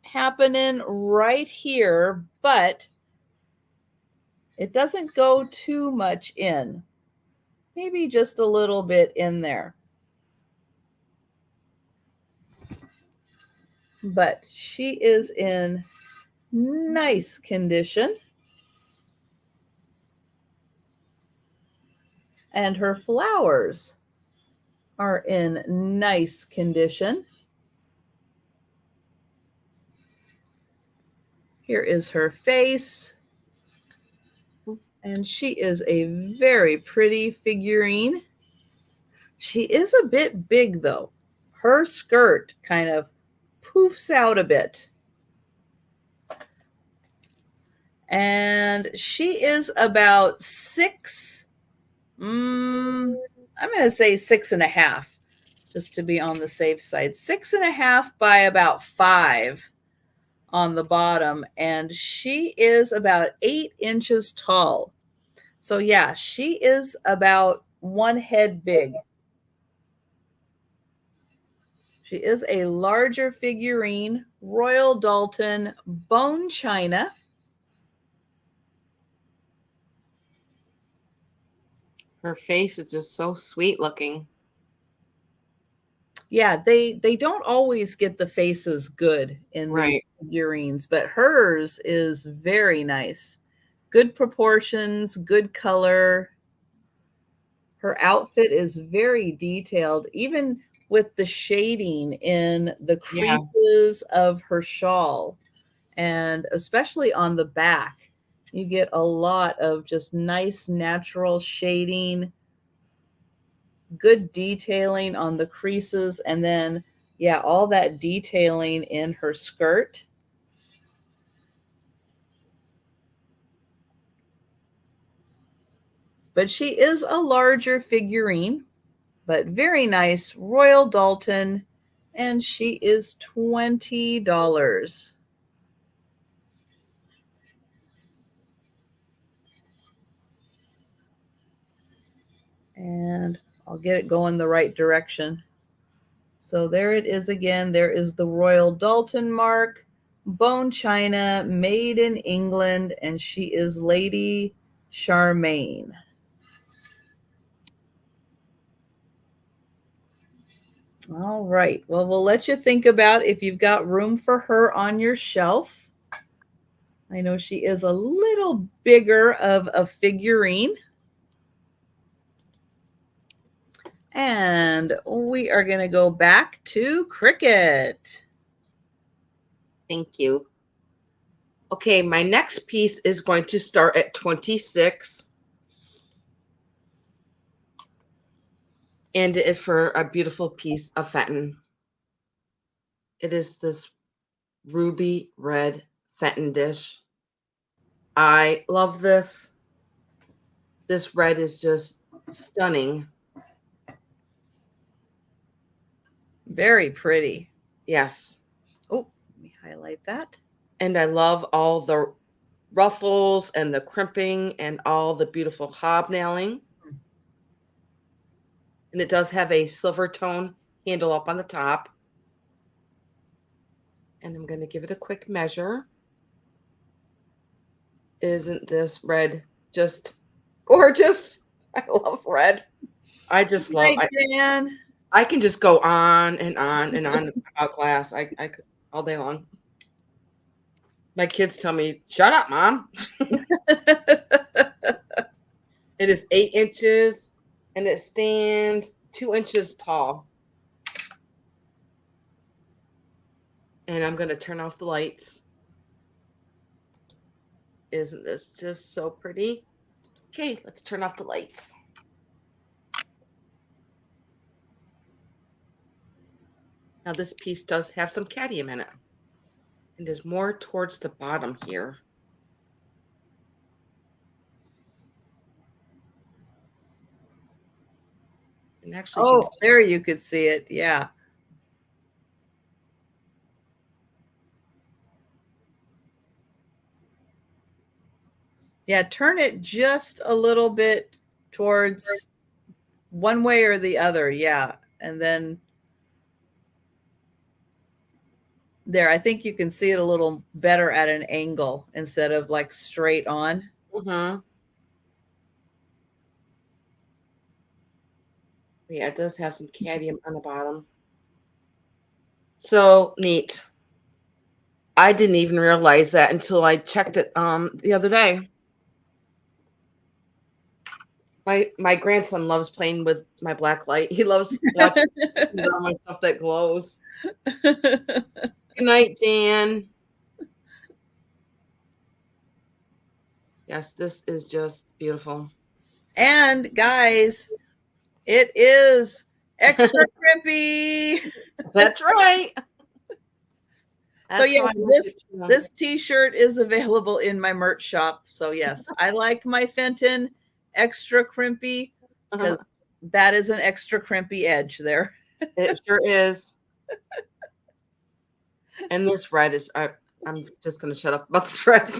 happening right here, but it doesn't go too much in. Maybe just a little bit in there. But she is in nice condition. And her flowers are in nice condition. Here is her face. And she is a very pretty figurine. She is a bit big, though. Her skirt kind of poofs out a bit. And she is about I'm going to say 6.5, just to be on the safe side. 6.5 by about 5 on the bottom. And she is about 8 inches tall. So yeah, she is about one head big. She is a larger figurine, Royal Dalton, bone china. Her face is just so sweet looking. Yeah, they don't always get the faces good in these Right. figurines, but hers is very nice. Good proportions, good color. Her outfit is very detailed, even with the shading in the Yeah. creases of her shawl, and especially on the back. You get a lot of just nice natural shading, good detailing on the creases, and then, yeah, all that detailing in her skirt. But she is a larger figurine, but very nice, Royal Dalton, and she is $20. And I'll get it going the right direction. So there it is again. There is the Royal Dalton mark, bone china, made in England, and she is Lady Charmaine. All right. Well, we'll let you think about if you've got room for her on your shelf. I know she is a little bigger of a figurine. And we are going to go back to Cricket. Thank you. Okay, my next piece is going to start at 26. And it is for a beautiful piece of Fenton. It is this ruby red Fenton dish. I love this. This red is just stunning. Very pretty. Yes. Oh, let me highlight that. And I love all the ruffles and the crimping and all the beautiful hobnailing. And it does have a silver tone handle up on the top. And I'm going to give it a quick measure. Isn't this red just gorgeous? I love red. I just love Dan. I can just go on and on and on about glass. I could all day long. My kids tell me, "Shut up, Mom." It is 8 inches and it stands 2 inches tall. And I'm going to turn off the lights. Isn't this just so pretty? Okay, let's turn off the lights. Now this piece does have some cadmium in it. And is more towards the bottom here. And actually, there you could see it. Yeah. Yeah, turn it just a little bit towards one way or the other. Yeah. And then there, I think you can see it a little better at an angle instead of like straight on. Mm-hmm. Yeah, it does have some cadmium on the bottom. So neat. I didn't even realize that until I checked it the other day. My grandson loves playing with my black light. He loves watching all my stuff that glows. Good night, Dan. Yes, this is just beautiful. And guys, it is extra crimpy. That's right. So yes, this t-shirt is available in my merch shop. So yes, I like my Fenton extra crimpy because that is an extra crimpy edge there. It sure is. And this red is, I'm just going to shut up about this red.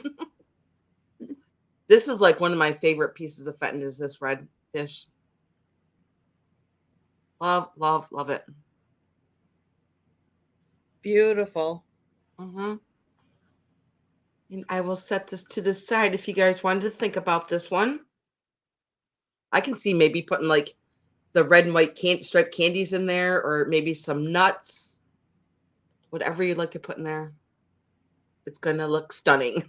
This is like one of my favorite pieces of Fenton is this red dish. Love, love, love it. Beautiful. Mm-hmm. And I will set this to the side if you guys wanted to think about this one. I can see maybe putting like the red and white striped candies in there, or maybe some nuts, whatever you'd like to put in there. It's going to look stunning.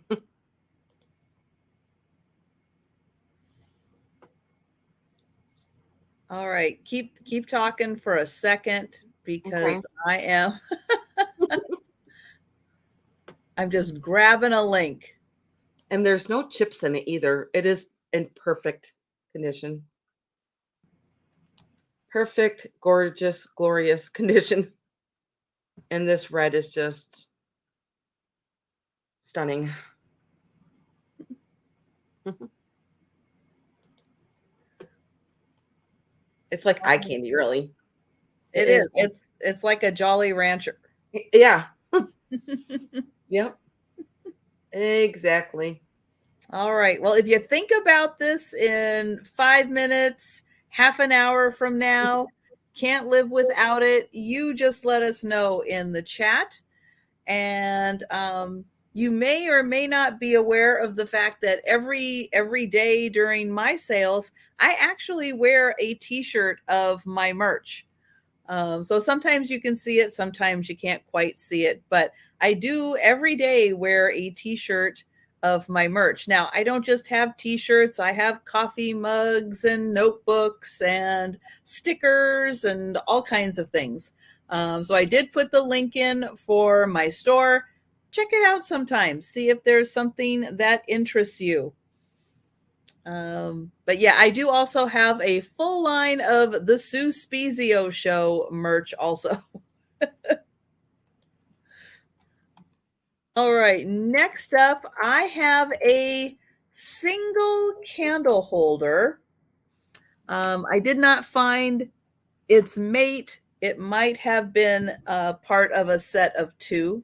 All right, keep talking for a second because okay. I'm just grabbing a link. And there's no chips in it either. It is in perfect condition. Perfect, gorgeous, glorious condition. And this red is just stunning. It's like eye candy, really. It is. It's like a Jolly Rancher. Yeah. Yep. Exactly. All right. Well, if you think about this in 5 minutes, half an hour from now, can't live without it, you just let us know in the chat. And you may or may not be aware of the fact that every day during my sales, I actually wear a t-shirt of my merch. So sometimes you can see it, sometimes you can't quite see it, but I do every day wear a t-shirt of my merch. Now, I don't just have t-shirts, I have coffee mugs and notebooks and stickers and all kinds of things. So I did put the link in for my store. Check it out sometime. See if there's something that interests you. But yeah, I do also have a full line of the Sue Spezio Show merch also. All right, next up, I have a single candle holder. I did not find its mate. It might have been part of a set of two,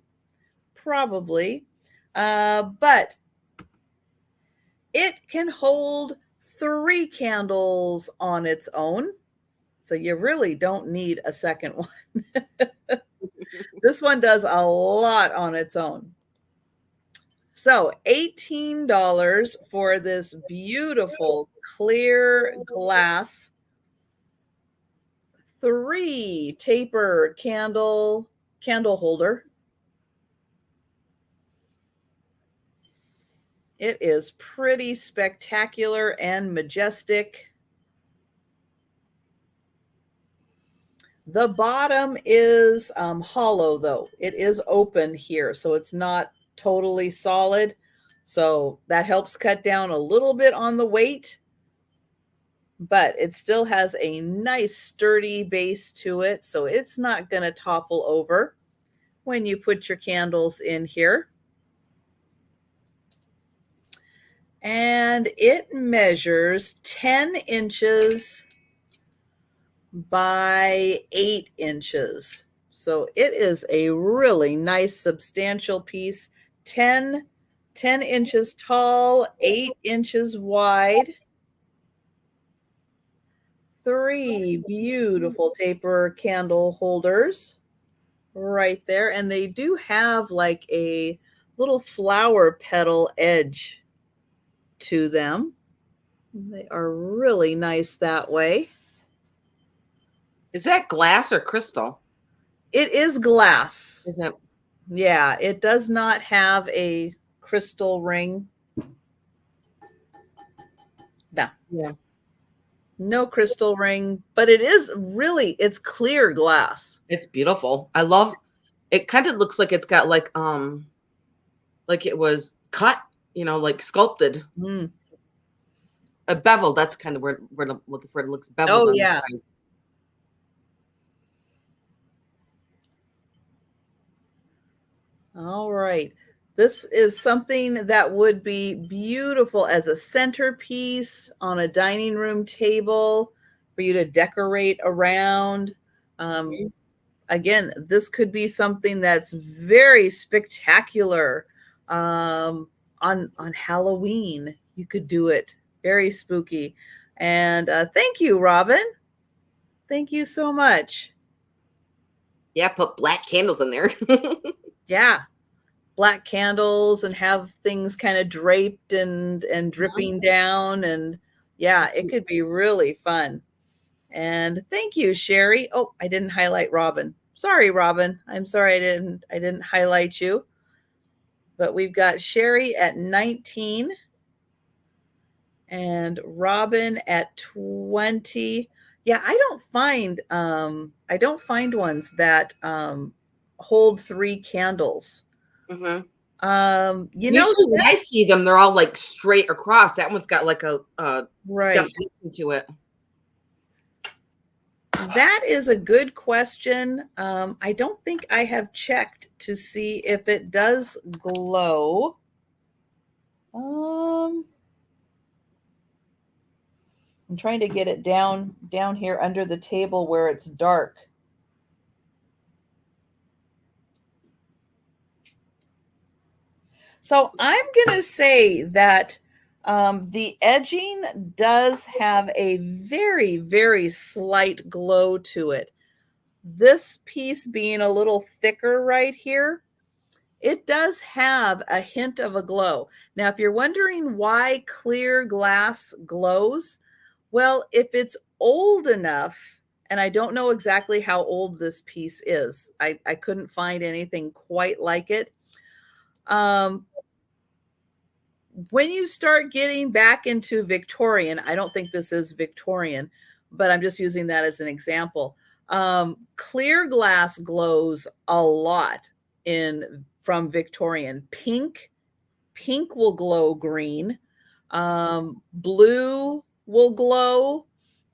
probably. But it can hold 3 candles on its own. So you really don't need a second one. This one does a lot on its own. So $18 for this beautiful clear glass 3 taper candle holder. It is pretty spectacular and majestic. The bottom is hollow though. It is open here, so it's not totally solid. So that helps cut down a little bit on the weight, but it still has a nice sturdy base to it. So it's not going to topple over when you put your candles in here. And it measures 10 inches by 8 inches. So it is a really nice, substantial piece. 10 inches tall, 8 inches wide. 3 beautiful taper candle holders right there. And they do have like a little flower petal edge to them. They are really nice that way. Is that glass or crystal? It is glass. Is it? Yeah, it does not have a crystal ring. No. Yeah. No crystal ring, but it is really, it's clear glass. It's beautiful. I love it. Kind of looks like it's got like it was cut, like sculpted. Mm. A bevel, that's kind of where I'm looking for. It looks beveled Oh, on yeah. the sides. All right. This is something that would be beautiful as a centerpiece on a dining room table for you to decorate around. Again, this could be something that's very spectacular on Halloween. You could do it. Very spooky. And thank you, Robin. Thank you so much. Yeah, put black candles in there. Yeah. Black candles and have things kind of draped and dripping down. And yeah, it could be really fun. And thank you, Sherry. Oh, I didn't highlight Robin. Sorry, Robin. I'm sorry I didn't highlight you. But we've got Sherry at 19 and Robin at 20. Yeah, I don't find ones that hold 3 candles. Mm-hmm. Usually when I see them, they're all like straight across. That one's got like a right definition to it. That is a good question. I don't think I have checked to see if it does glow. I'm trying to get it down here under the table where it's dark. So I'm going to say that the edging does have a very, very slight glow to it. This piece being a little thicker right here, it does have a hint of a glow. Now, if you're wondering why clear glass glows, well, if it's old enough, and I don't know exactly how old this piece is. I couldn't find anything quite like it. when you start getting back into Victorian, I don't think this is Victorian, but I'm just using that as an example. Clear glass glows a lot from Victorian. Pink will glow green. Blue will glow.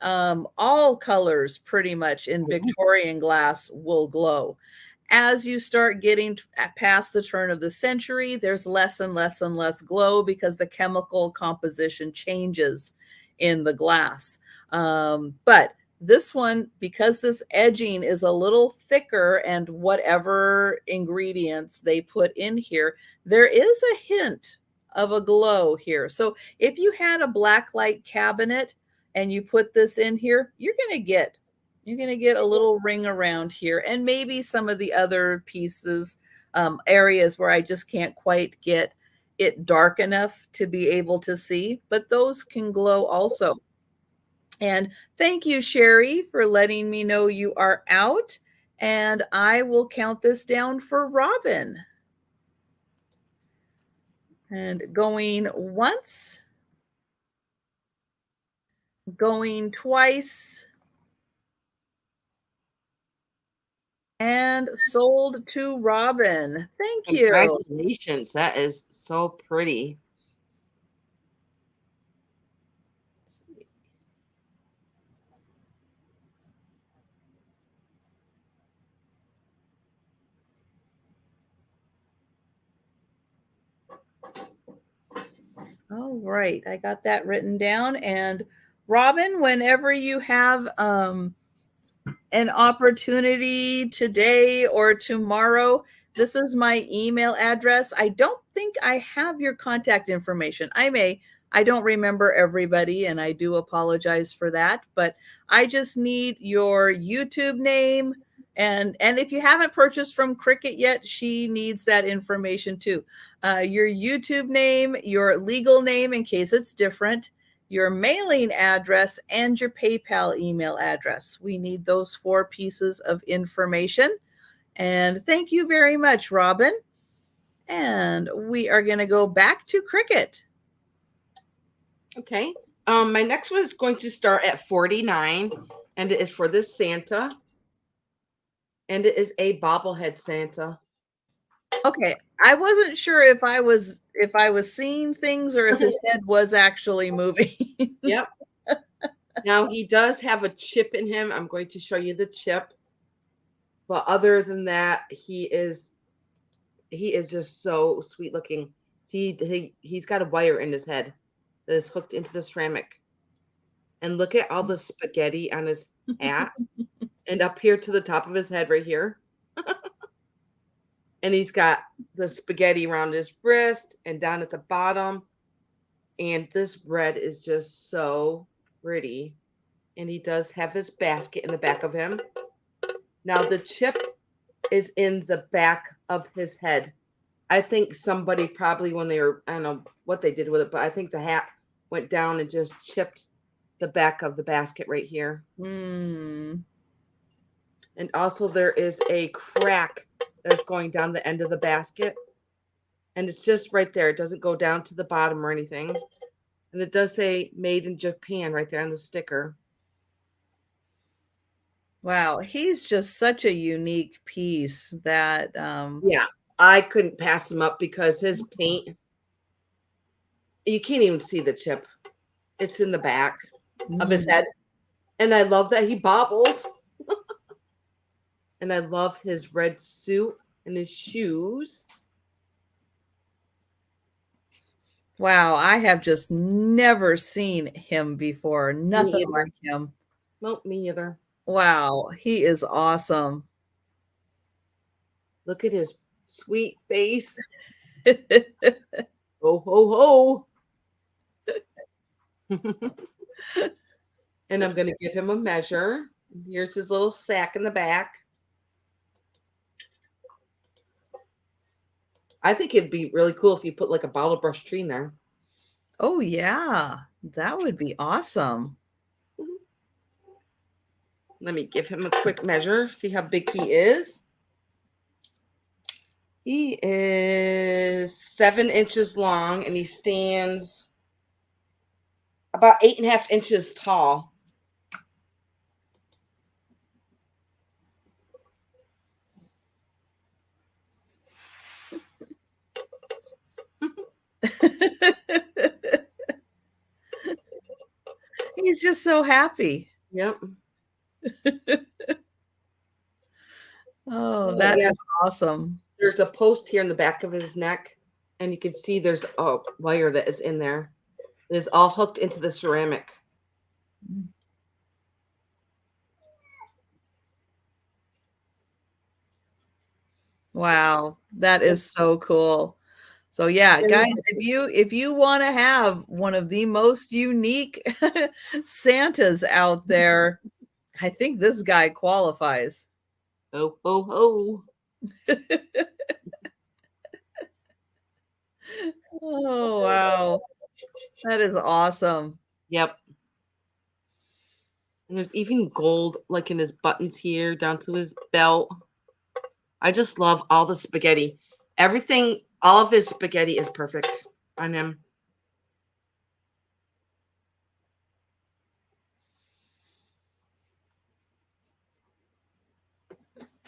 All colors pretty much in Victorian glass will glow. As you start getting past the turn of the century, there's less and less and less glow because the chemical composition changes in the glass. But this one, because this edging is a little thicker and whatever ingredients they put in here, there is a hint of a glow here. So if you had a blacklight cabinet and you put this in here, you're going to get a little ring around here, and maybe some of the other pieces, areas where I just can't quite get it dark enough to be able to see, but those can glow also. And thank you, Sherry, for letting me know you are out. And I will count this down for Robin. And going once, going twice, and sold to Robin. Thank you. Congratulations. That is so pretty. All right, I got that written down. And Robin, whenever you have an opportunity today or tomorrow, this is my email address. I don't think I have your contact information. I don't remember everybody, and I do apologize for that, but I just need your YouTube name. And if you haven't purchased from Cricket yet, she needs that information too. Your YouTube name, your legal name in case it's different, your mailing address, and your PayPal email address. We need those 4 pieces of information. And thank you very much, Robin. And we are going to go back to Cricket. Okay. My next one is going to start at 49, and it is for this Santa. And it is a bobblehead Santa. Okay, I wasn't sure if I was seeing things or if his head was actually moving. Yep. Now he does have a chip in him. I'm going to show you the chip. But other than that, he is just so sweet looking. See, he's got a wire in his head that is hooked into the ceramic. And look at all the spaghetti on his hat and up here to the top of his head right here. And he's got the spaghetti around his wrist and down at the bottom. And this red is just so pretty. And he does have his basket in the back of him. Now the chip is in the back of his head. I think somebody probably when they were, I don't know what they did with it, but I think the hat went down and just chipped the back of the basket right here. Mm. And also there is a crack that's going down the end of the basket. And it's just right there. It doesn't go down to the bottom or anything. And it does say made in Japan right there on the sticker. Wow, he's just such a unique piece that Yeah, I couldn't pass him up because his paint, you can't even see the chip. It's in the back of his head. And I love that he bobbles. And I love his red suit and his shoes. Wow, I have just never seen him before. Nothing like him. Nope, me either. Wow, he is awesome. Look at his sweet face. Ho, ho, ho. And I'm going to give him a measure. Here's his little sack in the back. I think it'd be really cool if you put like a bottle brush tree in there. Oh, yeah, that would be awesome. Let me give him a quick measure, see how big he is. He is 7 inches long and he stands about 8.5 inches tall. He's just so happy. Yep. Oh, that Yeah. is awesome. There's a post here in the back of his neck, and you can see there's a wire that is in there. It is all hooked into the ceramic. Wow, that is so cool. So yeah, guys, if you want to have one of the most unique Santas out there, I think this guy qualifies. Oh, oh, oh. Oh, wow. That is awesome. Yep. And there's even gold like in his buttons here down to his belt. I just love all the spaghetti. Everything, all of his spaghetti is perfect on him.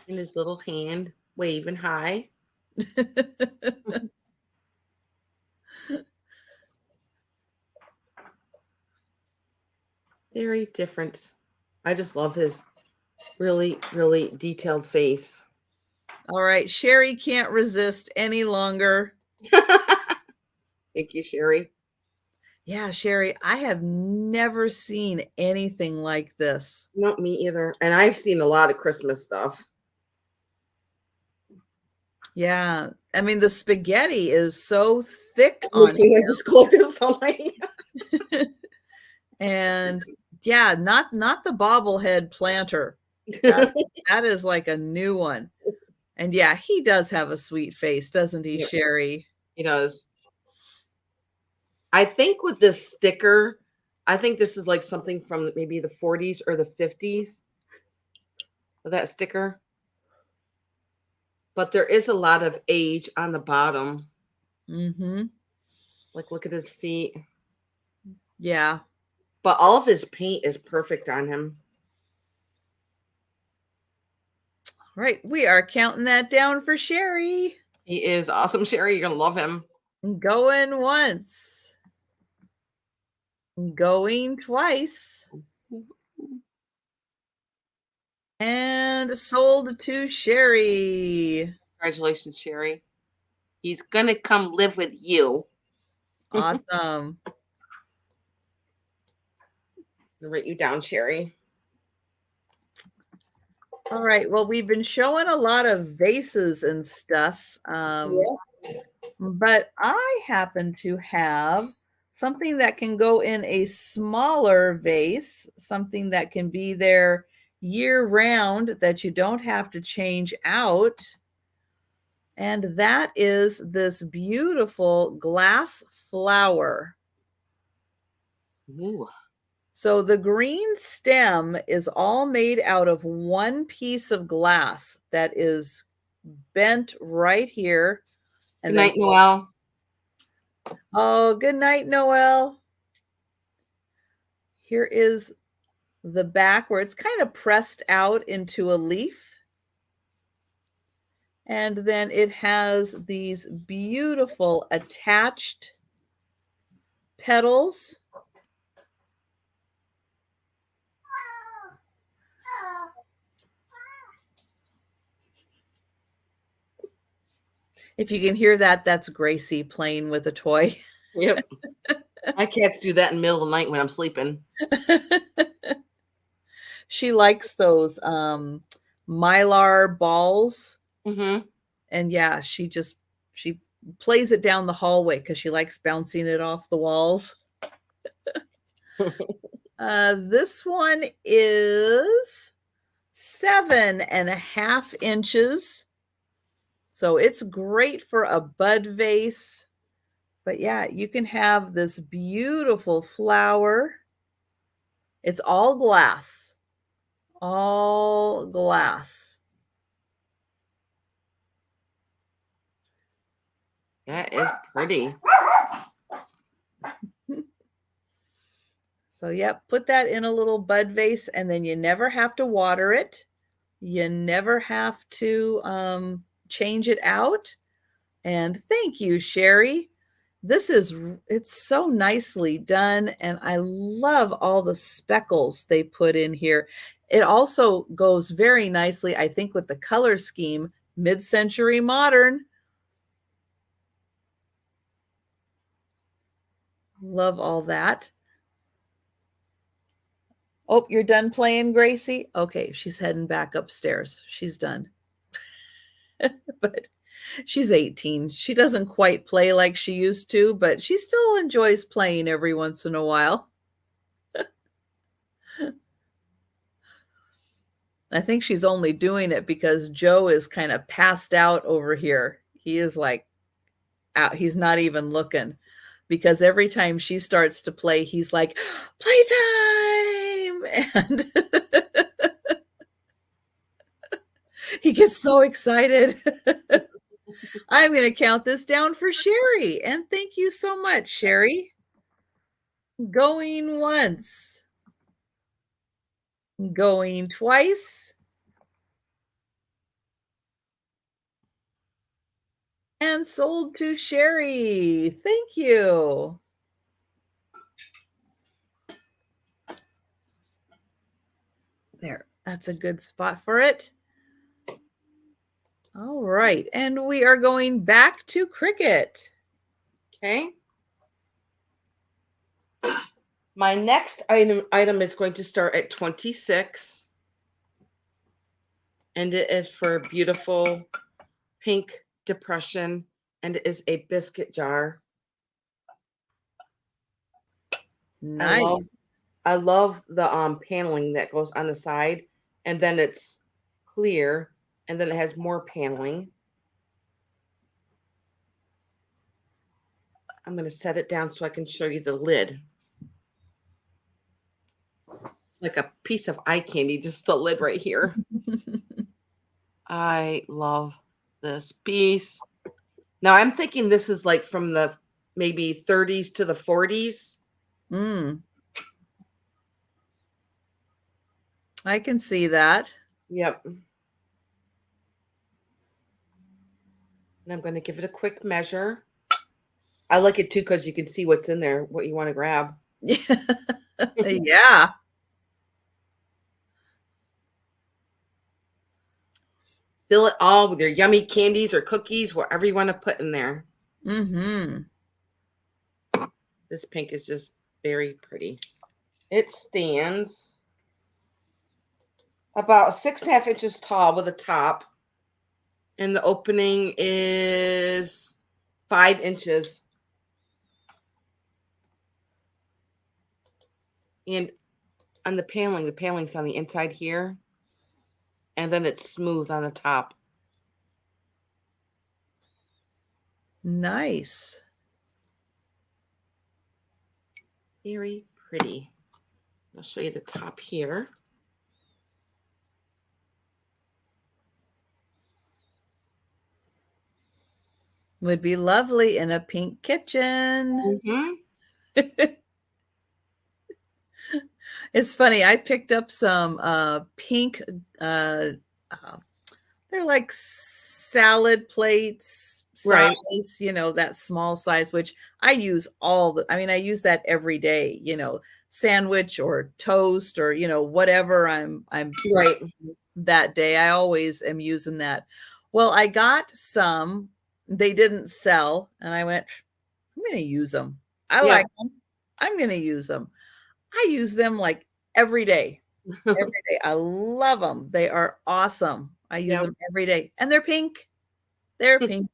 In his little hand, waving high. Very different. I just love his really, really detailed face. All right, Sherry can't resist any longer. Thank you, Sherry. Yeah, Sherry, I have never seen anything like this. No, me either. And I've seen a lot of Christmas stuff. Yeah, I mean, the spaghetti is so thick It on makes me want to just collect this all night. and yeah, not the bobblehead planter. That is like a new one. And yeah, he does have a sweet face, doesn't he, Yep. Sherry? He does. I think with this sticker, I think this is like something from maybe the 40s or the 50s. That sticker. But there is a lot of age on the bottom. Mm-hmm. Like, look at his feet. Yeah. But all of his paint is perfect on him. Right. We are counting that down for Sherry. He is awesome, Sherry. You're going to love him. Going once. Going twice. And sold to Sherry. Congratulations, Sherry. He's going to come live with you. Awesome. I'll write you down, Sherry. All right. Well, we've been showing a lot of vases and stuff. But I happen to have something that can go in a smaller vase, something that can be there year round that you don't have to change out. And that is this beautiful glass flower. Ooh. So the green stem is all made out of one piece of glass that is bent right here. And Good night, Noelle. Oh, good night, Noelle. Here is the back where it's kind of pressed out into a leaf. And then it has these beautiful attached petals. If you can hear that, that's Gracie playing with a toy. Yep. My cats do that in the middle of the night when I'm sleeping. She likes those Mylar balls. Mm-hmm. And yeah, she plays it down the hallway because she likes bouncing it off the walls. This one is 7.5 inches. So it's great for a bud vase. But yeah, you can have this beautiful flower. It's all glass. All glass. That is pretty. So, yep, put that in a little bud vase, and then you never have to water it. You never have to change it out. And thank you, Sherry. It's so nicely done, and I love all the speckles they put in here. It also goes very nicely, I think, with the color scheme, mid-century modern. Love all that. Oh, you're done playing, Gracie? Okay, she's heading back upstairs. She's done. But she's 18. She doesn't quite play like she used to, but she still enjoys playing every once in a while. I think she's only doing it because Joe is kind of passed out over here. He is like out. He's not even looking because every time she starts to play, he's like, playtime. And he gets so excited. I'm going to count this down for Sherry. And thank you so much, Sherry. Going once. Going twice. And sold to Sherry. Thank you. There, that's a good spot for it. All right, and we are going back to Cricket. Okay. My next item is going to start at 26. And it is for beautiful pink depression. And it is a biscuit jar. Nice. I love the paneling that goes on the side. And then it's clear. And then it has more paneling. I'm going to set it down so I can show you the lid. It's like a piece of eye candy, just the lid right here. I love this piece. Now I'm thinking this is like from the maybe 30s to the 40s. I can see that. Yep. And I'm going to give it a quick measure. I like it too because you can see what's in there, what you want to grab. Yeah. Fill it all with your yummy candies or cookies, whatever you want to put in there. This pink is just very pretty. It stands about 6.5 inches tall with a top. And the opening is 5 inches. And on the paneling's on the inside here. And then it's smooth on the top. Nice. Very pretty. I'll show you the top here. Would be lovely in a pink kitchen. It's funny. I picked up some pink, they're like salad plates size, right. That small size, which I use I use that every day, sandwich or toast or, whatever I'm right that day. I always am using that. Well, I got some, they didn't sell, and I went, I'm going to use them. I like them. I'm going to use them. I use them like every day. Every day. I love them. They are awesome. I use them every day. And they're pink. They're pink.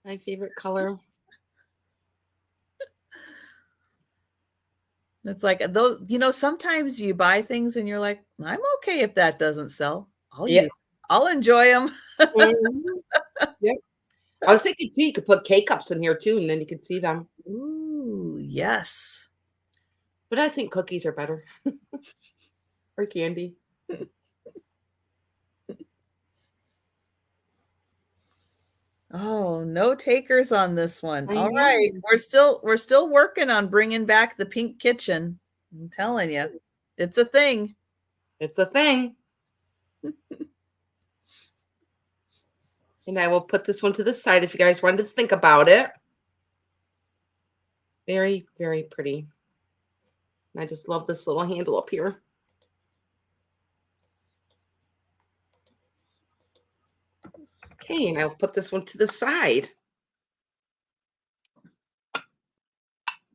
My favorite color. It's like those, sometimes you buy things and you're like, I'm okay if that doesn't sell. I'll enjoy them. Yep. I was thinking too, you could put K-cups in here too, and then you could see them. Ooh, yes. But I think cookies are better. Or candy. no takers on this one. I All know. right, we're still working on bringing back the pink kitchen. I'm telling you, it's a thing. It's a thing. And I will put this one to the side if you guys wanted to think about it. Very, very pretty. And I just love this little handle up here. Okay, and I'll put this one to the side.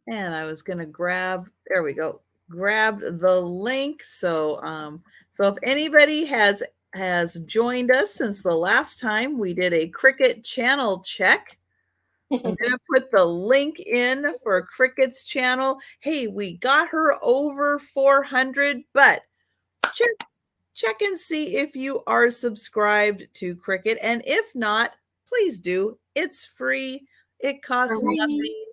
And I was gonna grab, there we go, grabbed the link. So so if anybody has joined us since the last time we did a Cricket channel check, I'm gonna put the link in for Cricket's channel. Hey, we got her over 400, but check and see if you are subscribed to Cricket. And if not, please do. It's free. It costs nothing.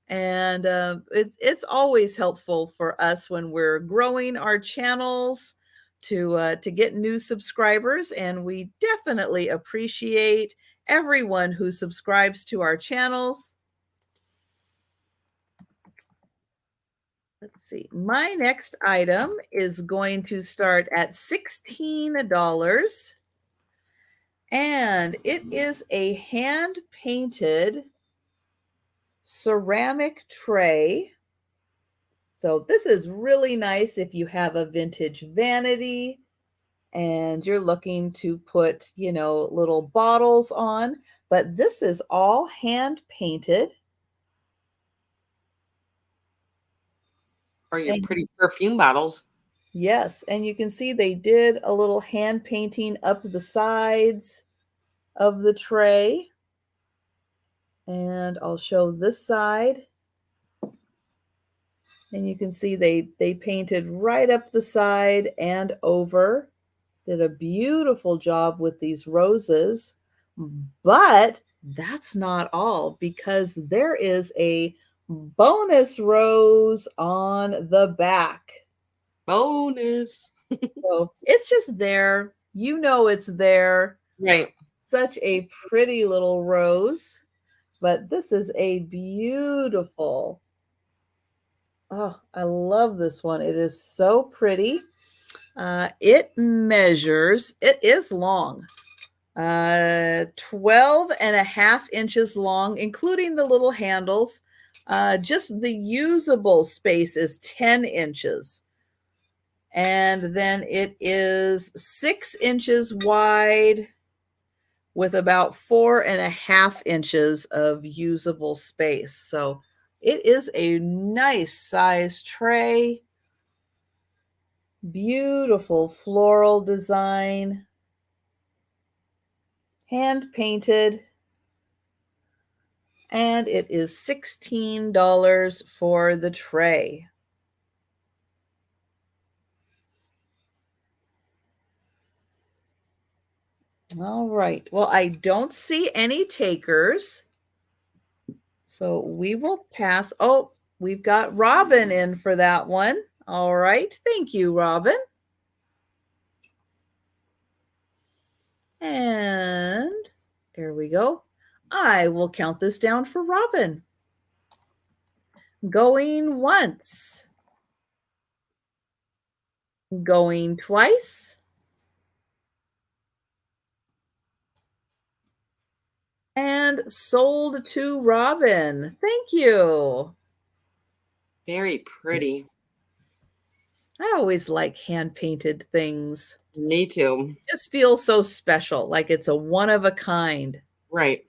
And it's always helpful for us when we're growing our channels to get new subscribers. And we definitely appreciate everyone who subscribes to our channels. Let's see. My next item is going to start at $16. And it is a hand-painted ceramic tray. So this is really nice if you have a vintage vanity and you're looking to put, you know, little bottles on, but this is all hand-painted. Or your pretty perfume bottles. Yes, and you can see they did a little hand painting up the sides of the tray. And I'll show this side. And you can see they painted right up the side and over. Did a beautiful job with these roses. But that's not all, because there is a bonus rose on the back. Bonus. So it's just there. You know it's there. Right. Such a pretty little rose. But this is a beautiful. Oh, I love this one. It is so pretty. It measures, it is long. 12 and a half inches long, including the little handles. Just the usable space is 10 inches. And then it is 6 inches wide with about 4.5 inches of usable space. So it is a nice size tray. Beautiful floral design. Hand painted. And it is $16 for the tray. All right. Well, I don't see any takers. So we will pass. Oh, we've got Robin in for that one. All right. Thank you, Robin. And there we go. I will count this down for Robin. Going once. Going twice. And sold to Robin. Thank you. Very pretty. I always like hand-painted things. Me too. It just feels so special, like it's a one of a kind. Right.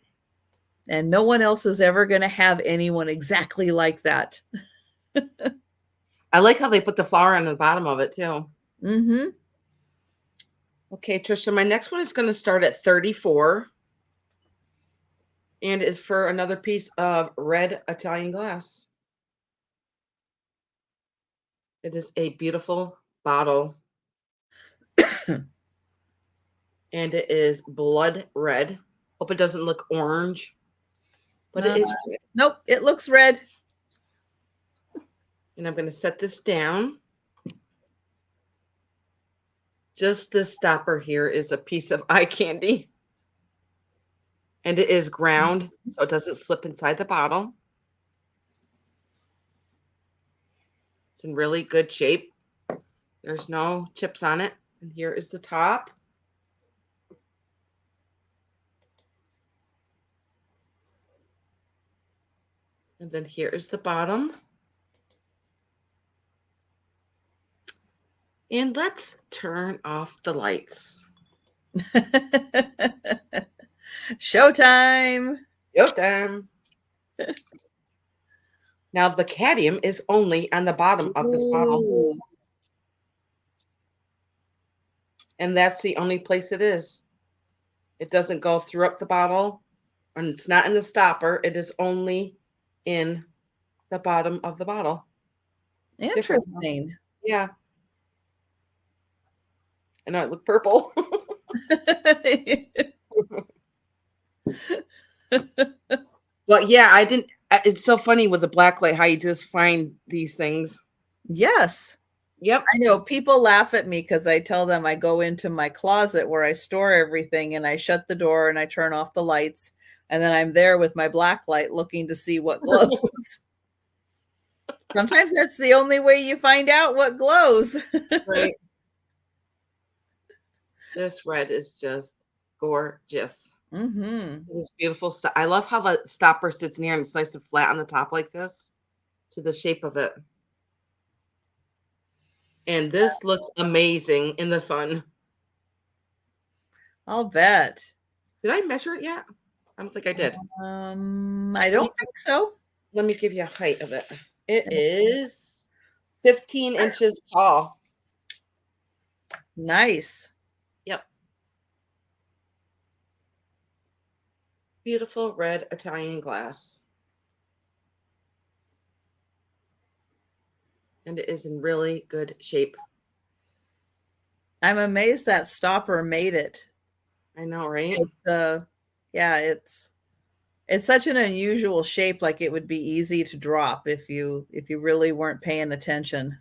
And no one else is ever going to have anyone exactly like that. I like how they put the flower on the bottom of it too. Mm-hmm. Okay, Trisha, my next one is going to start at 34 and is for another piece of red Italian glass. It is a beautiful bottle. And it is blood red. Hope it doesn't look orange, but it is red. Nope, it looks red. And I'm going to set this down. Just this stopper here is a piece of eye candy. And it is ground, so it doesn't slip inside the bottle. It's in really good shape. There's no chips on it. And here is the top. And then here is the bottom. And let's turn off the lights. Showtime. Showtime. Now the cadmium is only on the bottom of this bottle. Ooh. And that's the only place it is. It doesn't go throughout the bottle, and it's not in the stopper. It is only in the bottom of the bottle. Different, huh? Interesting. Yeah. I know it looked purple. But yeah, I didn't. It's so funny with the black light how you just find these things. Yes. Yep. I know people laugh at me because I tell them I go into my closet where I store everything and I shut the door and I turn off the lights. And then I'm there with my black light looking to see what glows. Sometimes that's the only way you find out what glows. Right. This red is just gorgeous. Mm-hmm. It is beautiful. I love how the stopper sits in here and it's nice and flat on the top like this to the shape of it. And this looks amazing in the sun. I'll bet. Did I measure it yet? I don't think I did. I don't think so. Let me give you a height of it. It is 15 inches tall. Nice. Yep. Beautiful red Italian glass. And it is in really good shape. I'm amazed that stopper made it. I know, right? It's yeah, it's such an unusual shape, like it would be easy to drop if you really weren't paying attention.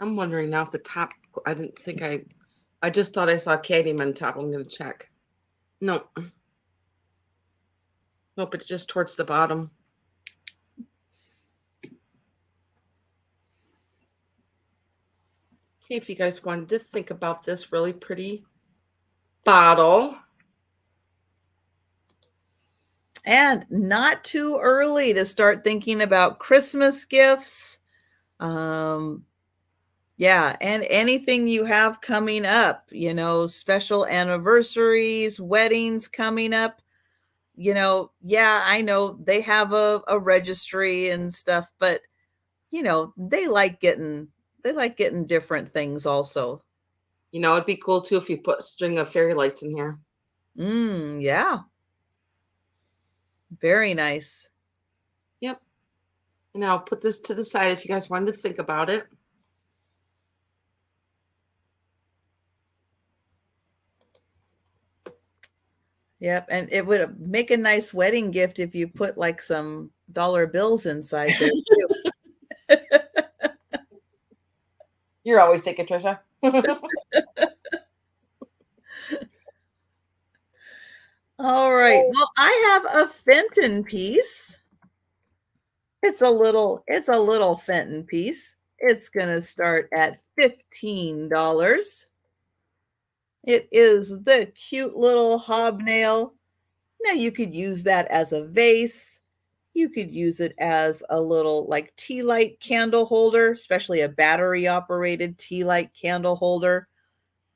I'm wondering now if the top, I didn't think I just thought I saw cadmium on top. I'm going to check. No. Nope, it's just towards the bottom. Okay, if you guys wanted to think about this really pretty bottle. And not too early to start thinking about Christmas gifts. Yeah, and anything you have coming up, special anniversaries, weddings coming up. Yeah, I know they have a registry and stuff, but they like getting different things also. It'd be cool too if you put a string of fairy lights in here. Yeah. Very nice. Yep. And I'll put this to the side if you guys wanted to think about it. Yep, and it would make a nice wedding gift if you put like some dollar bills inside there too. You're always thinking, Trisha. All right. Well, I have a Fenton piece. It's a little Fenton piece. It's going to start at $15. It is the cute little hobnail. Now you could use that as a vase. You could use it as a little like tea light candle holder, especially a battery operated tea light candle holder.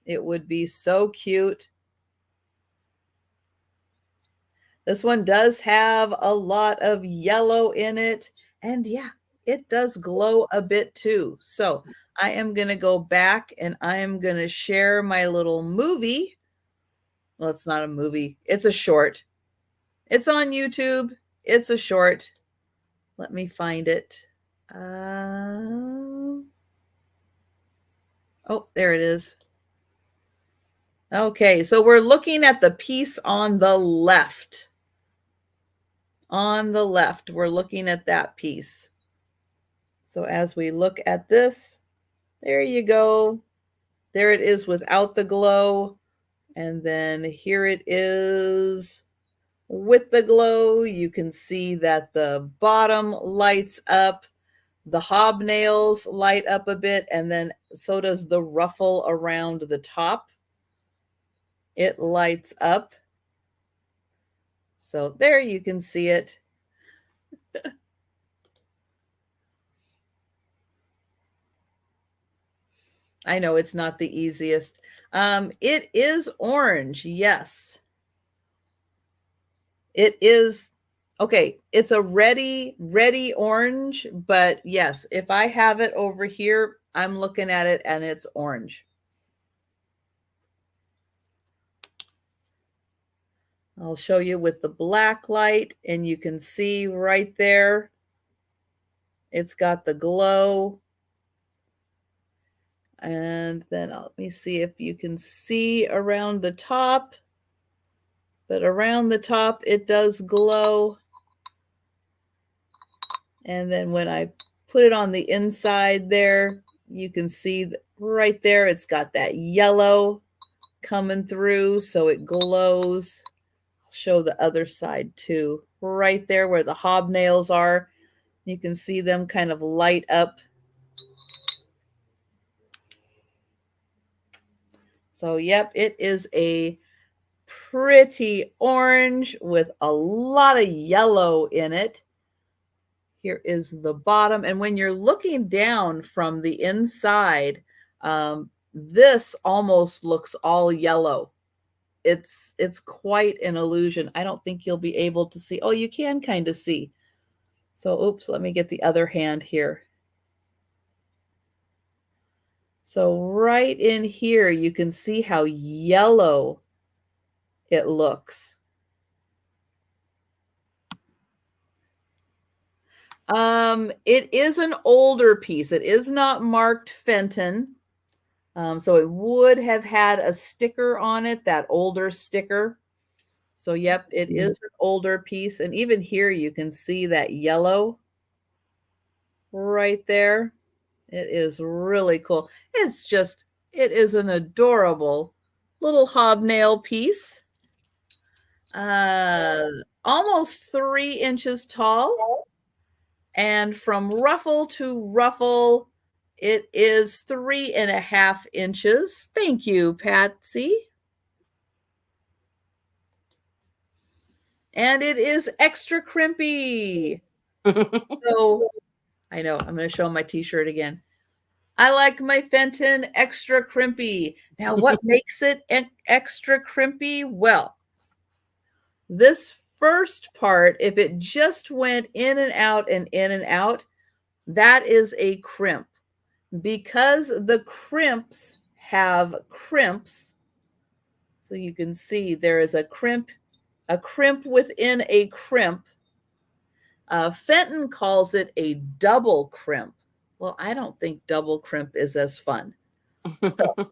It would be so cute. This one does have a lot of yellow in it. And yeah, it does glow a bit too. So I am going to go back and I am going to share my little movie. Well, it's not a movie. It's a short. It's on YouTube. It's a short. Let me find it. Oh, there it is. Okay, so we're looking at the piece on the left. On the left, we're looking at that piece. So as we look at this, There you go. There it is without the glow. And then here it is with the glow. You can see that the bottom lights up, the hobnails light up a bit, and then so does the ruffle around the top. It lights up. So there you can see it. I know it's not the easiest. It is orange, yes. It is, okay, it's a ready orange, but yes, if I have it over here, I'm looking at it and it's orange. I'll show you with the black light, and you can see right there, it's got the glow. And then let me see if you can see around the top. But around the top, it does glow. And then when I put it on the inside there, you can see right there, it's got that yellow coming through, so it glows. I'll show the other side too. Right there where the hobnails are, you can see them kind of light up. So, yep, it is a pretty orange with a lot of yellow in it. Here is the bottom. And when you're looking down from the inside, this almost looks all yellow. It's quite an illusion. I don't think you'll be able to see. Oh, you can kind of see. So, oops, let me get the other hand here. So right in here, you can see how yellow it looks. It is an older piece. It is not marked Fenton. So it would have had a sticker on it, that older sticker. So, yep, it is an older piece. And even here, you can see that yellow right there. It is really cool. It's just, it is an adorable little hobnail piece. Almost 3 inches tall. And from ruffle to ruffle, it is 3.5 inches. Thank you, Patsy. And it is extra crimpy. So I know, I'm going to show my t-shirt again. I like my Fenton extra crimpy. Now, what makes it extra crimpy? Well, this first part, if it just went in and out and in and out, that is a crimp. Because the crimps have crimps, so you can see there is a crimp within a crimp. Fenton calls it a double crimp. Well, I don't think double crimp is as fun. So,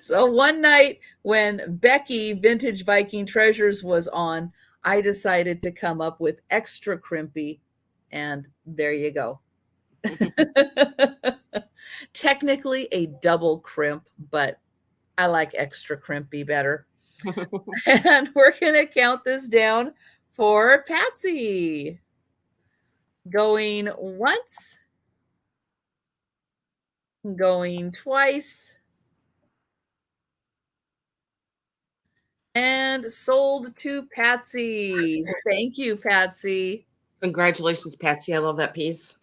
so one night when Becky Vintage Viking Treasures was on, I decided to come up with extra crimpy, and there you go. Technically a double crimp, but I like extra crimpy better. And we're going to count this down for Patsy. Going once, going twice, and sold to Patsy. Thank you, Patsy. Congratulations, Patsy. I love that piece.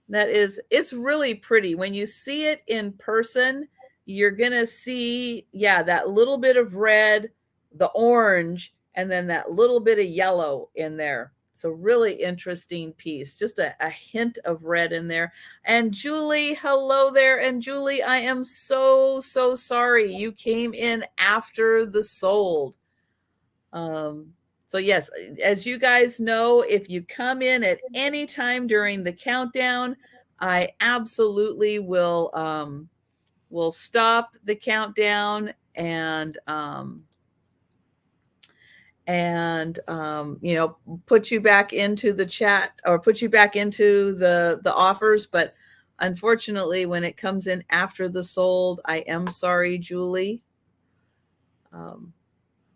It's really pretty. When you see it in person, you're going to see, yeah, that little bit of red, the orange, and then that little bit of yellow in there. It's a really interesting piece. Just a hint of red in there. And Julie, hello there. And Julie, I am so sorry you came in after the sold. So yes, as you guys know, if you come in at any time during the countdown, I absolutely will stop the countdown and put you back into the chat or put you back into the offers. But Unfortunately, when it comes in after the sold, I am sorry, Julie.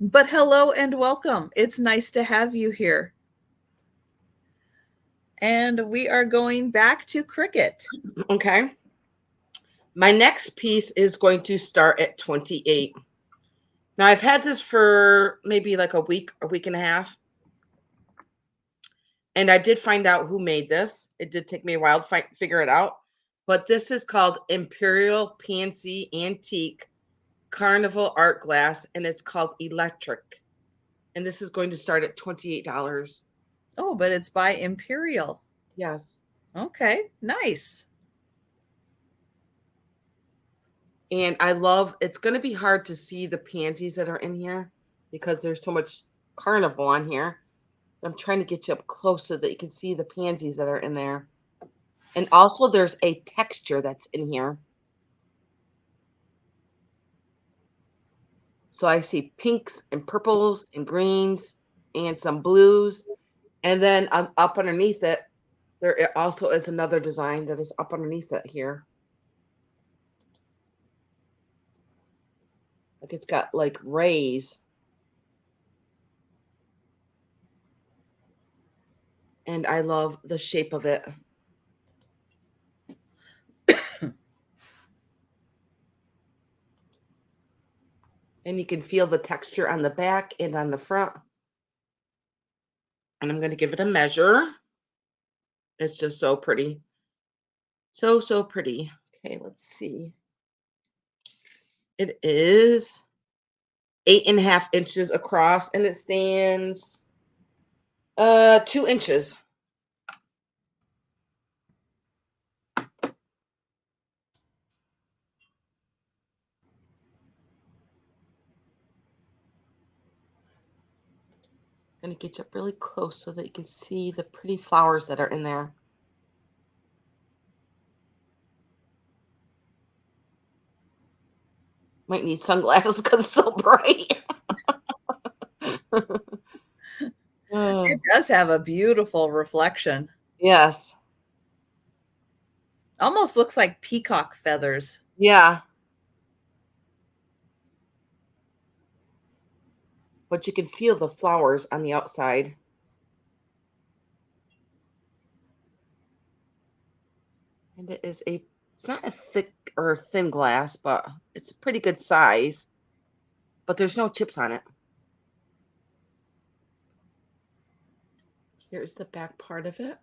But hello and welcome. It's nice to have you here. And we are going back to Kricket. Okay. My next piece is going to start at 28. Now, I've had this for maybe like a week and a half. And I did find out who made this. It did take me a while to figure it out. But this is called Imperial Pansy Antique Carnival Art Glass, and it's called Electric. And this is going to start at $28. Oh, but it's by Imperial. Yes. Okay, nice. And I love, it's going to be hard to see the pansies that are in here because there's so much carnival on here. I'm trying to get you up close so that you can see the pansies that are in there. And also there's a texture that's in here. So I see pinks and purples and greens and some blues. And then up underneath it, there also is another design that is up underneath it here. Like it's got like rays. And I love the shape of it. And you can feel the texture on the back and on the front. And I'm going to give it a measure. It's just so pretty. So pretty. Okay, let's see. It is 8.5 inches across and it stands 2 inches. Going to get you up really close so that you can see the pretty flowers that are in there. Might need sunglasses because it's so bright. It does have a beautiful reflection. Yes. Almost looks like peacock feathers. Yeah. But you can feel the flowers on the outside. And it's not a thick or thin glass, but it's a pretty good size. But there's no chips on it. Here's the back part of it.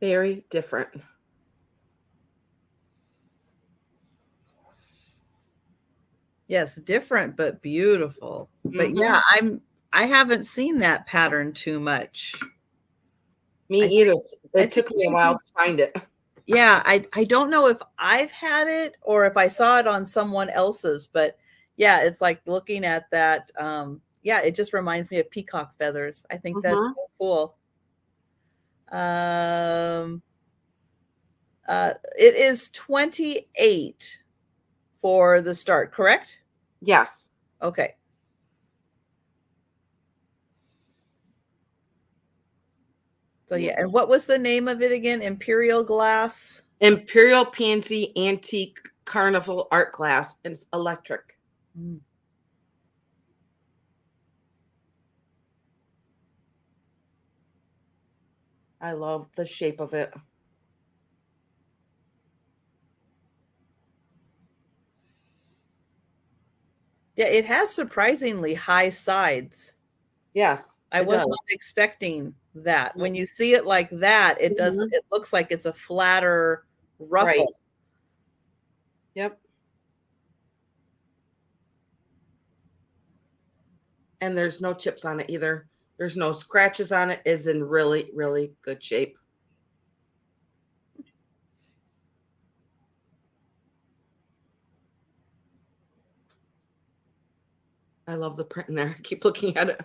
Very different. Yes, different but beautiful. But yeah, I haven't seen that pattern too much. Me either. It took me a while to find it. Yeah, I don't know if I've had it or if I saw it on someone else's, but yeah, it's like looking at that. Yeah, it just reminds me of peacock feathers. I think that's so cool. It is 28 for the start, correct? Yes. Okay. So yeah, and what was the name of it again? Imperial Glass? Imperial Pansy Antique Carnival Art Glass, and it's electric. I love the shape of it. Yeah, it has surprisingly high sides. Yes. I was not expecting that. When you see it like that, it does. It looks like it's a flatter ruffle. Right. Yep. And there's no chips on it either. There's no scratches on it. It's in really, really good shape. I love the print in there. Keep looking at it.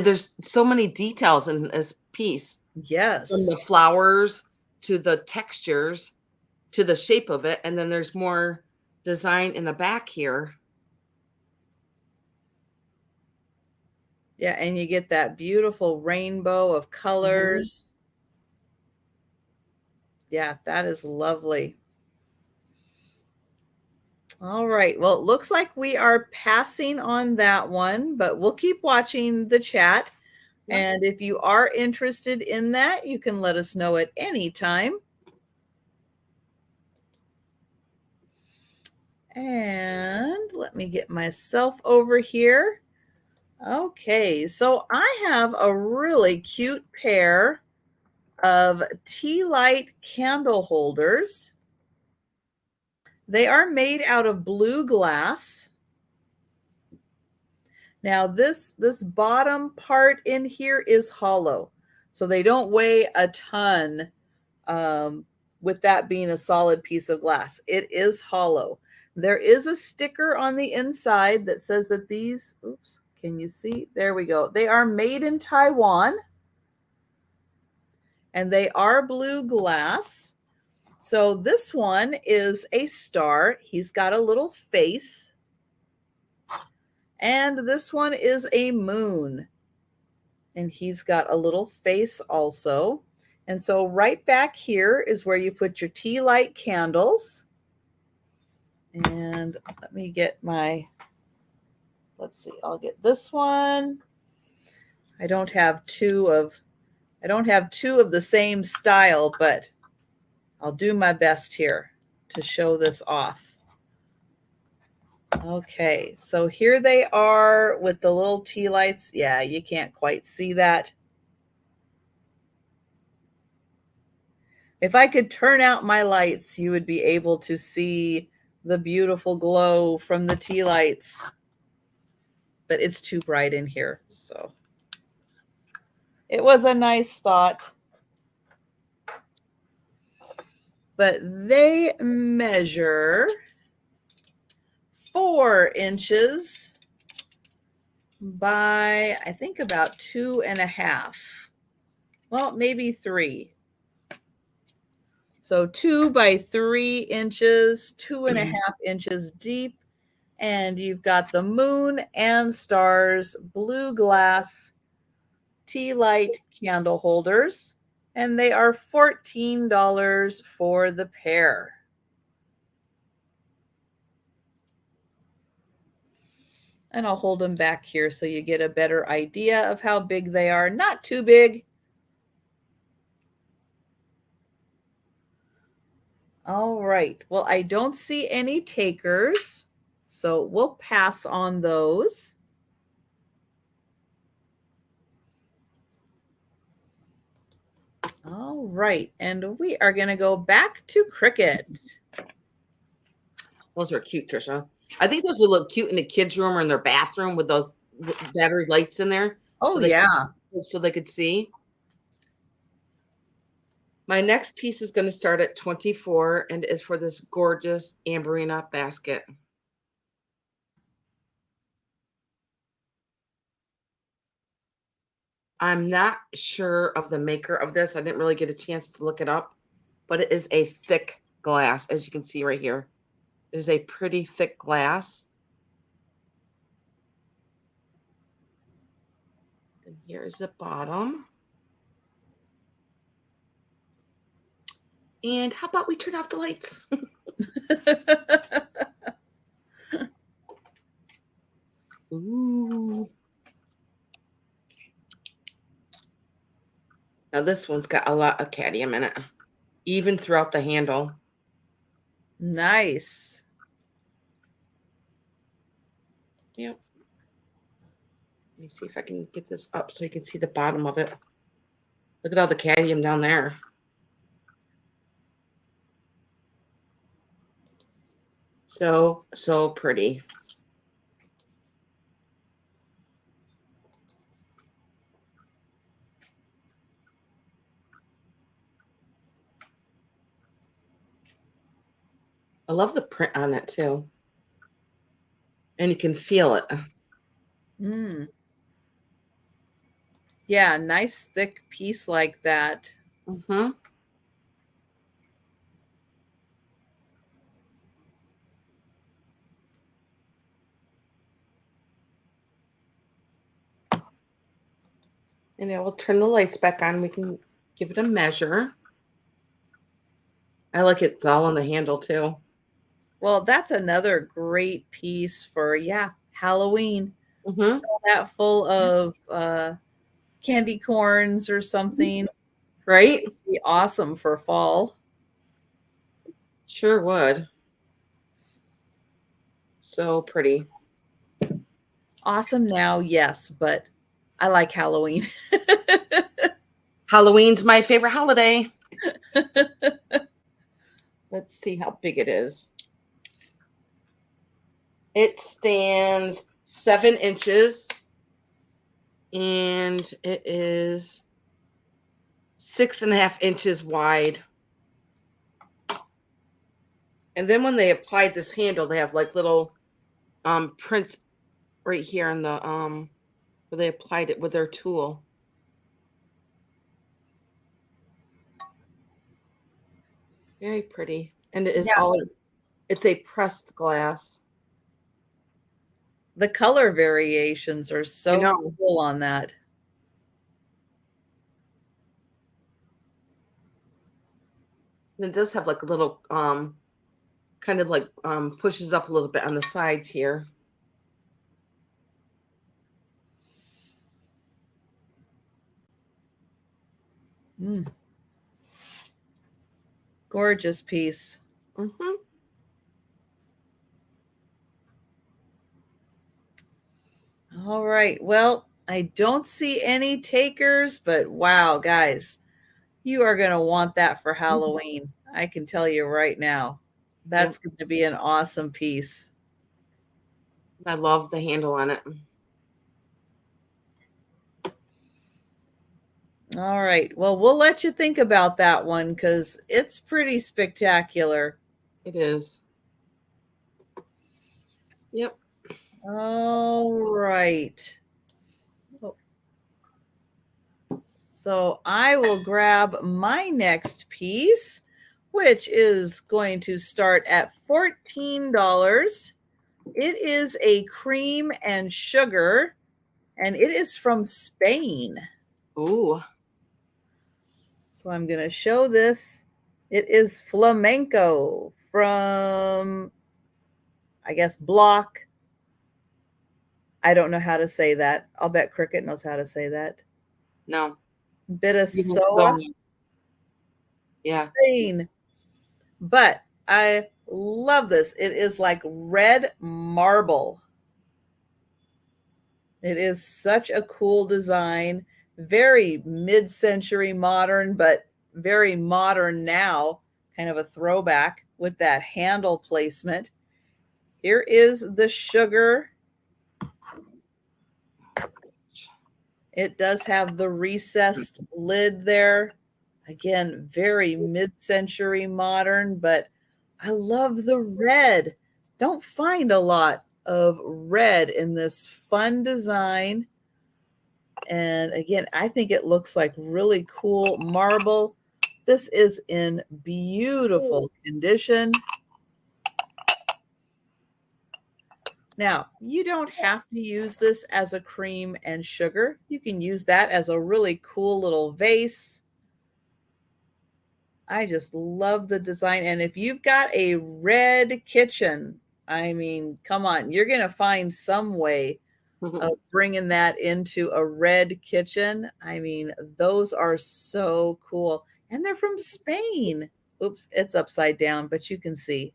There's so many details in this piece. Yes. From the flowers to the textures to the shape of it. And then there's more design in the back here. Yeah, and you get that beautiful rainbow of Mhm. colors. Yeah, that is lovely. All right. Well, it looks like we are passing on that one, but we'll keep watching the chat. Yep. And if you are interested in that, you can let us know at any time. And let me get myself over here. Okay, so I have a really cute pair of tea light candle holders. They are made out of blue glass. Now this bottom part in here is hollow, so they don't weigh a ton, with that being a solid piece of glass. It is hollow. There is a sticker on the inside that says that these, oops, can you see? There we go. They are made in Taiwan, and they are blue glass. So this one is a star. He's got a little face. And this one is a moon. And he's got a little face also. And so right back here is where you put your tea light candles. And let me get my, let's see, I'll get this one. I don't have two of the same style, but I'll do my best here to show this off. Okay, so here they are with the little tea lights. Yeah, you can't quite see that. If I could turn out my lights, you would be able to see the beautiful glow from the tea lights. But it's too bright in here, so it was a nice thought. But they measure 4 inches by, I think, about 2.5. Well, maybe 3. So 2 by 3 inches, 2.5 inches deep. And you've got the moon and stars blue glass tea light candle holders. And they are $14 for the pair. And I'll hold them back here so you get a better idea of how big they are. Not too big. All right. Well, I don't see any takers, so we'll pass on those. All right. And we are going to go back to Kricket. Those are cute, Trisha. I think those would look cute in the kids' room or in their bathroom with those battery lights in there, Oh, yeah. so they could see. My next piece is going to start at 24 and is for this gorgeous Amberina basket. I'm not sure of the maker of this. I didn't really get a chance to look it up, but it is a thick glass, as you can see right here. It is a pretty thick glass. And here's the bottom. And how about we turn off the lights? Ooh. Now this one's got a lot of cadmium in it, even throughout the handle. Nice. Yep. Let me see if I can get this up so you can see the bottom of it. Look at all the cadmium down there. So pretty. I love the print on it too. And you can feel it. Mm. Yeah, nice thick piece like that. Mm-hmm. And I will turn the lights back on. We can give it a measure. I like it's all on the handle too. Well, that's another great piece for, Halloween. Mm-hmm. All that full of candy corns or something. Right? Be awesome for fall. Sure would. So pretty. Awesome now, yes, but I like Halloween. Halloween's my favorite holiday. Let's see how big it is. It stands 7 inches and it is 6.5 inches wide. And then when they applied this handle, they have like little prints right here on the where they applied it with their tool. Very pretty. And it is Yeah. it's a pressed glass. The color variations are I so know. cool on that. And it does have like a little kind of like pushes up a little bit on the sides here. Mm. Gorgeous piece. Mm-hmm. All right. Well, I don't see any takers, but wow, guys, you are going to want that for Halloween. I can tell you right now. Yep. That's going to be an awesome piece. I love the handle on it. All right. Well, we'll let you think about that one because it's pretty spectacular. It is. Yep. All right. So I will grab my next piece, which is going to start at $14. It is a cream and sugar, and it is from Spain. Ooh. So I'm going to show this. It is flamenco from, I guess, Block. I don't know how to say that. I'll bet Cricket knows how to say that. No. Bitasoa, Yeah. Spain. But I love this. It is like red marble. It is such a cool design. Very mid-century modern, but very modern now. Kind of a throwback with that handle placement. Here is the sugar. It does have the recessed lid there. Again, very mid-century modern, but I love the red. Don't find a lot of red in this fun design. And again, I think it looks like really cool marble. This is in beautiful condition. Now, you don't have to use this as a cream and sugar. You can use that as a really cool little vase. I just love the design. And if you've got a red kitchen, I mean, come on, you're going to find some way of bringing that into a red kitchen. I mean, those are so cool. And they're from Spain. Oops, it's upside down, but you can see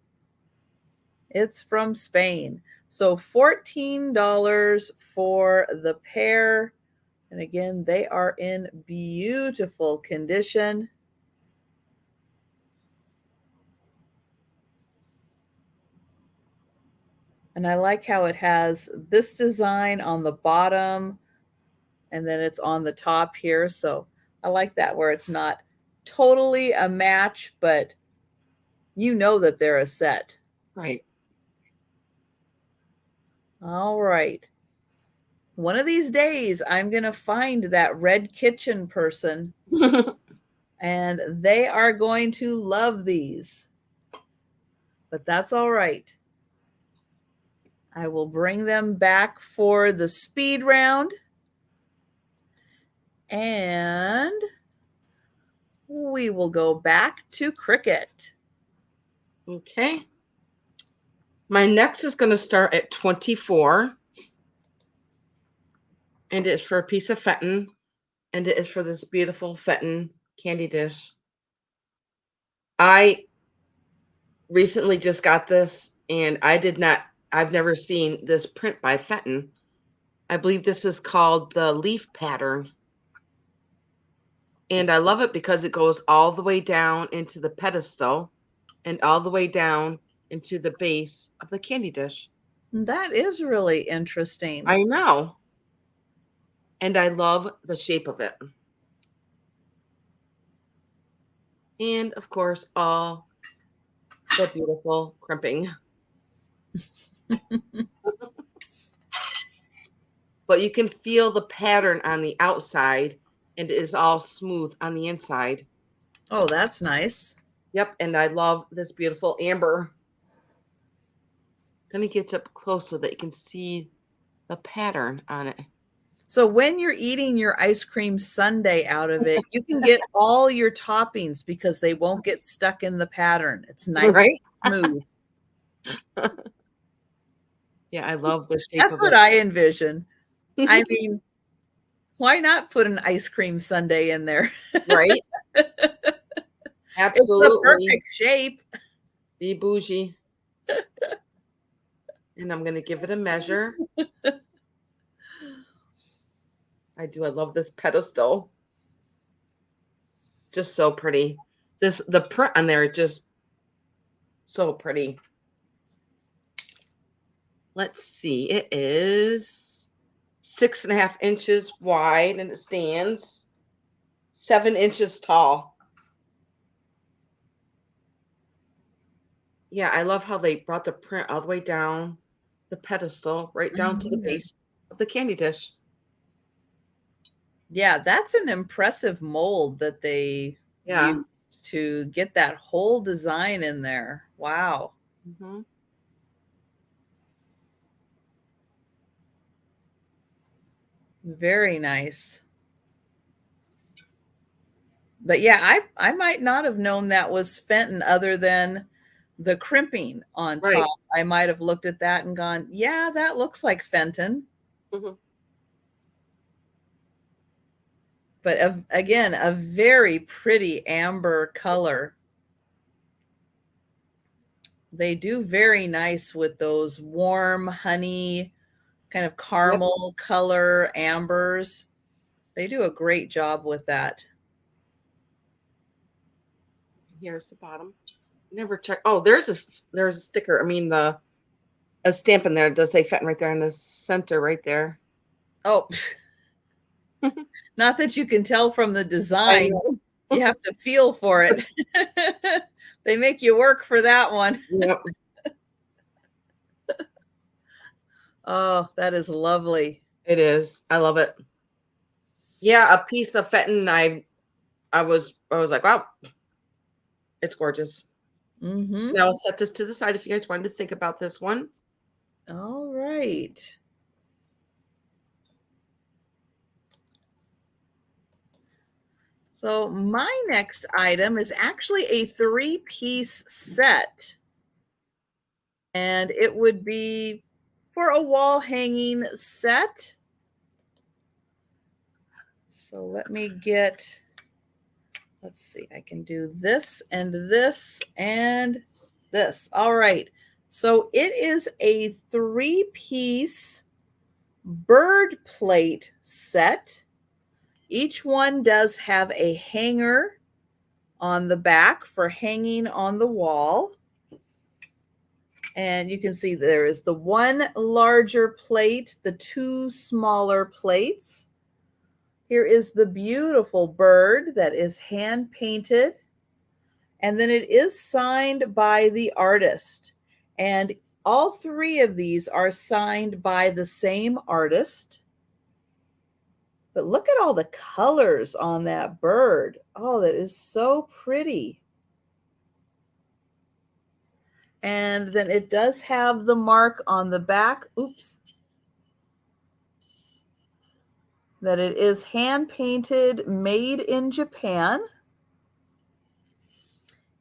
it's from Spain. So $14 for the pair. And again, they are in beautiful condition. And I like how it has this design on the bottom and then it's on the top here. So I like that where it's not totally a match, but you know that they're a set. Right. All right. One of these days, I'm going to find that red kitchen person and they are going to love these. But that's all right. I will bring them back for the speed round. And we will go back to Cricket. Okay. My next is going to start at 24. And it's for a piece of Fenton. And it is for this beautiful Fenton candy dish. I recently just got this, and I've never seen this print by Fenton. I believe this is called the leaf pattern. And I love it because it goes all the way down into the pedestal and all the way down into the base of the candy dish. That is really interesting. I know. And I love the shape of it. And of course, all the beautiful crimping. But you can feel the pattern on the outside, and it is all smooth on the inside. Oh, that's nice. Yep, and I love this beautiful amber. Gonna get up close so that you can see the pattern on it. So when you're eating your ice cream sundae out of it, you can get all your toppings because they won't get stuck in the pattern. It's nice Right? and smooth. Yeah, I love the shape That's of what it. I envision. I mean, why not put an ice cream sundae in there? Right? It's the Absolutely. perfect shape. Be bougie. And I'm gonna give it a measure. I do. I love this pedestal. Just so pretty. The print on there is just so pretty. Let's see. It is 6.5 inches wide, and it stands 7 inches tall. Yeah, I love how they brought the print all the way down the pedestal, right down to the Mhm. base of the candy dish. Yeah, that's an impressive mold that they Yeah. used to get that whole design in there. Wow. Hmm. Very nice. But yeah, I might not have known that was Fenton other than the crimping on Right. top. I might have looked at that and gone, yeah, that looks like Fenton. Hmm. But again, a very pretty amber color. They do very nice with those warm honey, kind of Yep. caramel color ambers. They do a great job with that. Here's the bottom. Never check. Oh, there's a sticker. I mean a stamp in there. It does say Fenton right there in the center, right there. Oh, not that you can tell from the I design. know. You have to feel for it. They make you work for that one. Yep. Oh, that is lovely. It is. I love it. Yeah, a piece of Fenton. I was like, wow, it's gorgeous. Mm-hmm. Now I'll set this to the side if you guys wanted to think about this one. All right. So my next item is actually a 3-piece set. And it would be for a wall hanging set. So let me get, let's see, I can do this and this and this. All right. So it is a 3-piece bird plate set. Each one does have a hanger on the back for hanging on the wall. And you can see there is the one larger plate, the 2 smaller plates. Here is the beautiful bird that is hand painted. And then it is signed by the artist. And all 3 of these are signed by the same artist. But look at all the colors on that bird. Oh, that is so pretty. And then it does have the mark on the back. Oops. that it is hand painted, made in Japan.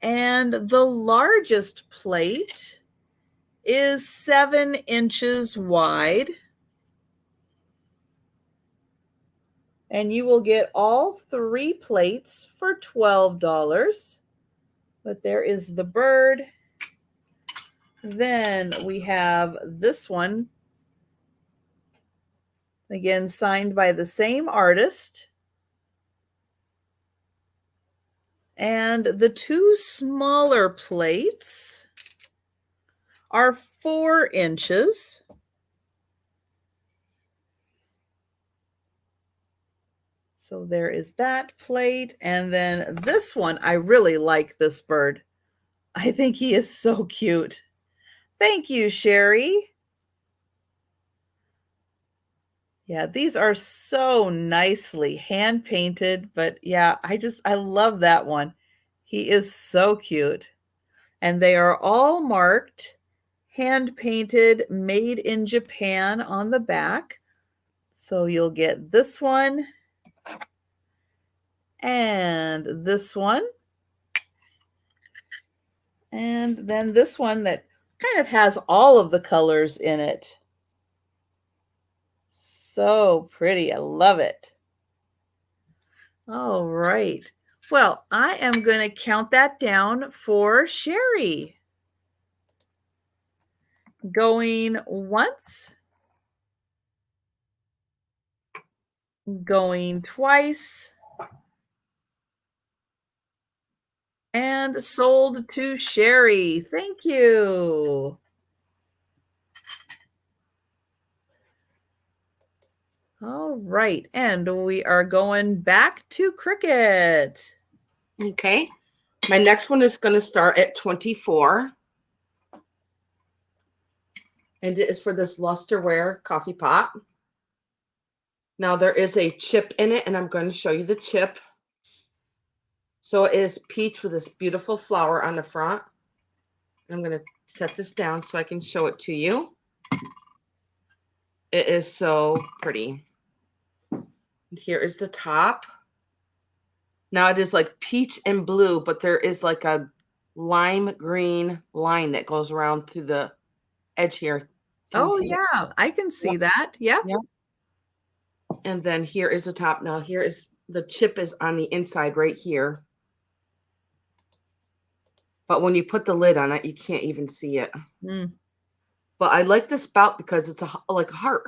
And the largest plate is 7 inches wide. And you will get all 3 plates for $12. But there is the bird. Then we have this one, again signed by the same artist. And the 2 smaller plates are 4 inches. So there is that plate. And then this one, I really like this bird. I think he is so cute. Thank you, Sherry. Yeah, these are so nicely hand painted, but yeah, I love that one. He is so cute. And they are all marked hand painted, made in Japan on the back. So you'll get this one and this one. And then this one that kind of has all of the colors in it. So pretty. I love it. All right. Well, I am going to count that down for Sherry. Going once, going twice, and sold to Sherry. Thank you. All right. And we are going back to Cricket. Okay. My next one is going to start at 24. And it is for this lusterware coffee pot. Now there is a chip in it, and I'm going to show you the chip. So it is peach with this beautiful flower on the front. I'm going to set this down so I can show it to you. It is so pretty. Here is the top. Now it is like peach and blue, but there is like a lime green line that goes around through the edge here. Oh, yeah, I can see that. Yep. Yep. And then here is the top. Now here is the chip is on the inside right here. But when you put the lid on it, you can't even see it. Mm. But I like this spout because it's like a heart.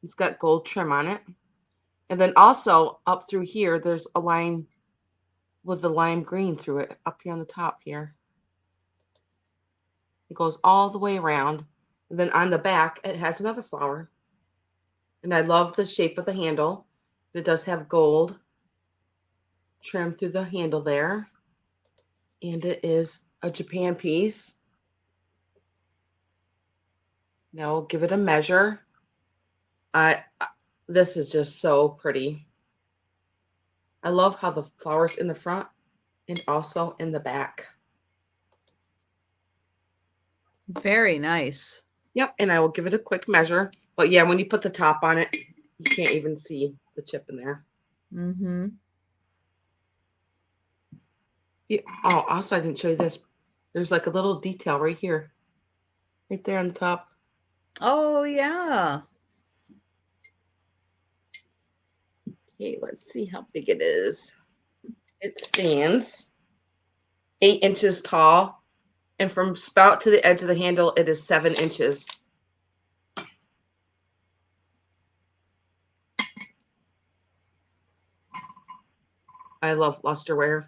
It's got gold trim on it. And then also up through here, there's a line with the lime green through it up here on the top here. It goes all the way around. And then on the back, it has another flower. And I love the shape of the handle. It does have gold trim through the handle there. And it is a Japan piece. Now we'll give it a measure. This is just so pretty. I love how the flowers in the front and also in the back. Very nice. Yep, and I will give it a quick measure. But yeah, when you put the top on it, you can't even see the chip in there. Mm-hmm. Yeah. Oh, also I didn't show you this. There's like a little detail right here. Right there on the top. Oh, yeah. Okay, let's see how big it is. It stands 8 inches tall. And from spout to the edge of the handle, it is 7 inches. I love lusterware.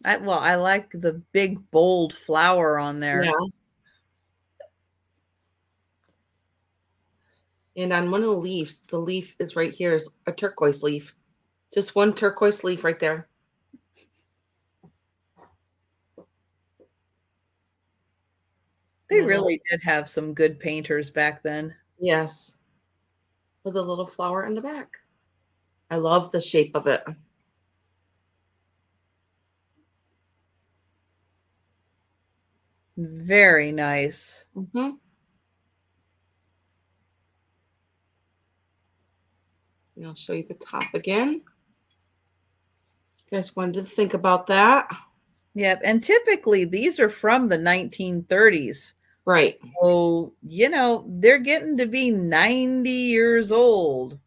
I like the big bold flower on there. Yeah. And on one of the leaves, the leaf is right here, is a turquoise leaf. Just one turquoise leaf right there. They really did have some good painters back then. Yes. With a little flower in the back. I love the shape of it. Very nice. Mm-hmm. And I'll show you the top again. You guys wanted to think about that. Yep. And typically these are from the 1930s. Right. So, they're getting to be 90 years old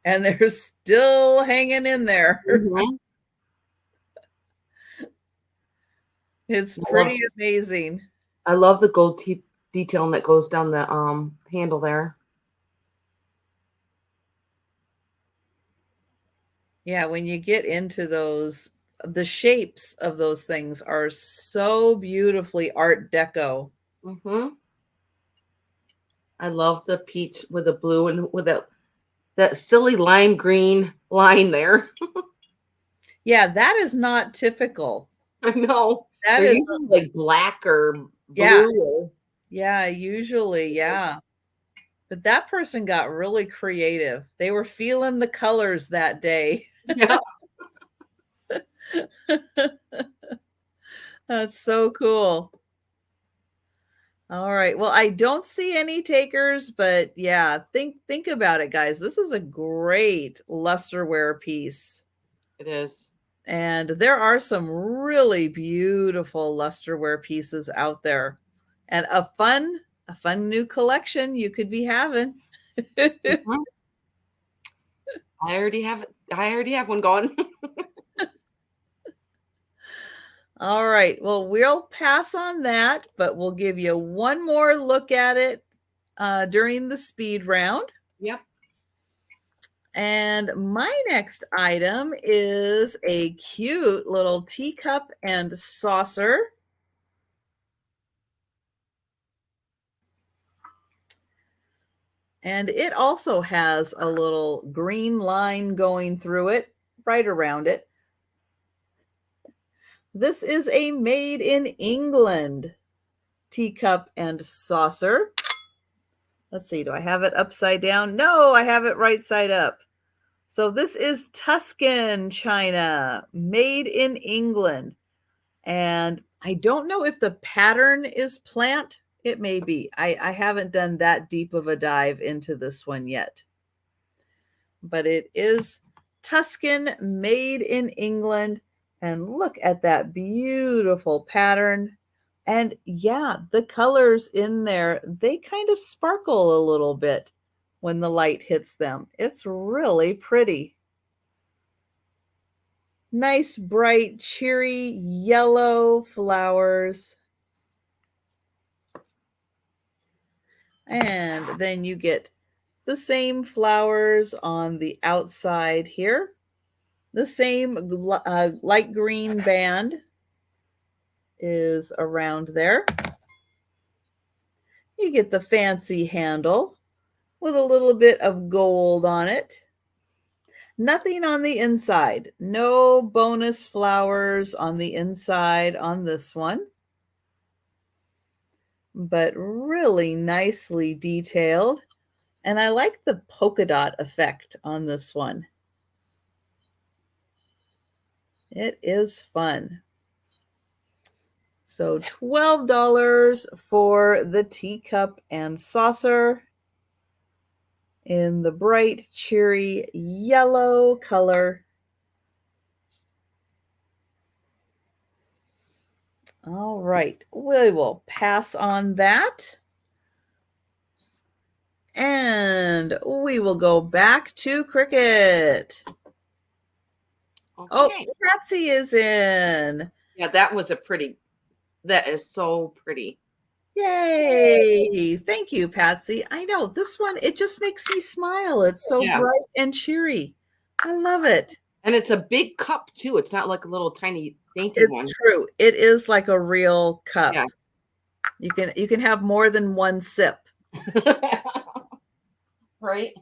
and they're still hanging in there. Mhm. It's pretty amazing. I love the gold detailing that goes down the handle there. Yeah, when you get into those, the shapes of those things are so beautifully Art Deco. Mm-hmm. I love the peach with the blue and with that silly lime green line there. Yeah, that is not typical. I know. That They're is, usually like black or yeah, blue or yeah, usually, yeah. But that person got really creative. They were feeling the colors that day. yeah. That's so cool. All right. Well, I don't see any takers, but yeah, think about it, guys. This is a great lusterware piece. It is. And there are some really beautiful lusterware pieces out there. And a fun new collection you could be having. Mhm. I already have it. I already have one going. All right. Well, we'll pass on that, but we'll give you one more look at it during the speed round. Yep. And my next item is a cute little teacup and saucer. And it also has a little green line going through it, right around it. This is a made in England teacup and saucer. Let's see, do I have it upside down? No, I have it right side up. So this is Tuscan china, made in England. And I don't know if the pattern is plant. It may be. I haven't done that deep of a dive into this one yet. But it is Tuscan, made in England. And look at that beautiful pattern. And yeah, the colors in there, they kind of sparkle a little bit when the light hits them. It's really pretty. Nice, bright, cheery yellow flowers. And then you get the same flowers on the outside here. The same light green band is around there. You get the fancy handle with a little bit of gold on it. Nothing on the inside. No bonus flowers on the inside on this one. But really nicely detailed. And I like the polka dot effect on this one. It is fun. So $12 for the teacup and saucer in the bright, cheery yellow color. All right, we will pass on that. And we will go back to Cricket. Okay. Oh, Patsy is in. Yeah, that is so pretty. Yay. Thank you, Patsy. I know this one, it just makes me smile. It's so Yes. bright and cheery. I love it. And it's a big cup too. It's not like a little tiny dainty It's one. true. It is like a real cup. Yes. You can have more than one sip. Right?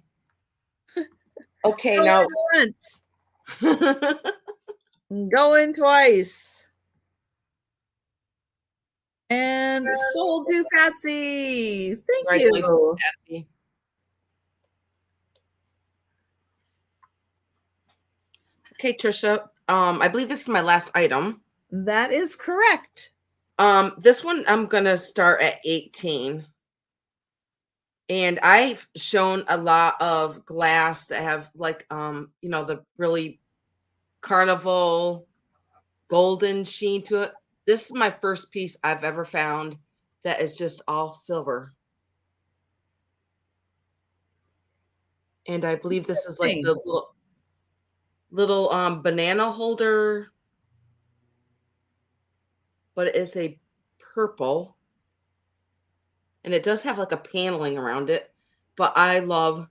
Okay, now once. Going twice. And sold to Patsy. Thank you. Patsy. Okay, Trisha. I believe this is my last item. That is correct. This one I'm gonna start at 18. And I've shown a lot of glass that have like, the really carnival golden sheen to it. This is my first piece I've ever found that is just all silver. And I believe this is like Interesting. the little banana holder, but it is a purple. And it does have like a paneling around it. But I love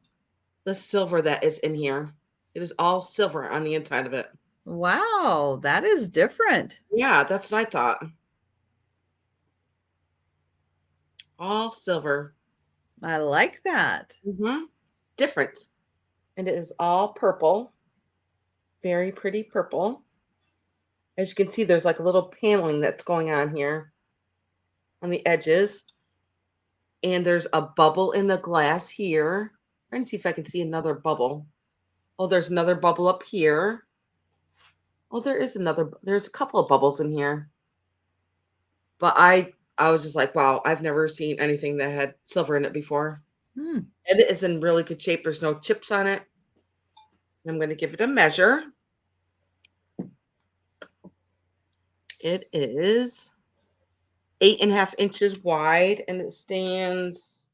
the silver that is in here. It is all silver on the inside of it. Wow, that is different. Yeah, that's what I thought. All silver. I like that. Different. And it is all purple. Very pretty purple. As you can see, there's like a little paneling that's going on here on the edges. And there's a bubble in the glass here. Trying to see if I can see another bubble. Oh, there's another bubble up here. Oh, there's a couple of bubbles in here. But I was just like, wow, I've never seen anything that had silver in it before. Hmm. And it is in really good shape. There's no chips on it. I'm going to give it a measure. It is 8.5 inches wide, and it stands,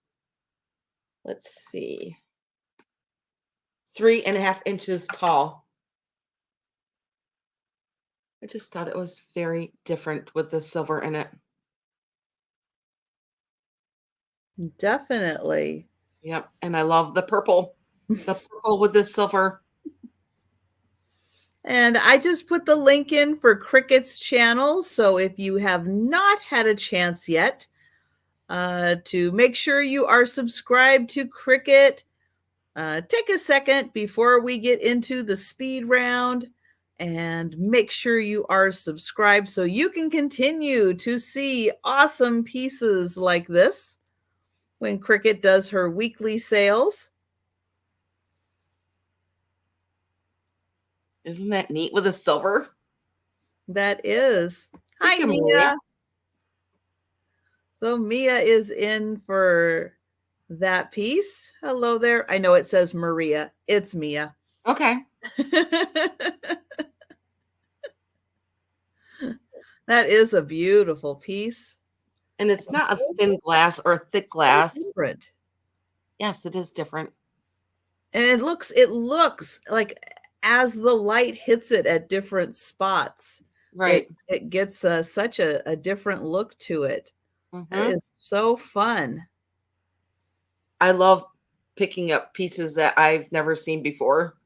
let's see, 3.5 inches tall. I just thought it was very different with the silver in it. Definitely. Yep, and I love the purple with the silver. And I just put the link in for Cricket's channel. So if you have not had a chance yet to make sure you are subscribed to Cricket, take a second before we get into the speed round and make sure you are subscribed so you can continue to see awesome pieces like this when Cricket does her weekly sales. Isn't that neat with the silver? That is. Thank Hi, you, Mia. Maria. So Mia is in for that piece. Hello there. I know it says Maria. It's Mia. Okay. That is a beautiful piece. And it's not a So thin glass or a thick glass. different. Yes, it is different. And it looks like as the light hits it at different spots, Right. it gets such a different look to it. That Mm-hmm. is so fun. I love picking up pieces that I've never seen before.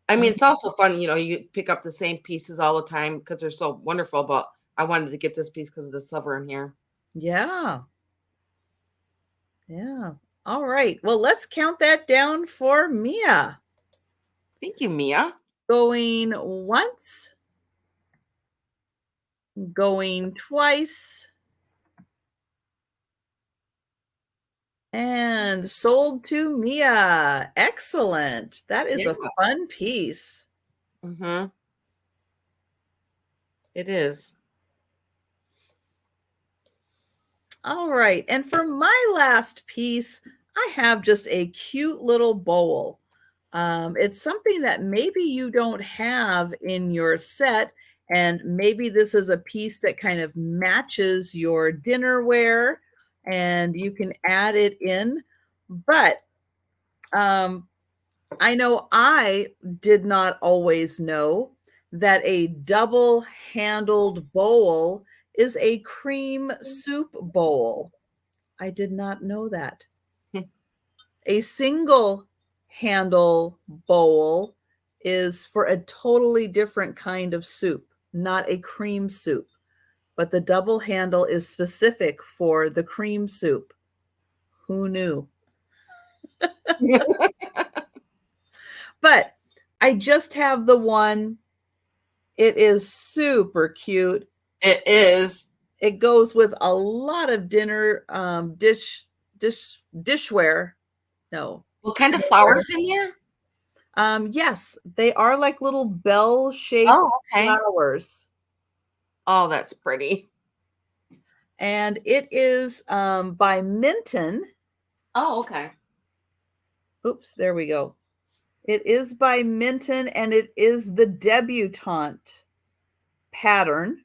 I mean, it's also fun, you pick up the same pieces all the time because they're so wonderful, but I wanted to get this piece because of the silver in here. Yeah. Yeah. All right. Well, let's count that down for Mia. Thank you, Mia. Going once, going twice, and sold to Mia. Excellent. That is Yeah. a fun piece. Mm-hmm. It is. All right. And for my last piece, I have just a cute little bowl. It's something that maybe you don't have in your set, and maybe this is a piece that kind of matches your dinnerware, and you can add it in. But I know I did not always know that a double-handled bowl is a cream soup bowl. I did not know that. A single handle bowl is for a totally different kind of soup, not a cream soup. But the double handle is specific for the cream soup. Who knew? But I just have the one. It is super cute. It is. It goes with a lot of dinner dishware. No. What kind of flowers in there? Yes, they are like little bell-shaped Oh, okay. flowers. Oh, that's pretty. And it is by Minton. Oh, okay. Oops, there we go. It is by Minton, and it is the debutante pattern.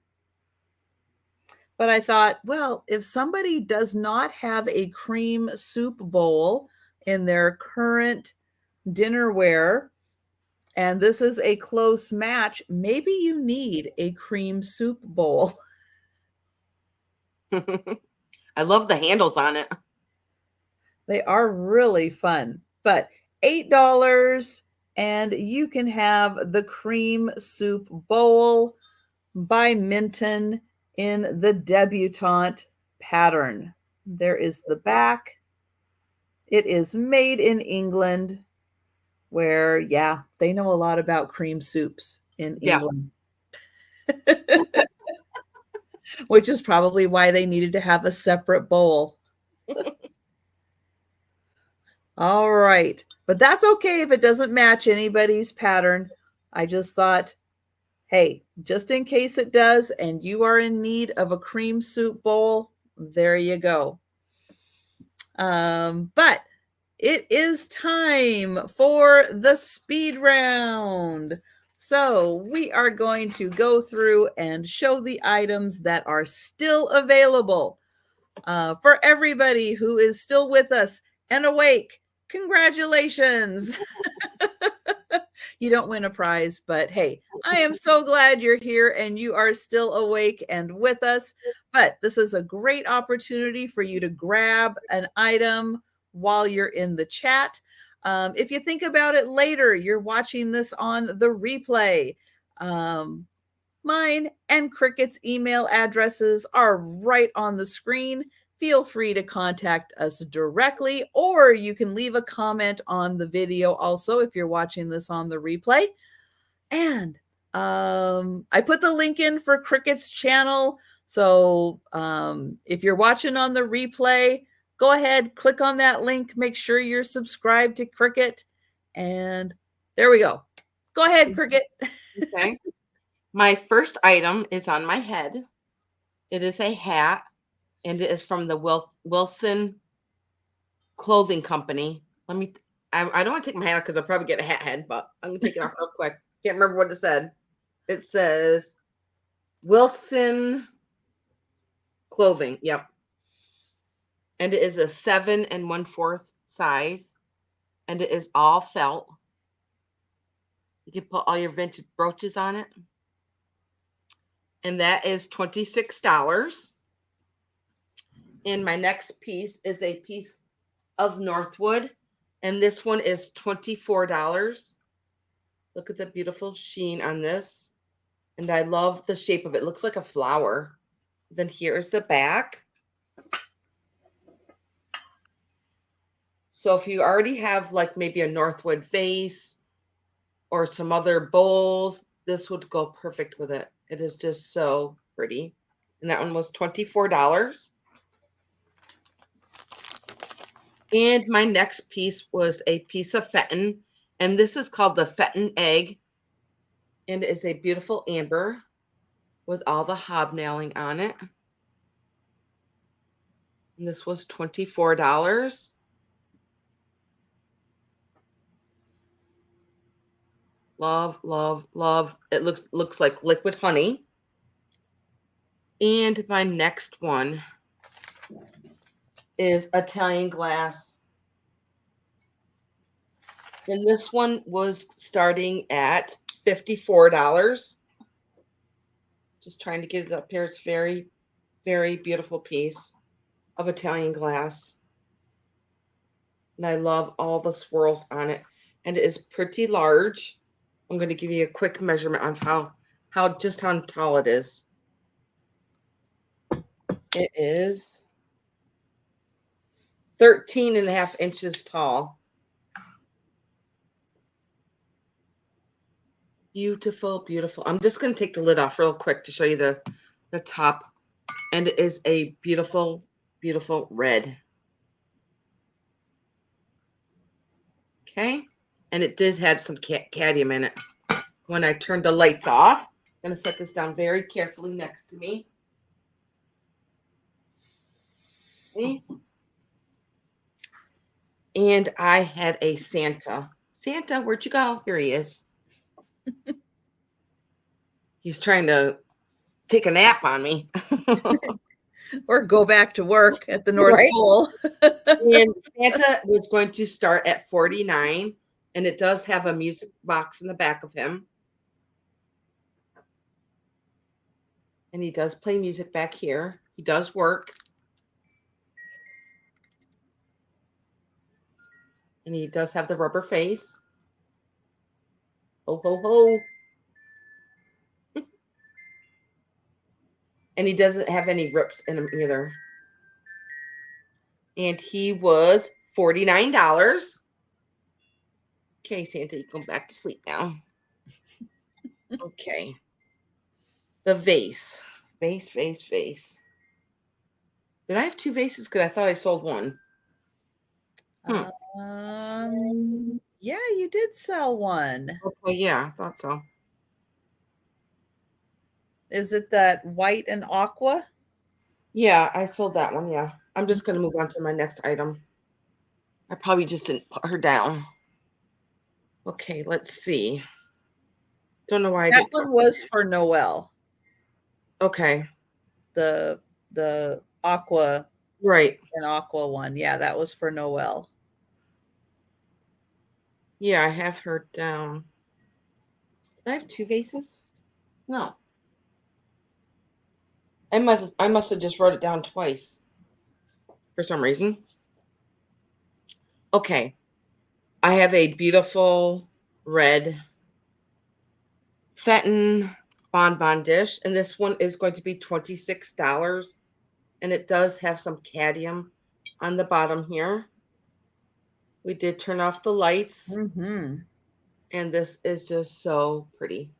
But I thought, well, if somebody does not have a cream soup bowl in their current dinnerware, and this is a close match, maybe you need a cream soup bowl. I love the handles on it. They are really fun, but $8 and you can have the cream soup bowl by Minton in the debutante pattern. There is the back. It is made in England, where, yeah, they know a lot about cream soups in Yeah. England. Which is probably why they needed to have a separate bowl. All right. But that's okay if it doesn't match anybody's pattern. I just thought, hey, just in case it does and you are in need of a cream soup bowl, there you go. But it is time for the speed round. So we are going to go through and show the items that are still available. For everybody who is still with us and awake, congratulations. You don't win a prize, but hey, I am so glad you're here and you are still awake and with us. But this is a great opportunity for you to grab an item while you're in the chat. If you think about it later, you're watching this on the replay. Mine and Cricket's email addresses are right on the screen. Feel free to contact us directly, or you can leave a comment on the video also if you're watching this on the replay. And I put the link in for Cricket's channel. So if you're watching on the replay, go ahead, click on that link. Make sure you're subscribed to Cricket. And there we go. Go ahead, Cricket. Okay. My first item is on my head. It is a hat, and it is from the Wilson Clothing Company. I don't want to take my hat off because I'll probably get a hat head, but I'm going to take it off real quick. Can't remember what it said. It says Wilson Clothing. Yep. And it is a 7 1/4 size, and it is all felt. You can put all your vintage brooches on it. And that is $26. And my next piece is a piece of Northwood, and this one is $24. Look at the beautiful sheen on this. And I love the shape of it. It looks like a flower. Then here's the back. So if you already have like maybe a Northwood vase or some other bowls, this would go perfect with it. It is just so pretty. And that one was $24. And my next piece was a piece of Fenton, and this is called the Fenton Egg, and it is a beautiful amber with all the hobnailing on it. And this was $24. Love, love, love. It looks like liquid honey. And my next one is Italian glass. And this one was starting at $54. Just trying to get it up here. It's very, very beautiful piece of Italian glass. And I love all the swirls on it. And it is pretty large. I'm going to give you a quick measurement on how tall it is. It is 13 and a half inches tall. Beautiful, beautiful. I'm just going to take the lid off real quick to show you the top. And it is a beautiful, beautiful red. Okay. And it did have some cadmium in it. When I turned the lights off, I'm going to set this down very carefully next to me. Okay. And I had a Santa. Santa, where'd you go? Here he is. He's trying to take a nap on me. Or go back to work at the North Right? Pole. And Santa was going to start at $49, and it does have a music box in the back of him. And he does play music back here. He does work. And he does have the rubber face. Ho, ho, ho. And he doesn't have any rips in him either. And he was $49. Okay, Santa, you come back to sleep now. Okay. The vase. Vase. Did I have two vases? Because I thought I sold one. Yeah, you did sell one. Okay, yeah, I thought so. Is it that white and aqua? Yeah, I sold that one. Yeah. I'm just going to move on to my next item. I probably just didn't put her down. Okay, let's see. Don't know why I That didn't one put was for Noel. Okay. The aqua Right. and aqua one. Yeah, that was for Noel. Yeah, I have her down. Did I have two vases? No. I must have just wrote it down twice for some reason. Okay. I have a beautiful red Fenton bonbon dish, and this one is going to be $26. And it does have some cadmium on the bottom here. We did turn off the lights, Mm-hmm. and this is just so pretty.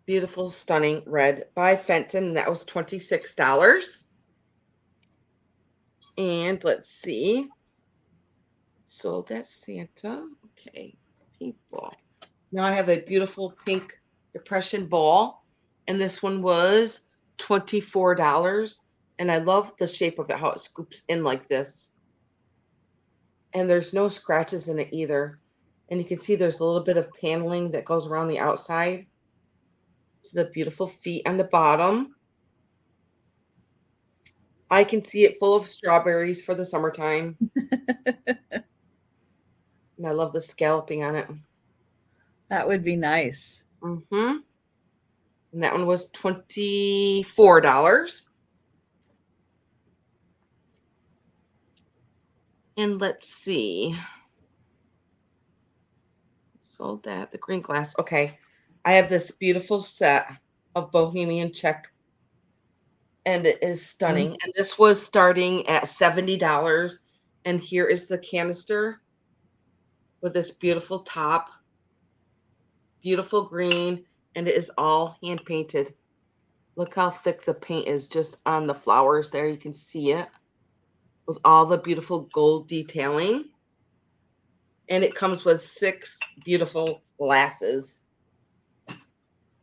Beautiful, stunning red by Fenton. That was $26. And let's see. So that's Santa. Okay, people. Now I have a beautiful pink depression ball, and this one was $24. And I love the shape of it, how it scoops in like this. And there's no scratches in it either. And you can see there's a little bit of paneling that goes around the outside. So the beautiful feet on the bottom. I can see it full of strawberries for the summertime. And I love the scalloping on it. That would be nice. And that one was $24. And let's see. Sold that, the green glass. Okay. I have this beautiful set of Bohemian check, and it is stunning. And this was starting at $70. And here is the canister with this beautiful top, beautiful green, and it is all hand painted. Look how thick the paint is just on the flowers there. You can see it with all the beautiful gold detailing. And it comes with 6 beautiful glasses.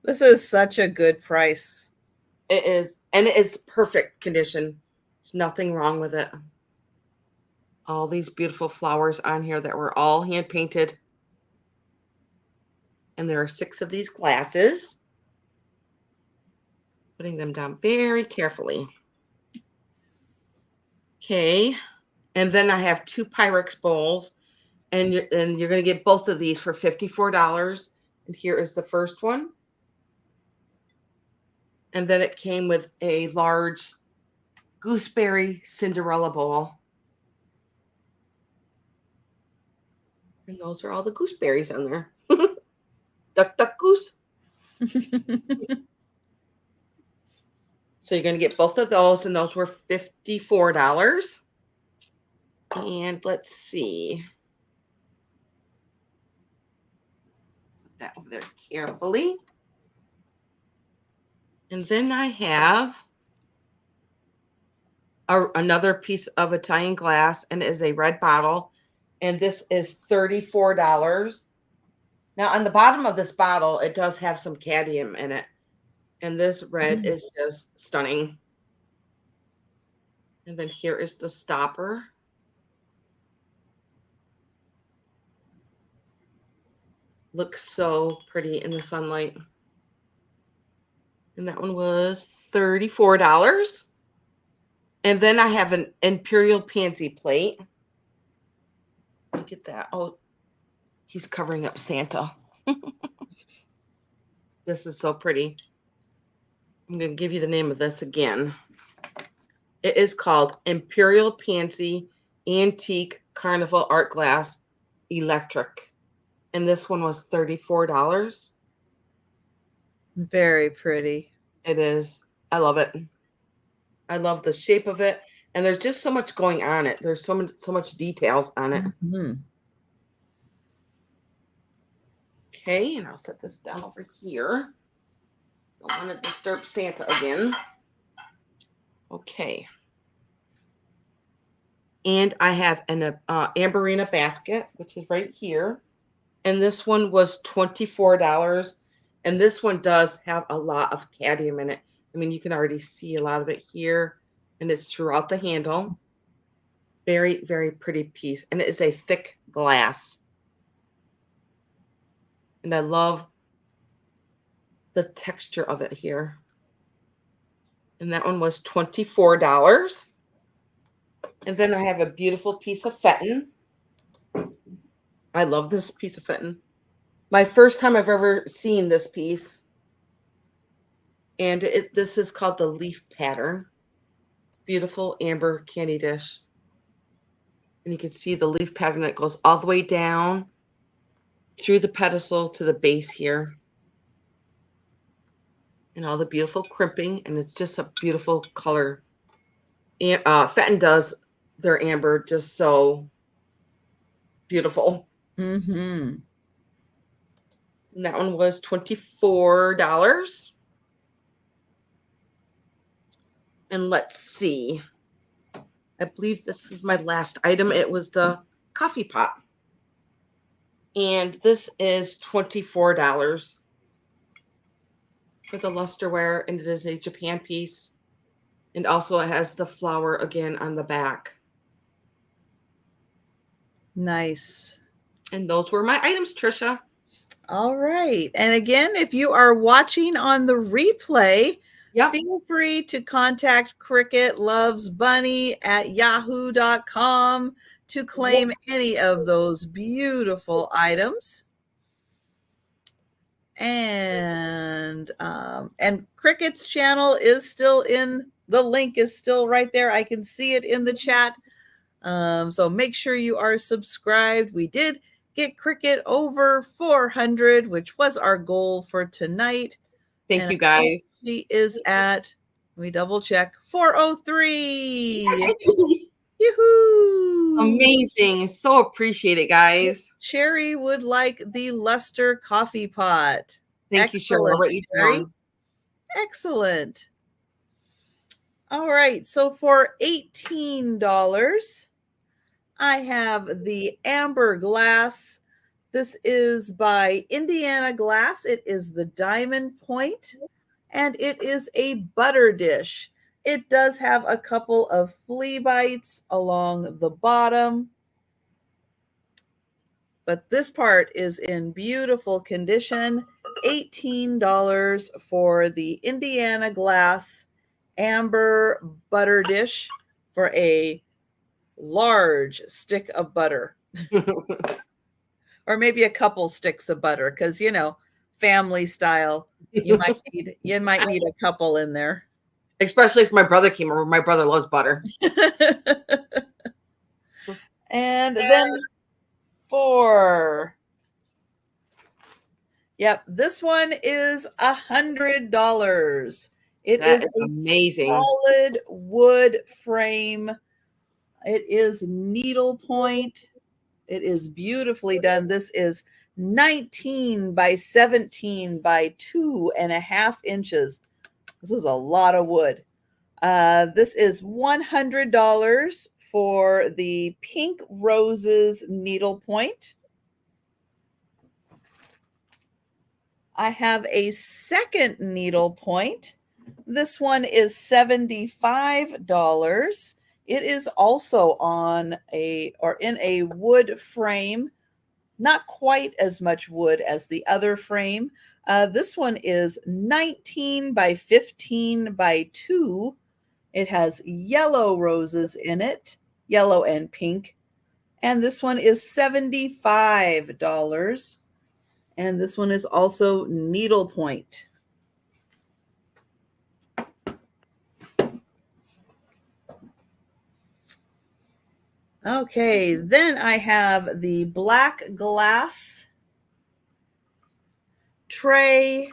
This is such a good price. It is, and it is perfect condition. There's nothing wrong with it. All these beautiful flowers on here that were all hand painted. And there are 6 of these glasses. Putting them down very carefully. Okay. And then I have 2 Pyrex bowls. And you're going to get both of these for $54. And here is the first one. And then it came with a large gooseberry Cinderella bowl. And those are all the gooseberries on there. Duck, duck, goose. So you're going to get both of those, and those were $54. And let's see. Put that over there carefully. And then I have another piece of Italian glass, and it is a red bottle. And this is $34. Now, on the bottom of this bottle, it does have some cadmium in it. And this red is just stunning. And then here is the stopper. Looks so pretty in the sunlight. And that one was $34. And then I have an Imperial Pansy plate. Let me get that. Oh, he's covering up Santa. This is so pretty. I'm going to give you the name of this again. It is called Imperial Pansy Antique Carnival Art Glass Electric. And this one was $34. Very pretty. It is. I love it. I love the shape of it. And there's just so much going on it. There's so much details on it. Mm-hmm. Okay, and I'll set this down over here. Don't want to disturb Santa again. Okay. And I have an Amberina basket, which is right here. And this one was $24. And this one does have a lot of cadmium in it. I mean, you can already see a lot of it here. And it's throughout the handle. Very, very pretty piece. And it is a thick glass. And I love the texture of it here. And that one was $24. And then I have a beautiful piece of Fenton. I love this piece of Fenton. My first time I've ever seen this piece. And this is called the leaf pattern. Beautiful amber candy dish. And you can see the leaf pattern that goes all the way down through the pedestal to the base here. And all the beautiful crimping. And it's just a beautiful color. Fenton does their amber just so beautiful. Mm-hmm. And that one was $24. And let's see. I believe this is my last item. It was the coffee pot. And this is $24 for the lusterware. And it is a Japan piece. And also it has the flower again on the back. Nice. And those were my items, Trisha. All right. And again, if you are watching on the replay, feel free to contact Cricket Loves Bunny at yahoo.com to claim any of those beautiful items. And Cricket's channel is still in, the link is still right there. I can see it in the chat. So make sure you are subscribed. We did get Cricket over 400, which was our goal for tonight. Thank you, guys. She is at, let me double check, 403. Yoo-hoo! Amazing. So appreciate it, guys. Sherry would like the luster coffee pot. Thank you, Sherry. I'll write you down. Excellent. All right. So for $18, I have the amber glass. This is by Indiana Glass. It is the diamond point, and it is a butter dish. It does have a couple of flea bites along the bottom, but this part is in beautiful condition. $18 for the Indiana Glass amber butter dish for a large stick of butter. Or maybe a couple sticks of butter, because family style, you might need a couple in there. Especially if my brother came over. My brother loves butter. And then this one is $100. It is amazing. Solid wood frame. It is needlepoint. It is beautifully done. This is 19 by 17 by 2.5 inches. This is a lot of wood. This is $100 for the pink roses needlepoint. I have a second needlepoint. This one is $75. It is also in a wood frame. not quite as much wood as the other frame. This one is 19 by 15 by 2. It has yellow roses in it, yellow and pink. And this one is $75. And this one is also needlepoint. Okay, then I have the black glass tray.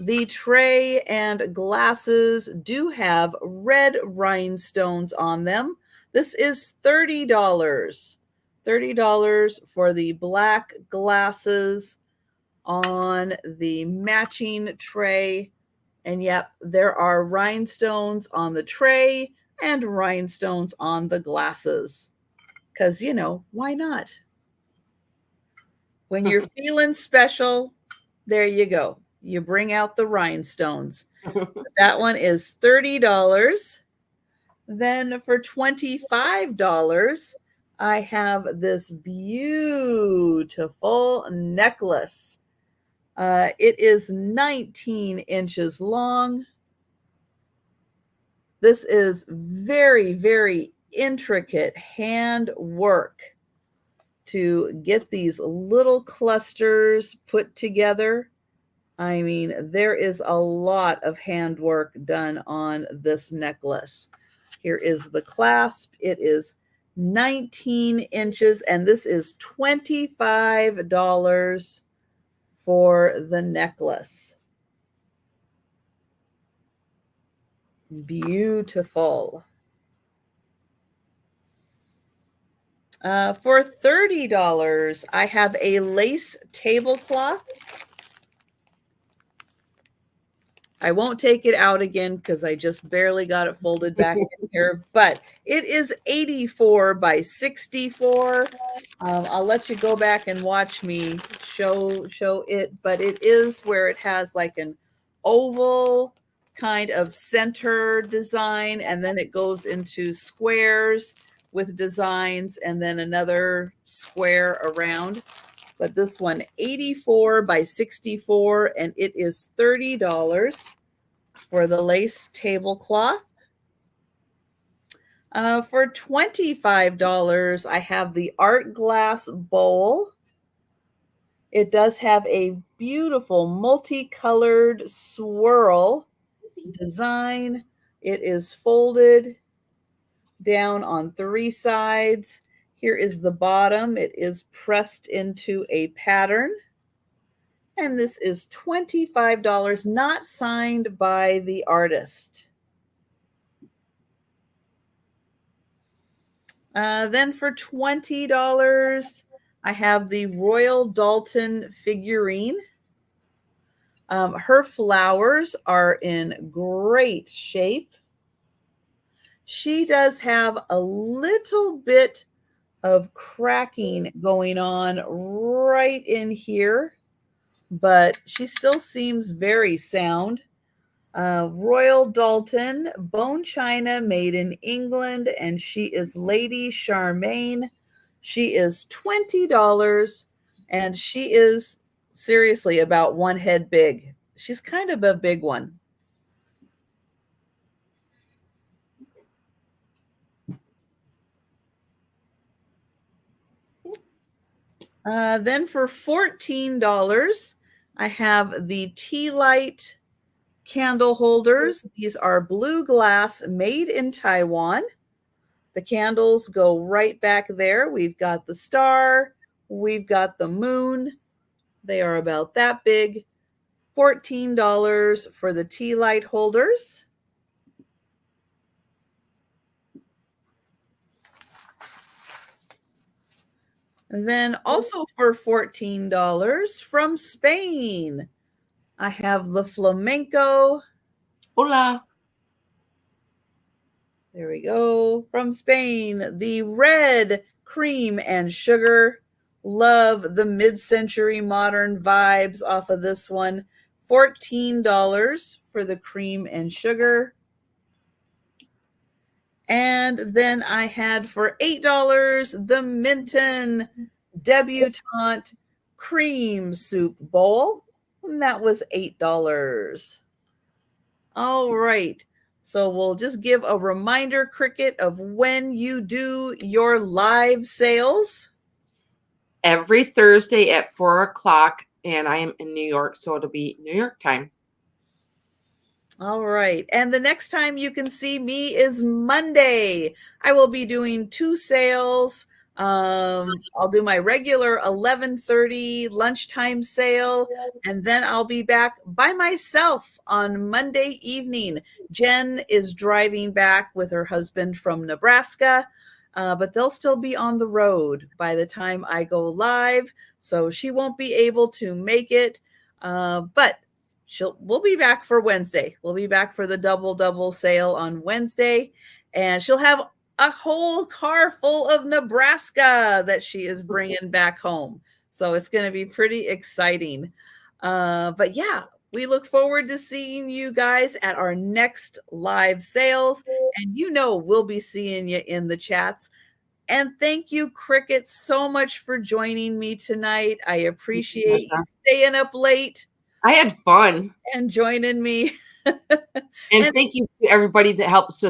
The tray and glasses do have red rhinestones on them. This is $30. $30 for the black glasses on the matching tray. And yep, there are rhinestones on the tray and rhinestones on the glasses. Because, you know, why not? When you're feeling special, there you go. You bring out the rhinestones. That one is $30. Then for $25, I have this beautiful necklace. It is 19 inches long. This is very, very intricate handwork to get these little clusters put together. I mean, there is a lot of handwork done on this necklace. Here is the clasp. It is 19 inches, and this is $25 for the necklace. Beautiful. For $30, I have a lace tablecloth. I won't take it out again because I just barely got it folded back in here, but it is 84 by 64. I'll let you go back and watch me show it, but it is where it has like an oval kind of center design, and then it goes into squares with designs, and then another square around. But this one, 84 by 64, and it is $30 for the lace tablecloth. For $25, I have the art glass bowl. It does have a beautiful multicolored swirl design. It is folded down on 3 sides. Here is the bottom. It is pressed into a pattern. And this is $25, not signed by the artist. Then for $20, I have the Royal Dalton figurine. Her flowers are in great shape. She does have a little bit of cracking going on right in here, but she still seems very sound. Royal Dalton, bone china made in England, and she is Lady Charmaine. She is $20, and she is seriously about 1 head big. She's kind of a big one. Then for $14, I have the tea light candle holders. These are blue glass made in Taiwan. The candles go right back there. We've got the star. We've got the moon. They are about that big. $14 for the tea light holders. And then also for $14 from Spain, I have the flamenco. Hola. There we go. From Spain, the red cream and sugar. Love the mid-century modern vibes off of this one. $14 for the cream and sugar. And then I had for $8 the Minton debutante cream soup bowl, and that was $8. All right. So we'll just give a reminder, Cricket, of when you do your live sales. Every Thursday at 4 o'clock, and I am in New York, so it'll be New York time. All right. And the next time you can see me is Monday. I will be doing 2 sales. I'll do my regular 11:30 lunchtime sale, and then I'll be back by myself on Monday evening. Jen is driving back with her husband from Nebraska, but they'll still be on the road by the time I go live, so she won't be able to make it. But we'll be back for Wednesday. We'll be back for the double sale on Wednesday, and she'll have a whole car full of Nebraska that she is bringing back home. So it's going to be pretty exciting. But yeah, we look forward to seeing you guys at our next live sales. And we'll be seeing you in the chats. And thank you, Cricket, so much for joining me tonight. I appreciate you staying up late. I had fun. And joining me. And thank you to everybody that helps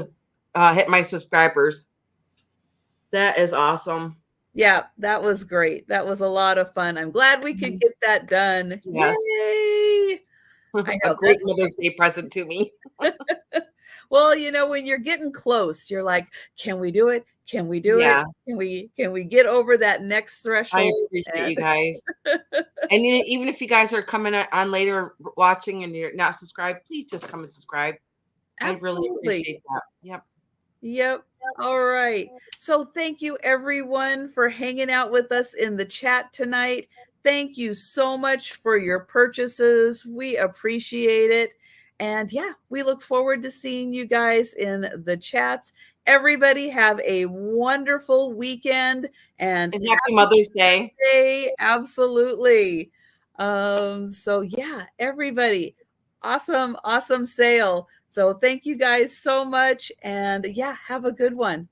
hit my subscribers. That is awesome. Yeah, that was great. That was a lot of fun. I'm glad we could get that done. Yes. Yay! I know, a great Mother's Day present to me. Well, when you're getting close, you're like, can we do it? Can we do it? Can we get over that next threshold? I appreciate you guys. And even if you guys are coming on later watching and you're not subscribed, please just come and subscribe. Absolutely. I really appreciate that. Yep. All right. So thank you everyone for hanging out with us in the chat tonight. Thank you so much for your purchases. We appreciate it. And yeah, we look forward to seeing you guys in the chats. Everybody have a wonderful weekend and happy Mother's Day. Absolutely. So yeah, everybody, awesome sale. So thank you guys so much. And yeah, have a good one.